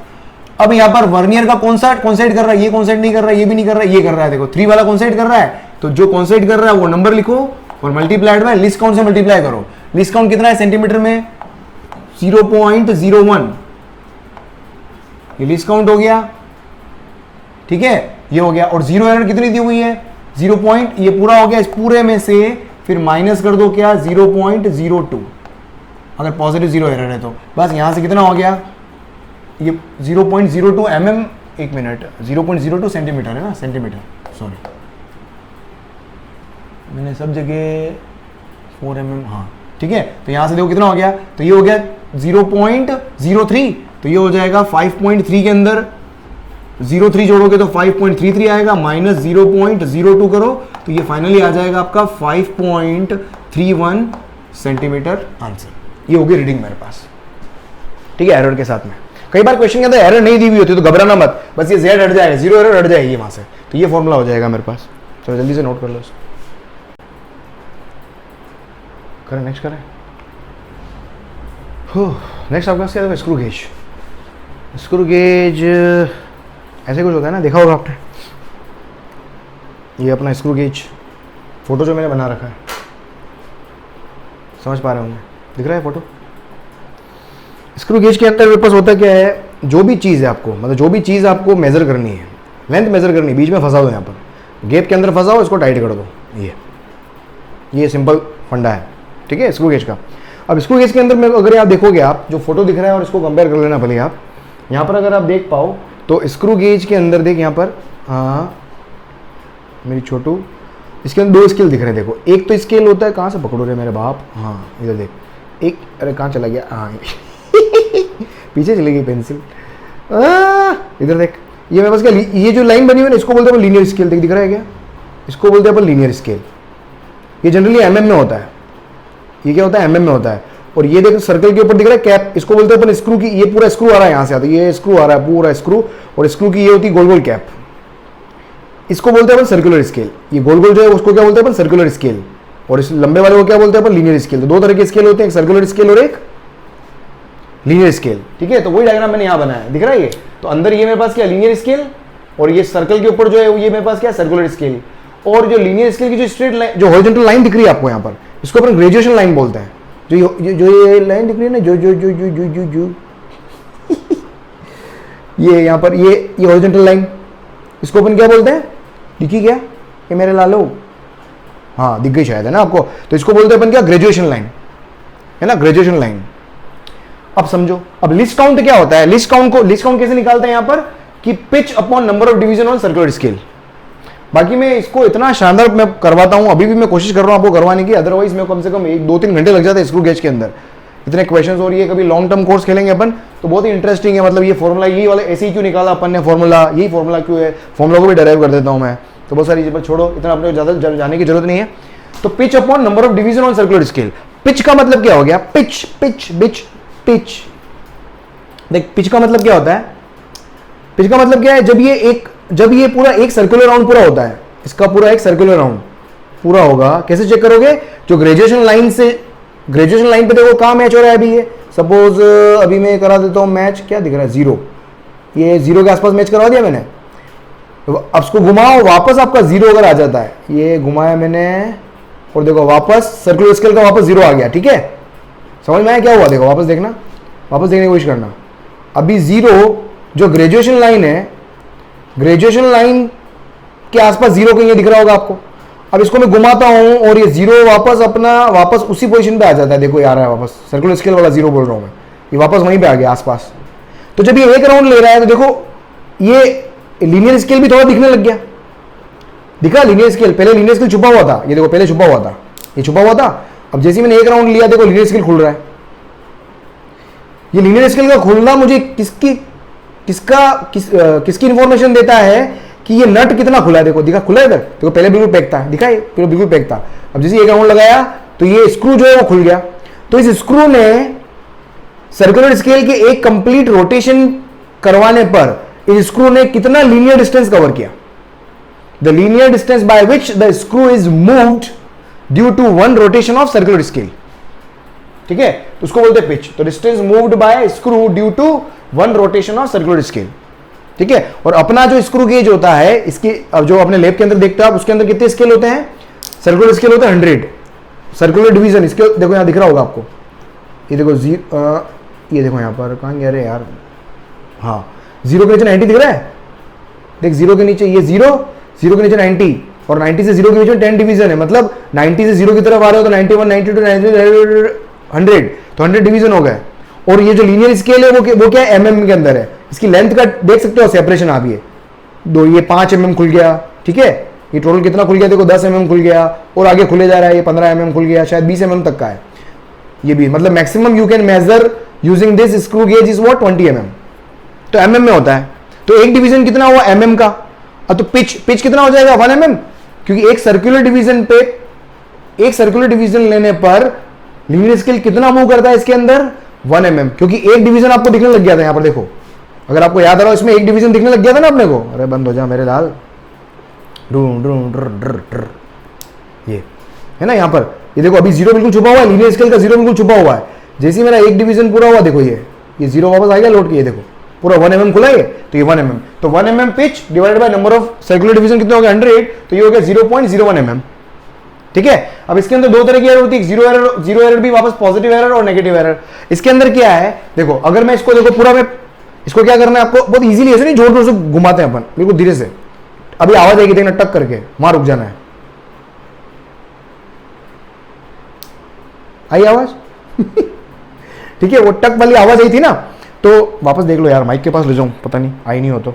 अब यहां पर वर्नियर का कौन सा कॉन्साइड कर रहा है, ये कॉन्साइड नहीं कर रहा है, ये भी नहीं कर रहा है, ये कर रहा है, देखो 3 वाला कॉन्साइड कर रहा है, तो जो कॉन्साइड कर रहा है वो नंबर लिखो और मल्टीप्लाइड बाय लीस्ट काउंट से मल्टीप्लाई करो। लीस्ट काउंट कितना है सेंटीमीटर में 0.01, ये लीस्ट काउंट हो गया, ठीक है, ये हो गया। और जीरो एरर कितनी दी हुई है 0 पॉइंट, ये पूरा हो गया, इस पूरे में से फिर माइनस कर दो क्या 0.02, अगर पॉजिटिव जीरो एरर है तो बस यहां से कितना हो गया ये 0.02 mm, एक मिनट 0.02 सेंटीमीटर है ना, सेंटीमीटर सॉरी, मैंने सब जगह 4 mm, हाँ ठीक है। तो यहां से देखो कितना हो गया, तो ये हो गया 0.03, तो ये हो जाएगा 5.3 के अंदर 0.3 जोड़ोगे तो 5.33 आएगा, माइनस 0.02 करो तो ये फाइनली आ जाएगा आपका 5.31 सेंटीमीटर आंसर। ये होगी रीडिंग मेरे पास, ठीक है, एरर के साथ में। कई बार क्वेश्चन के अंदर एरर नहीं दी हुई होती तो घबराना मत, बस ये जेड हट जाएगा, जीरो एरर हट जाएगी वहां से, तो ये फॉर्मूला हो जाएगा मेरे पास। चलो जल्दी से नोट कर लो, करें नेक्स्ट करें। नेक्स्ट आपके पास क्या है, स्क्रू गेज। स्क्रू गेज ऐसे कुछ होता है ना, देखा होगा आपने, ये अपना स्क्रू गेज फोटो जो मैंने बना रखा है, समझ पा रहे होंगे, दिख रहा है फोटो। स्क्रू गेज के अंदर मेरे पास होता क्या है, जो भी चीज़ है आपको, मतलब जो भी चीज़ आपको मेजर करनी है, लेंथ मेजर करनी है, बीच में फंसा दो, यहाँ पर गैप के अंदर फंसाओ, इसको टाइट कर दो, ये सिंपल फंडा है, ठीक है स्क्रू गेज का। अब स्क्रू गेज के अंदर में अगर आप देखोगे, आप जो फोटो दिख रहा है और इसको कंपेयर कर लेना भले आप यहाँ पर अगर आप देख पाओ तो स्क्रू गेज के अंदर देख यहाँ पर, हाँ मेरी छोटू, इसके अंदर 2 स्केल दिख रहे हैं। देखो एक तो स्केल होता है, कहाँ से पकड़ो रे मेरे बाप, हाँ इधर देख एक, अरे कहाँ चला गया, हाँ पीछे चली गई पेंसिल, इधर देख ये मेरे पास क्या, ये जो लाइन बनी हुई है ना इसको बोलते हैं लीनियर स्केल, दिख रहा है क्या, इसको बोलते हैं अपन लीनियर स्केल। ये जनरली एमएम में होता है, ये क्या होता है एमएम में होता है। और ये देखो सर्कल के ऊपर दिख रहा है कैप, इसको बोलते हैं अपन स्क्रू की, ये पूरा स्क्रू आ रहा है यहाँ से आता है, ये स्क्रू आ रहा है पूरा स्क्रू, और स्क्रू की ये होती है गोल गोल कैप, इसको बोलते हैं अपन सर्कुलर स्केल। ये गोल गोल जो है उसको क्या बोलते हैं अपन सर्कुलर स्केल, और इस लंबे वाले को क्या बोलते हैं अपन लीनियर स्केल। तो 2 तरह के स्केल होते हैं, एक सर्कुलर स्केल और एक लीनियर स्केल, ठीक है। तो वही डायग्राम मैंने यहाँ बनाया है, दिख रहा है ये। तो अंदर ये मेरे पास क्या लीनियर स्केल, और ये सर्कल के ऊपर जो है ये मेरे पास क्या सर्कुलर स्केल। और जो लीनियर स्केल की जो स्ट्रेट लाइन, जो हॉरिजॉन्टल लाइन दिख रही है आपको यहाँ पर, इसको अपन ग्रेजुएशन लाइन बोलते हैं। जो ये लाइन दिख रही है ना, जो ये यहाँ पर ये हॉरिजॉन्टल लाइन, इसको अपन क्या बोलते हैं, दिखी क्या ये मेरे लालो, हाँ दिख गई शायद, है ना आपको। तो इसको बोलते हैं अपन क्या ग्रेजुएशन लाइन, है ना, ग्रेजुएशन लाइन। अब समझो, अब लिस्ट काउंट क्या होता है, लिस्ट काउंट कैसे निकालते हैं यहाँ पर, कि pitch upon number of division on circular scale. बाकी मैं इसको इतना शानदार मैं करवाता हूँ, अभी भी मैं कोशिश कर रहा हूँ आपको करवाने की, अदरवाइज मैं कम से कम 1-2-3 घंटे लग जाते हैं स्क्रू गेज के अंदर, इतने क्वेश्चंस। और ये कभी लॉन्ग टर्म कोर्स खेलेंगे अपन तो बहुत ही इंटरेस्टिंग है। मतलब ये फॉर्मूला ये वाला ऐसे ही क्यों निकाला अपन ने फॉर्मूला, यही फॉर्मूला क्यों है, फॉर्मूला को भी डराइव कर देता हूँ मैं। तो बहुत सारी चीज़ें छोड़ो, इतना अपने ज़्यादा जाने की जरूरत नहीं है। तो pitch upon number of division on circular scale. Pitch का मतलब क्या हो गया, पिच पिच बिच पिच। देख पिच का मतलब क्या होता है, पिच का मतलब क्या है, जब ये पूरा एक सर्कुलर राउंड पूरा होता है, इसका पूरा एक सर्कुलर राउंड पूरा होगा। कैसे चेक करोगे, जो ग्रेजुएशन लाइन से, ग्रेजुएशन लाइन पे देखो कहाँ मैच हो रहा है अभी ये, सपोज अभी मैं करा देता हूँ मैच, क्या दिख रहा है 0, ये 0 के आसपास मैच करवा दिया मैंने। अब इसको घुमाओ, वापस आपका 0 अगर आ जाता है, ये घुमाया मैंने और देखो वापस सर्कुलर स्केल का वापस 0 आ गया, ठीक है। समझ में आया क्या हुआ, देखो वापस देखना, वापस देखने की कोशिश करना। अभी 0 जो ग्रेजुएशन लाइन है, ग्रेजुएशन लाइन के आसपास 0 कहीं दिख रहा होगा आपको। अब इसको मैं घुमाता हूं और ये 0 वापस उसी पोजीशन पे आ जाता है। देखो ये आ रहा है वापस, सर्कुलर स्केल वाला 0 बोल रहा हूं मैं, ये वापस वहीं पे आ गया आसपास। तो जब ये एक राउंड ले रहा है तो देखो ये लीनियर स्केल भी थोड़ा दिखने लग गया, दिखा लीनियर स्केल। पहले लीनियर स्केल छुपा हुआ था, ये देखो पहले छुपा हुआ था, ये छुपा हुआ था। अब जैसे मैंने एक राउंड लिया देखो लीनियर स्केल खुल रहा है। ये लीनियर स्केल का खुलना मुझे किसकी इंफॉर्मेशन देता है कि ये नट कितना खुला है। देखो दिखा खुला है इधर, देखो पहले बिल्कुल पैक था, दिखा ये बिल्कुल पैक था। अब जैसे एक राउंड लगाया तो ये स्क्रू जो है वो खुल गया। तो इस स्क्रू ने सर्कुलर स्केल के एक कंप्लीट रोटेशन करवाने पर इस स्क्रू ने कितना लीनियर डिस्टेंस कवर किया, the linear distance by which the screw is moved due to 1 rotation of circular scale, ठीक है। तो उसको बोलते हैं पिच। तो distance moved by screw due to 1 rotation of circular scale, ठीक है। और अपना जो स्क्रू गेज होता है, इसकी अब जो अपने लैब के अंदर देखते हो आप, उसके अंदर कितने स्केल होते हैं, सर्कुलर स्केल होता है 100, सर्कुलर डिवीजन। इसके देखो यहाँ दिख रहा होगा आपको, ये देखो ये देखो यहाँ पर कहाँ गया रे यार, हाँ 0 के नीचे 90 दिख रहा है, देख 0 के नीचे ये 0 के नीचे 90 और 90 से 0 के बीच में 10 डिवीजन है। मतलब 90 से 0 की तरफ आ रहे हो तो 91, 92, 93, 100, तो 100 डिवीजन हो गए। और ये जो लीनियर स्केल है वो क्या है, एमएम के अंदर है। इसकी लेंथ का देख सकते हो सेपरेशन आप, ये 5 mm खुल गया, ठीक है। ये टोटल कितना खुल गया देखो 10 mm खुल गया, और आगे खुले जा रहा है, ये 15 mm खुल गया, शायद 20 mm तक का है ये भी। मतलब maximum you can measure using this screw gauge is what 20 mm। तो mm में होता है। तो एक डिवीजन कितना हुआ mm का, तो पिच कितना हो जाएगा 1 mm, क्योंकि एक सर्कुलर डिवीजन लेने पर लीनियर स्केल कितना मूव करता है इसके अंदर 1 mm, क्योंकि एक डिवीजन आपको दिखने लग गया था यहाँ पर। देखो अगर आपको याद आ रहा हो, इसमें एक डिवीजन दिखने लग गया था ना अपने को। अरे बंद हो जा मेरे लाल, ये है ना यहाँ पर। ये देखो अभी 0 बिल्कुल छुपा हुआ है, लीनियर स्केल का 0 बिल्कुल छुपा हुआ है। जैसे ही मेरा एक डिवीजन पूरा हुआ देखो ये 0 वापस आ गया लौट के, ये देखो पूरा 1 mm खुला है, तो ये 1 mm। तो 1 mm pitch divided by number of circular division कितना हो गया 100, तो ये हो गया 0.01 mm, ठीक है। अब इसके अंदर 2 तरह की एरर होती है, जीरो एरर भी, वापस पॉजिटिव एरर और नेगेटिव एरर। इसके अंदर क्या है देखो, अगर मैं इसको देखो पूरा, मैं इसको क्या करना है आपको, बहुत इजीली ऐसे नहीं जोर जोर से घुमाते हैं अपन, बिल्कुल धीरे से। अभी आवाज आएगी देखना टक करके, वहां रुक जाना है। आई आवाज, ठीक है, वो टक वाली आवाज आई थी ना, तो वापस देख लो यार, माइक के पास ले जाऊं, पता नहीं आई नहीं हो तो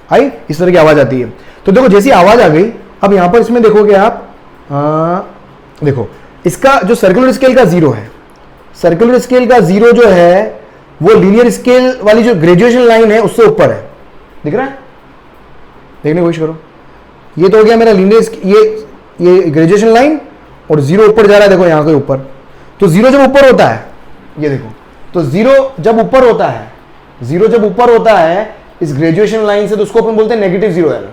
आई, इस तरह की आवाज आती है। तो देखो जैसी आवाज आ गई, अब यहां पर इसमें देखोगे आप, देखो इसका जो सर्कुलर स्केल का जीरो है, सर्कुलर स्केल का जीरो जो है वो लीनियर स्केल वाली जो ग्रेजुएशन लाइन है उससे ऊपर है, दिख रहा है, देखने की कोशिश करो। ये तो हो गया मेरा लीनियर, ये ग्रेजुएशन लाइन, और जीरो ऊपर जा रहा है, देखो यहां के ऊपर। तो जीरो जब ऊपर होता है, ये देखो, तो जीरो जब ऊपर होता है, जीरो जब ऊपर होता है इस ग्रेजुएशन लाइन से, तो उसको अपन बोलते हैं नेगेटिव जीरो एरर।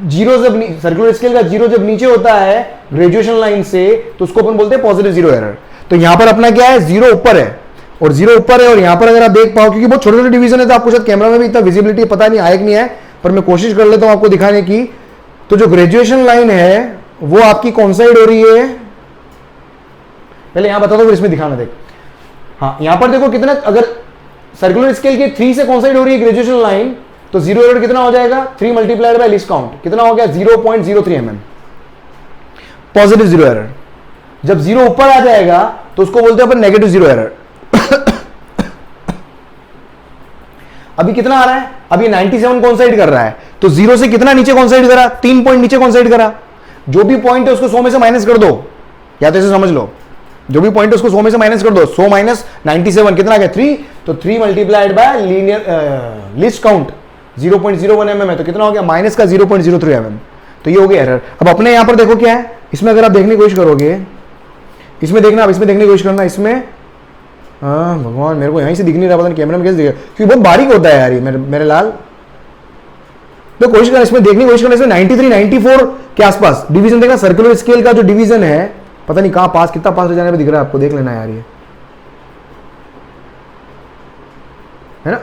जीरो जब सर्कुलर स्केल का जीरो जब नीचे होता है ग्रेजुएशन लाइन से, तो उसको अपन बोलते हैं पॉजिटिव जीरो एरर। तो यहां पर अपना क्या है, जीरो ऊपर है और जीरो ऊपर है, और यहां पर अगर आप देख पाओ, क्योंकि बहुत छोटे छोटे डिवीजन है, तो आपको शायद कैमरा में भी इतना विजिबिलिटी पता नहीं आए कि नहीं है, पर मैं कोशिश कर लेता हूं आपको दिखाने की। तो जो ग्रेजुएशन लाइन है वो आपकी कौन साइड हो रही है, पहले यहां बता दो फिर इसमें दिखाना, देख। हाँ, यहां पर देखो कितना, अगर सर्कुलर स्केल के 3 से कौन साइड हो रही है ग्रेजुएशन लाइन, तो जीरो एरर कितना हो जाएगा, 3 मल्टीप्लाइड बाय लीस्ट काउंट, कितना हो गया 0.03 mm, पॉजिटिव जीरो एरर। जब जीरो ऊपर आ जाएगा तो उसको बोलते हैं अपन नेगेटिव जीरो एरर। अभी कितना आ रहा है, अभी 97 कौन साइड कर रहा है, तो जीरो से कितना नीचे कौन साइड करा, 3 पॉइंट नीचे कौन साइड करा। जो भी पॉइंट है उसको 100 में से माइनस कर दो, या तो ऐसे समझ लो, जो भी पॉइंट है उसको 100 में से माइनस कर दो, 100 माइनस 97 कितना आ गया 3, तो 3 multiplied by linear list count 0.01 mm है, तो कितना हो गया माइनस का 0.03 mm, तो ये हो गया एरर। अब अपने यहां पर देखो क्या है, इसमें अगर आप देखने की कोशिश करोगे, इसमें देखना, अब इसमें देखने की कोशिश करना, इसमें भगवान मेरे को यहीं से दिख नहीं रहा, पता नहीं कैमरा में कैसे दिखेगा, क्योंकि बहुत बारीक होता है यार ये मेरे लाल। तो कोशिश करना, इसमें देखने की कोशिश करना, इसमें 93 94 के आसपास डिवीजन देखना, सर्कुलर स्केल का जो डिवीजन है, पता नहीं कहां पास, कितना पास हो जाने पे दिख रहा है आपको, देख लेना यार, ये है ना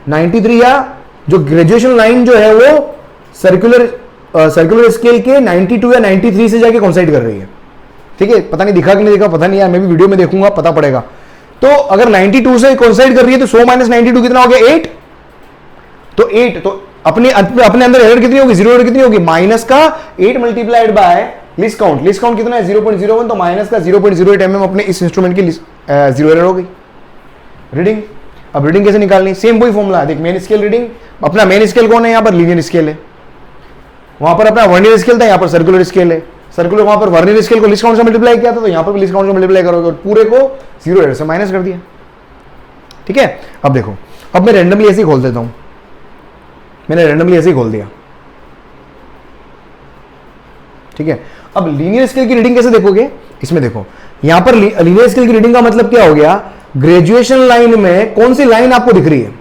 93, या जो ग्रेजुएशन लाइन जो है वो सर्कुलर स्केल के 92 या 93 से जाके कॉन्साइड कर रही है, ठीक है। पता नहीं दिखा कि नहीं दिखा, पता नहीं यार, मैं भी वीडियो में देखूंगा, पता पड़ेगा। तो अगर 92 से कॉन्साइड कर रही है, तो 100 माइनस 92 कितना हो गया 8, तो 8, तो अपने अंदर एरर कितनी होगी, जीरो एरर कितनी होगी, माइनस का 8 multiplied by list count, least count कितना है 0.01, तो माइनस का 0.08 mm अपने इस इंस्ट्रूमेंट की जीरो एरर हो गई। रीडिंग, अब रीडिंग कैसे निकालनी, सेम वही फॉर्मूला है, देख मेन स्केल रीडिंग, अपना मेन स्केल कौन है, यहां पर लीनियर स्केल है, वहां पर अपना वर्नियर स्केल था, यहां पर सर्कुलर स्केल है, सर्कुलर वहां पर वर्नियर स्केल को लिस्ट काउंट से मल्टीप्लाई किया था, तो यहां पर भी लिस्ट काउंट से मल्टीप्लाई करोगे और पूरे को जीरो एरर से माइनस कर दिया, ठीक है। अब देखो, अब मैं रैंडमली ऐसे ही खोल देता हूं, मैंने रैंडमली ऐसे ही खोल दिया, ठीक है। अब लीनियर स्केल की रीडिंग कैसे देखोगे, इसमें देखो, यहां पर लीनियर स्केल की रीडिंग का मतलब क्या हो गया, ग्रेजुएशन लाइन में कौन सी लाइन आपको दिख रही है,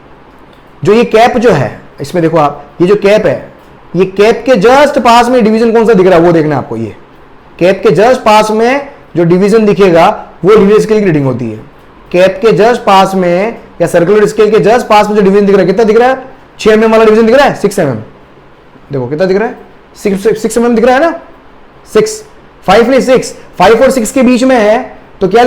जो ये कैप जो है, इसमें देखो आप, ये जो कैप है, ये कैप के जस्ट पास में डिवीजन कौन सा दिख रहा है वो देखना आपको, ये कैप के जस्ट पास में जो डिवीजन दिखेगा वो लीनियर स्केल की रीडिंग होती है। कैप के जस्ट पास में या सर्कुलर स्केल के जस्ट पास में जो डिवीजन दिख रहा है, कितना दिख रहा है, 6 mm वाला डिवीजन दिख रहा है, 6 mm, देखो कितना दिख रहा है, 6 mm दिख रहा है ना, 6 5 नहीं 6, 5 और 6 के बीच में है, तो क्या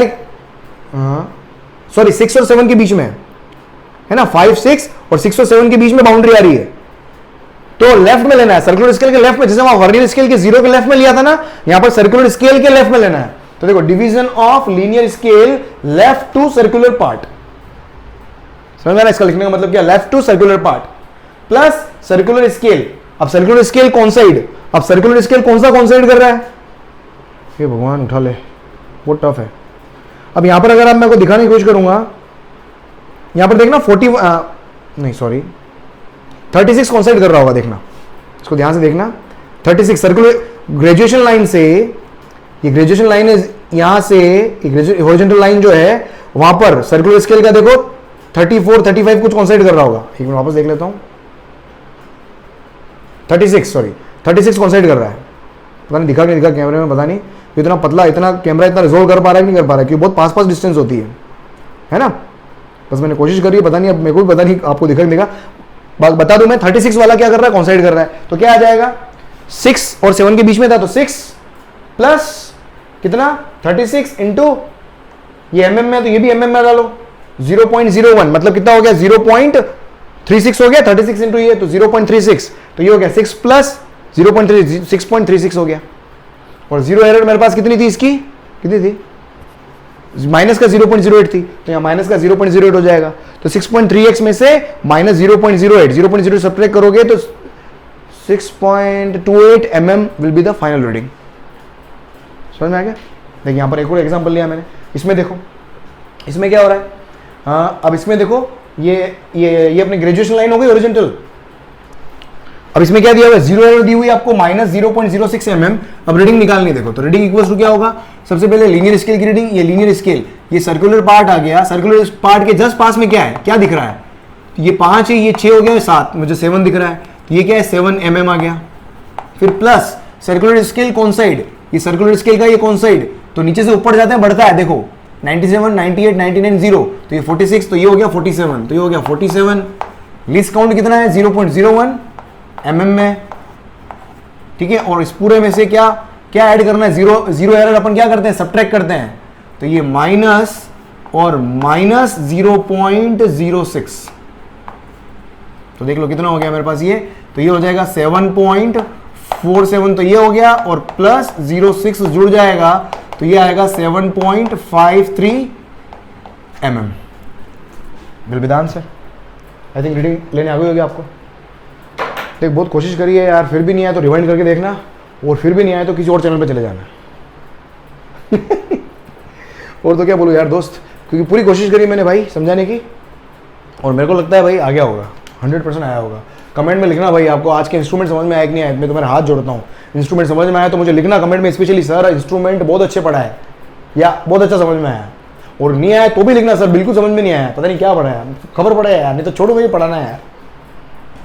सॉरी 6 और 7 के बीच में है ना, 5 6 और 6 और 7 के बीच में बाउंड्री आ रही है, तो लेफ्ट में लेना है, सर्कुलर स्केल के लेफ्ट में, जैसे वहां वर्नियर स्केल के जीरो के लेफ्ट में लिया था ना, यहां पर सर्कुलर स्केल के लेफ्ट में लेना है। तो देखो, division of linear scale left to circular part, समझ में आ रहा है इसका लिखने का मतलब क्या, left to circular part plus circular scale. अब सर्कुलर स्केल कौन साइड, अब सर्कुलर स्केल कौन सा कौन साइड कर रहा है, ये भगवान उठा ले, बहुत टफ है। अब यहां पर अगर आप मैं को दिखाने की कोशिश करूंगा, यहां पर देखना 36 कौन साइड कर रहा होगा, देखना इसको ध्यान से देखना, 36 सर्कुलर ग्रेजुएशन लाइन से, ये ग्रेजुएशन लाइन है यहां से, हॉरिजॉन्टल लाइन जो है वहां पर सर्कुलर स्केल का देखो 34 35 कुछ कौन साइड कर रहा होगा, एक मिनट वापस देख लेता हूं, 36 कौन साइड कर रहा है, पता नहीं दिखा कि नहीं दिखा कैमरे में, पता नहीं, इतना पतला, इतना कैमरा इतना रिजोल्व कर पा रहा है कि नहीं कर पा रहा है, क्योंकि बहुत पास डिस्टेंस होती है ना, बस मैंने कोशिश करी है, पता नहीं अब मेरे को भी पता नहीं आपको दिखा नहीं दिखा, बता दूं मैं 36 वाला क्या कर रहा है, कौन साइड कर रहा है, तो क्या आ जाएगा, 6 और 7 के बीच में था, तो 6 प्लस कितना 36 इंटू ये mm में, तो ये भी mm में डालो 0.01, मतलब कितना हो गया 0.36 हो गया, 36 इंटू ये तो 0.36, तो ये हो गया 6 प्लस 0.36 हो गया, और जीरो एरर मेरे पास कितनी थी इसकी, कितनी थी, माइनस का 0.08 थी, तो यहाँ माइनस का 0.08 हो जाएगा। तो 6.3x में से माइनस 0.08 सब्ट्रैक्ट करोगे तो 6.28 mm will be the final reading. समझ में आ गया? देखिए यहाँ पर एक और एग्जांपल लिया मैंने, इसमें देखो इसमें क्या हो रहा है। हाँ, अब इसमें देखो ये अपनी ग्रेजुएशन लाइन हो गई ओरिजेंटल। अब इसमें क्या दिया हुआ है, जीरो एरर दी हुई है आपको माइनस 0.06 mm। अब रीडिंग निकालनी है, देखो तो रीडिंग इक्वल्स टू क्या होगा, सबसे पहले लीनियर स्केल की रीडिंग, ये लीनियर स्केल, ये सर्कुलर पार्ट आ गया, सर्कुलर पार्ट के जस्ट पास में क्या है, क्या दिख रहा है, तो ये 5 है, ये 6 हो गया, 7, मुझे 7 दिख रहा है, तो ये क्या है 7 mm आ गया। फिर प्लस सर्कुलर स्केल कौन साइड, ये सर्कुलर स्केल का ये कौन साइड, तो नीचे से ऊपर जाते हैं बढ़ता है, देखो 97, 98, 99, 0, तो ये 46, तो ये हो गया 47, तो ये हो गया 47। लीस्ट काउंट कितना है 0.01 mm में, ठीक है। और इस पूरे में से क्या क्या ऐड करना है, जीरो एरर अपन क्या करते हैं, सब्ट्रैक्ट करते हैं, तो ये माइनस और माइनस 0.06, तो देख लो कितना हो गया मेरे पास ये, तो ये हो जाएगा 7.47, तो ये हो गया, और प्लस 06 जुड़ जाएगा, तो ये आएगा 7.53 mm। Will be the answer. I think reading लेने आ गई होगी आपको। देख बहुत कोशिश करी है यार, फिर भी नहीं आया तो रिवाइंड करके देखना, और फिर भी नहीं आया तो किसी और चैनल पे चले जाना। और तो क्या बोलूँ यार दोस्त, क्योंकि पूरी कोशिश करी मैंने भाई समझाने की, और मेरे को लगता है भाई आ गया होगा, 100% आया होगा। कमेंट में लिखना भाई आपको आज के इंस्ट्रूमेंट समझ में आया कि नहीं आया। मैं तुम्हारे हाथ जोड़ता हूँ, इंस्ट्रूमेंट समझ में आया तो मुझे लिखना कमेंट में, स्पेशली सर इंस्ट्रूमेंट बहुत अच्छे पढ़ा है या बहुत अच्छा समझ में आया, और नहीं आया तो भी लिखना सर बिल्कुल समझ में नहीं आया, पता नहीं क्या पढ़ा है, खबर पड़ा है यार, नहीं तो छोड़ो मुझे पढ़ाना है यार।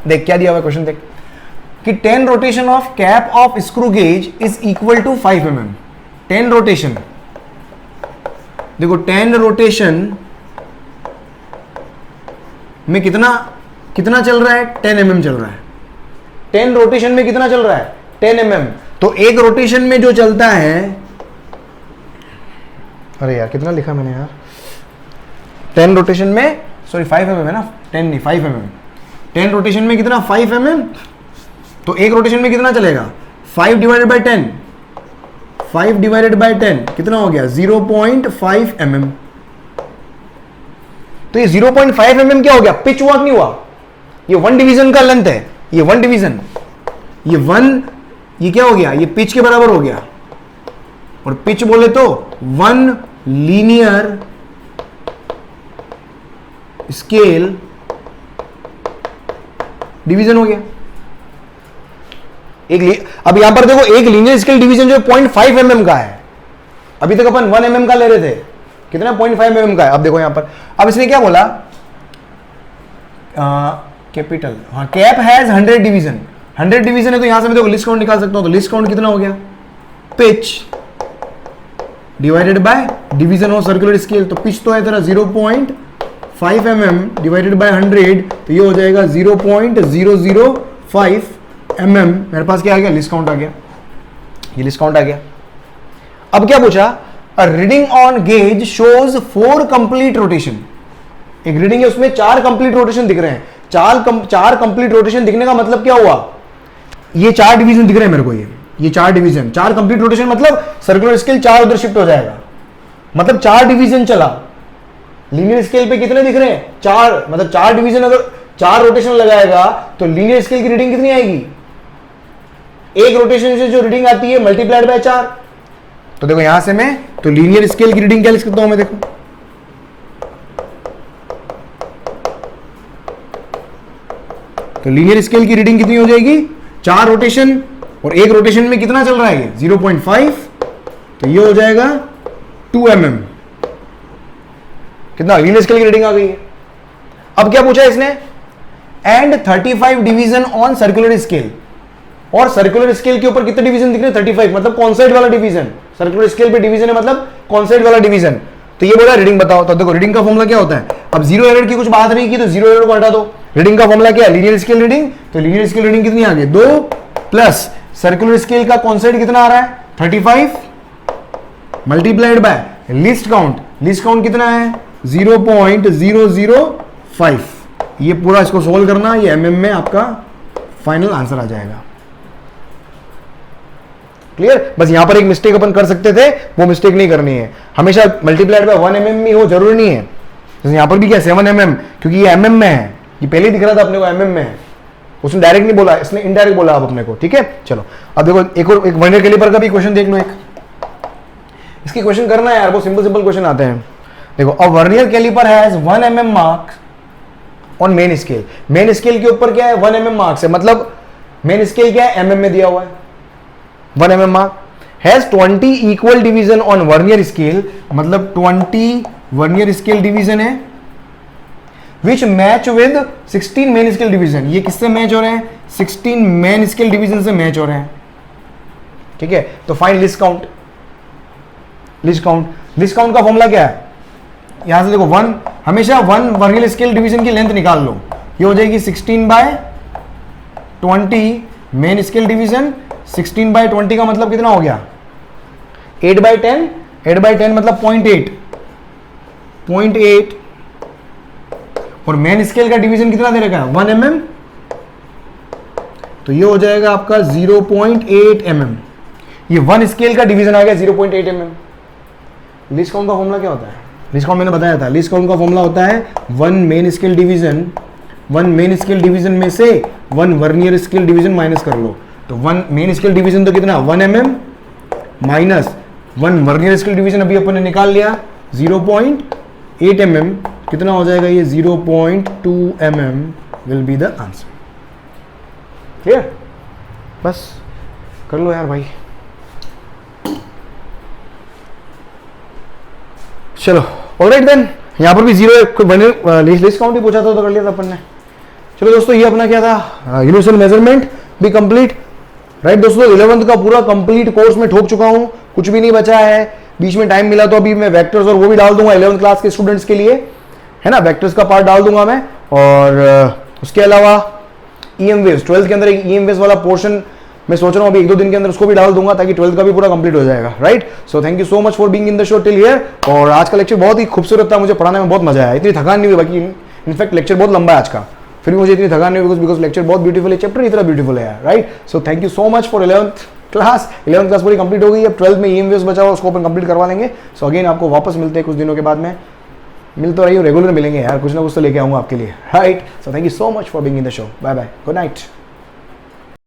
देख क्या दिया हुआ क्वेश्चन, देख कि 10 rotation of cap of screw gauge is equal to 5 mm। 10 rotation, देखो 10 रोटेशन में कितना कितना चल रहा है, 10 mm चल रहा है। 10 रोटेशन में कितना चल रहा है, 10 mm। तो एक रोटेशन में जो चलता है, अरे यार कितना लिखा मैंने यार, 10 रोटेशन में, सॉरी 5 mm है ना, 10 नहीं 5 mm। 10 रोटेशन में कितना 5 mm, तो एक रोटेशन में कितना चलेगा 5 डिवाइडेड बाय 10, 5 डिवाइडेड बाय 10 कितना हो गया 0.5 mm। तो ये 0.5 mm क्या हो गया, पिच हुआ नहीं हुआ, ये 1 डिवीजन का लेंथ है, ये 1 डिवीजन, ये 1, ये क्या हो गया, ये पिच के बराबर हो गया, और पिच बोले तो 1 लीनियर स्केल डिवीजन हो गया। अब यहां पर देखो एक लीनियर स्केल डिवीजन जो 0.5 mm का है, अभी तक अपन 1 mm का ले रहे थे, कितना 0.5 mm का है। अब देखो यहां पर, अब इसने क्या बोला, कैपिटल, हाँ कैप हैज 100 डिवीजन, 100 डिवीजन है, तो यहां से मैं देखो लिस्ट काउंट निकाल सकता हूं, तो लिस्ट काउंट कितना हो गया, pitch divided by division of circular scale, तो पिच तो है तेरा 0.5 mm डिवाइडेड बाय 100, तो ये हो जाएगा 0.005 mm। मेरे पास क्या आ गया, लिस्ट काउंट आ गया, ये लिस्ट काउंट आ गया। अब क्या पूछा, a reading on gauge shows 4 complete rotation, एक रीडिंग है उसमें 4 कंप्लीट रोटेशन दिख रहे हैं। 4 कंप्लीट रोटेशन दिखने का मतलब क्या हुआ, ये 4 डिवीजन दिख रहे हैं मेरे को, ये 4 डिवीजन, 4 कंप्लीट रोटेशन मतलब सर्कुलर स्केल 4 उधर शिफ्ट हो जाएगा, मतलब 4 डिवीजन चला। लीनियर स्केल पे कितने दिख रहे हैं, 4, मतलब 4 डिवीजन, अगर 4 रोटेशन लगाएगा तो लीनियर स्केल की रीडिंग कितनी आएगी, एक रोटेशन से जो रीडिंग आती है मल्टीप्लाइड बाय 4। तो देखो यहां से मैं तो लीनियर स्केल की रीडिंग क्या लिख सकता हूं मैं, देखो तो लीनियर स्केल की रीडिंग कितनी हो जाएगी, 4 रोटेशन, और एक रोटेशन में कितना चल रहा है ये 0.5, तो ये हो जाएगा 2 mm। कितना लीनियर स्केल की रीडिंग आ गई है। अब क्या पूछा इसने, and 35 division on circular scale, और सर्कुलर स्केल के ऊपर कितने डिवीजन दिख रहे हैं 35, मतलब कौन साइड वाला डिवीजन, सर्कुलर स्केल पे डिवीजन है मतलब कौन साइड वाला डिवीजन। तो ये बोला रीडिंग बताओ, तो देखो रीडिंग का फॉर्मूला क्या होता है, अब जीरो एरर की कुछ बात नहीं की तो जीरो एरर को हटा दो, रीडिंग का फॉर्मूला क्या है, लीनियर स्केल रीडिंग, तो लीनियर स्केल रीडिंग कितनी आ गई 2 प्लस सर्कुलर स्केल का कौन साइड कितना आ रहा है 35 multiplied by list count, least count कितना है 0.005। ये पूरा इसको सोल्व करना, ये mm में आपका फाइनल आंसर आ जाएगा। क्लियर? बस यहां पर एक मिस्टेक अपन कर सकते थे, वो मिस्टेक नहीं करनी है। हमेशा मल्टीप्लाइड बाय 1 mm ही हो, जरूरी नहीं है। जैसे यहां पर भी क्या 7 mm, क्योंकि ये mm में है, ये पहले दिख रहा था अपने को mm में है, उसने डायरेक्ट नहीं बोला, इसने इनडायरेक्ट बोला आप अपने को, ठीक है? चलो अब देखो एक और, एक वर्नियर कैलिपर का भी क्वेश्चन देख लो। एक इसकी क्वेश्चन करना है यार, बहुत सिंपल क्वेश्चन आते हैं। देखो, a vernier caliper has 1 mm mark on main scale. Main scale के ऊपर क्या है? 1 mm मार्क्स है, मतलब मेन स्केल क्या है? mm में दिया हुआ है, 1 mm mark. Has 20 equal division on vernier scale, मतलब 20 वर्नियर स्केल डिवीजन है, which match with 16 main scale division. ये किससे मैच हो रहे हैं? 16 मेन स्केल डिवीजन से मैच हो रहे हैं, ठीक है? तो find least count. Least count का फॉर्मूला क्या है? यहां से देखो, 1 हमेशा 1 वर्नियर स्केल डिवीजन की लेंथ निकाल लो, ये हो जाएगी 16/20 मेन स्केल डिवीजन। 16/20 का मतलब कितना हो गया? 8/10। 8/10 मतलब 0.8 और मेन स्केल का डिवीजन कितना दे रखा है? 1 mm, तो ये हो जाएगा आपका 0.8 mm। ये 1 स्केल का डिवीजन आ गया 0.8 mm। लिस्ट काउंट का फॉर्मूला क्या होता है? लिस्ट काउंट मैंने बताया था, लिस्ट काउंट का फॉर्मूला होता है 1 main scale division, 1 main scale division में से 1 वर्नियर स्केल डिवीजन माइनस कर लो। तो 1 मेन स्केल डिवीजन तो कितना? 1 mm minus 1 vernier scale division अभी अपन ने निकाल लिया 0.8 mm, कितना हो जाएगा? ये 0.2 mm will be the answer. Clear? बस कर लो यार भाई। चलो ऑलराइट देन, यहां पर भी जीरो लिस्ट काउंट ही पूछा था तो कर लिया था अपन ने। चलो दोस्तों, ये अपना क्या था? यूनिवर्सल मेजरमेंट भी कंप्लीट, राइट दोस्तों? 11th का पूरा कंप्लीट कोर्स में ठोक चुका हूं, कुछ भी नहीं बचा है। बीच में टाइम मिला तो अभी मैं वेक्टर्स और वो भी डाल दूंगा 11th क्लास के स्टूडेंट्स के लिए, है ना? वेक्टर्स का पार्ट डाल दूंगा मैं, और उसके अलावा EM वेव्स, 12th के अंदर एक EM वेव्स वाला पोर्शन मैं सोच रहा हूँ अभी 1-2 दिन के अंदर उसको भी डाल दूंगा, ताकि 12th का भी पूरा कंप्लीट हो जाएगा, right? So thank you so much for being in the show till here. और आज का लेक्चर बहुत ही खूबसूरत था, मुझे पढ़ाने में बहुत मजा आया, इतनी थकान नहीं हुई। बाकी इनफैक्ट लेक्चर बहुत लंबा है आज का, फिर भी मुझे इतनी थकान नहीं हुई, बिकॉज लेक्चर बहुत ब्यूटीफुल है, चैप्टर इतना ब्यूटीफुल है, right? So thank you so much for 11th class. 11th class पूरी कंप्लीट हो गई, अब 12th में EM वेव्स बचा हुआ, उसको अपन कंप्लीट करवा लेंगे। सो अगेन आपको वापस मिलते हैं कुछ दिनों के बाद में, मिल तो रही हो, रेगुलर मिलेंगे यार, कुछ ना कुछ तो लेके आऊंगा आपके लिए, right? So thank you so much for being in the show. Bye bye, good night.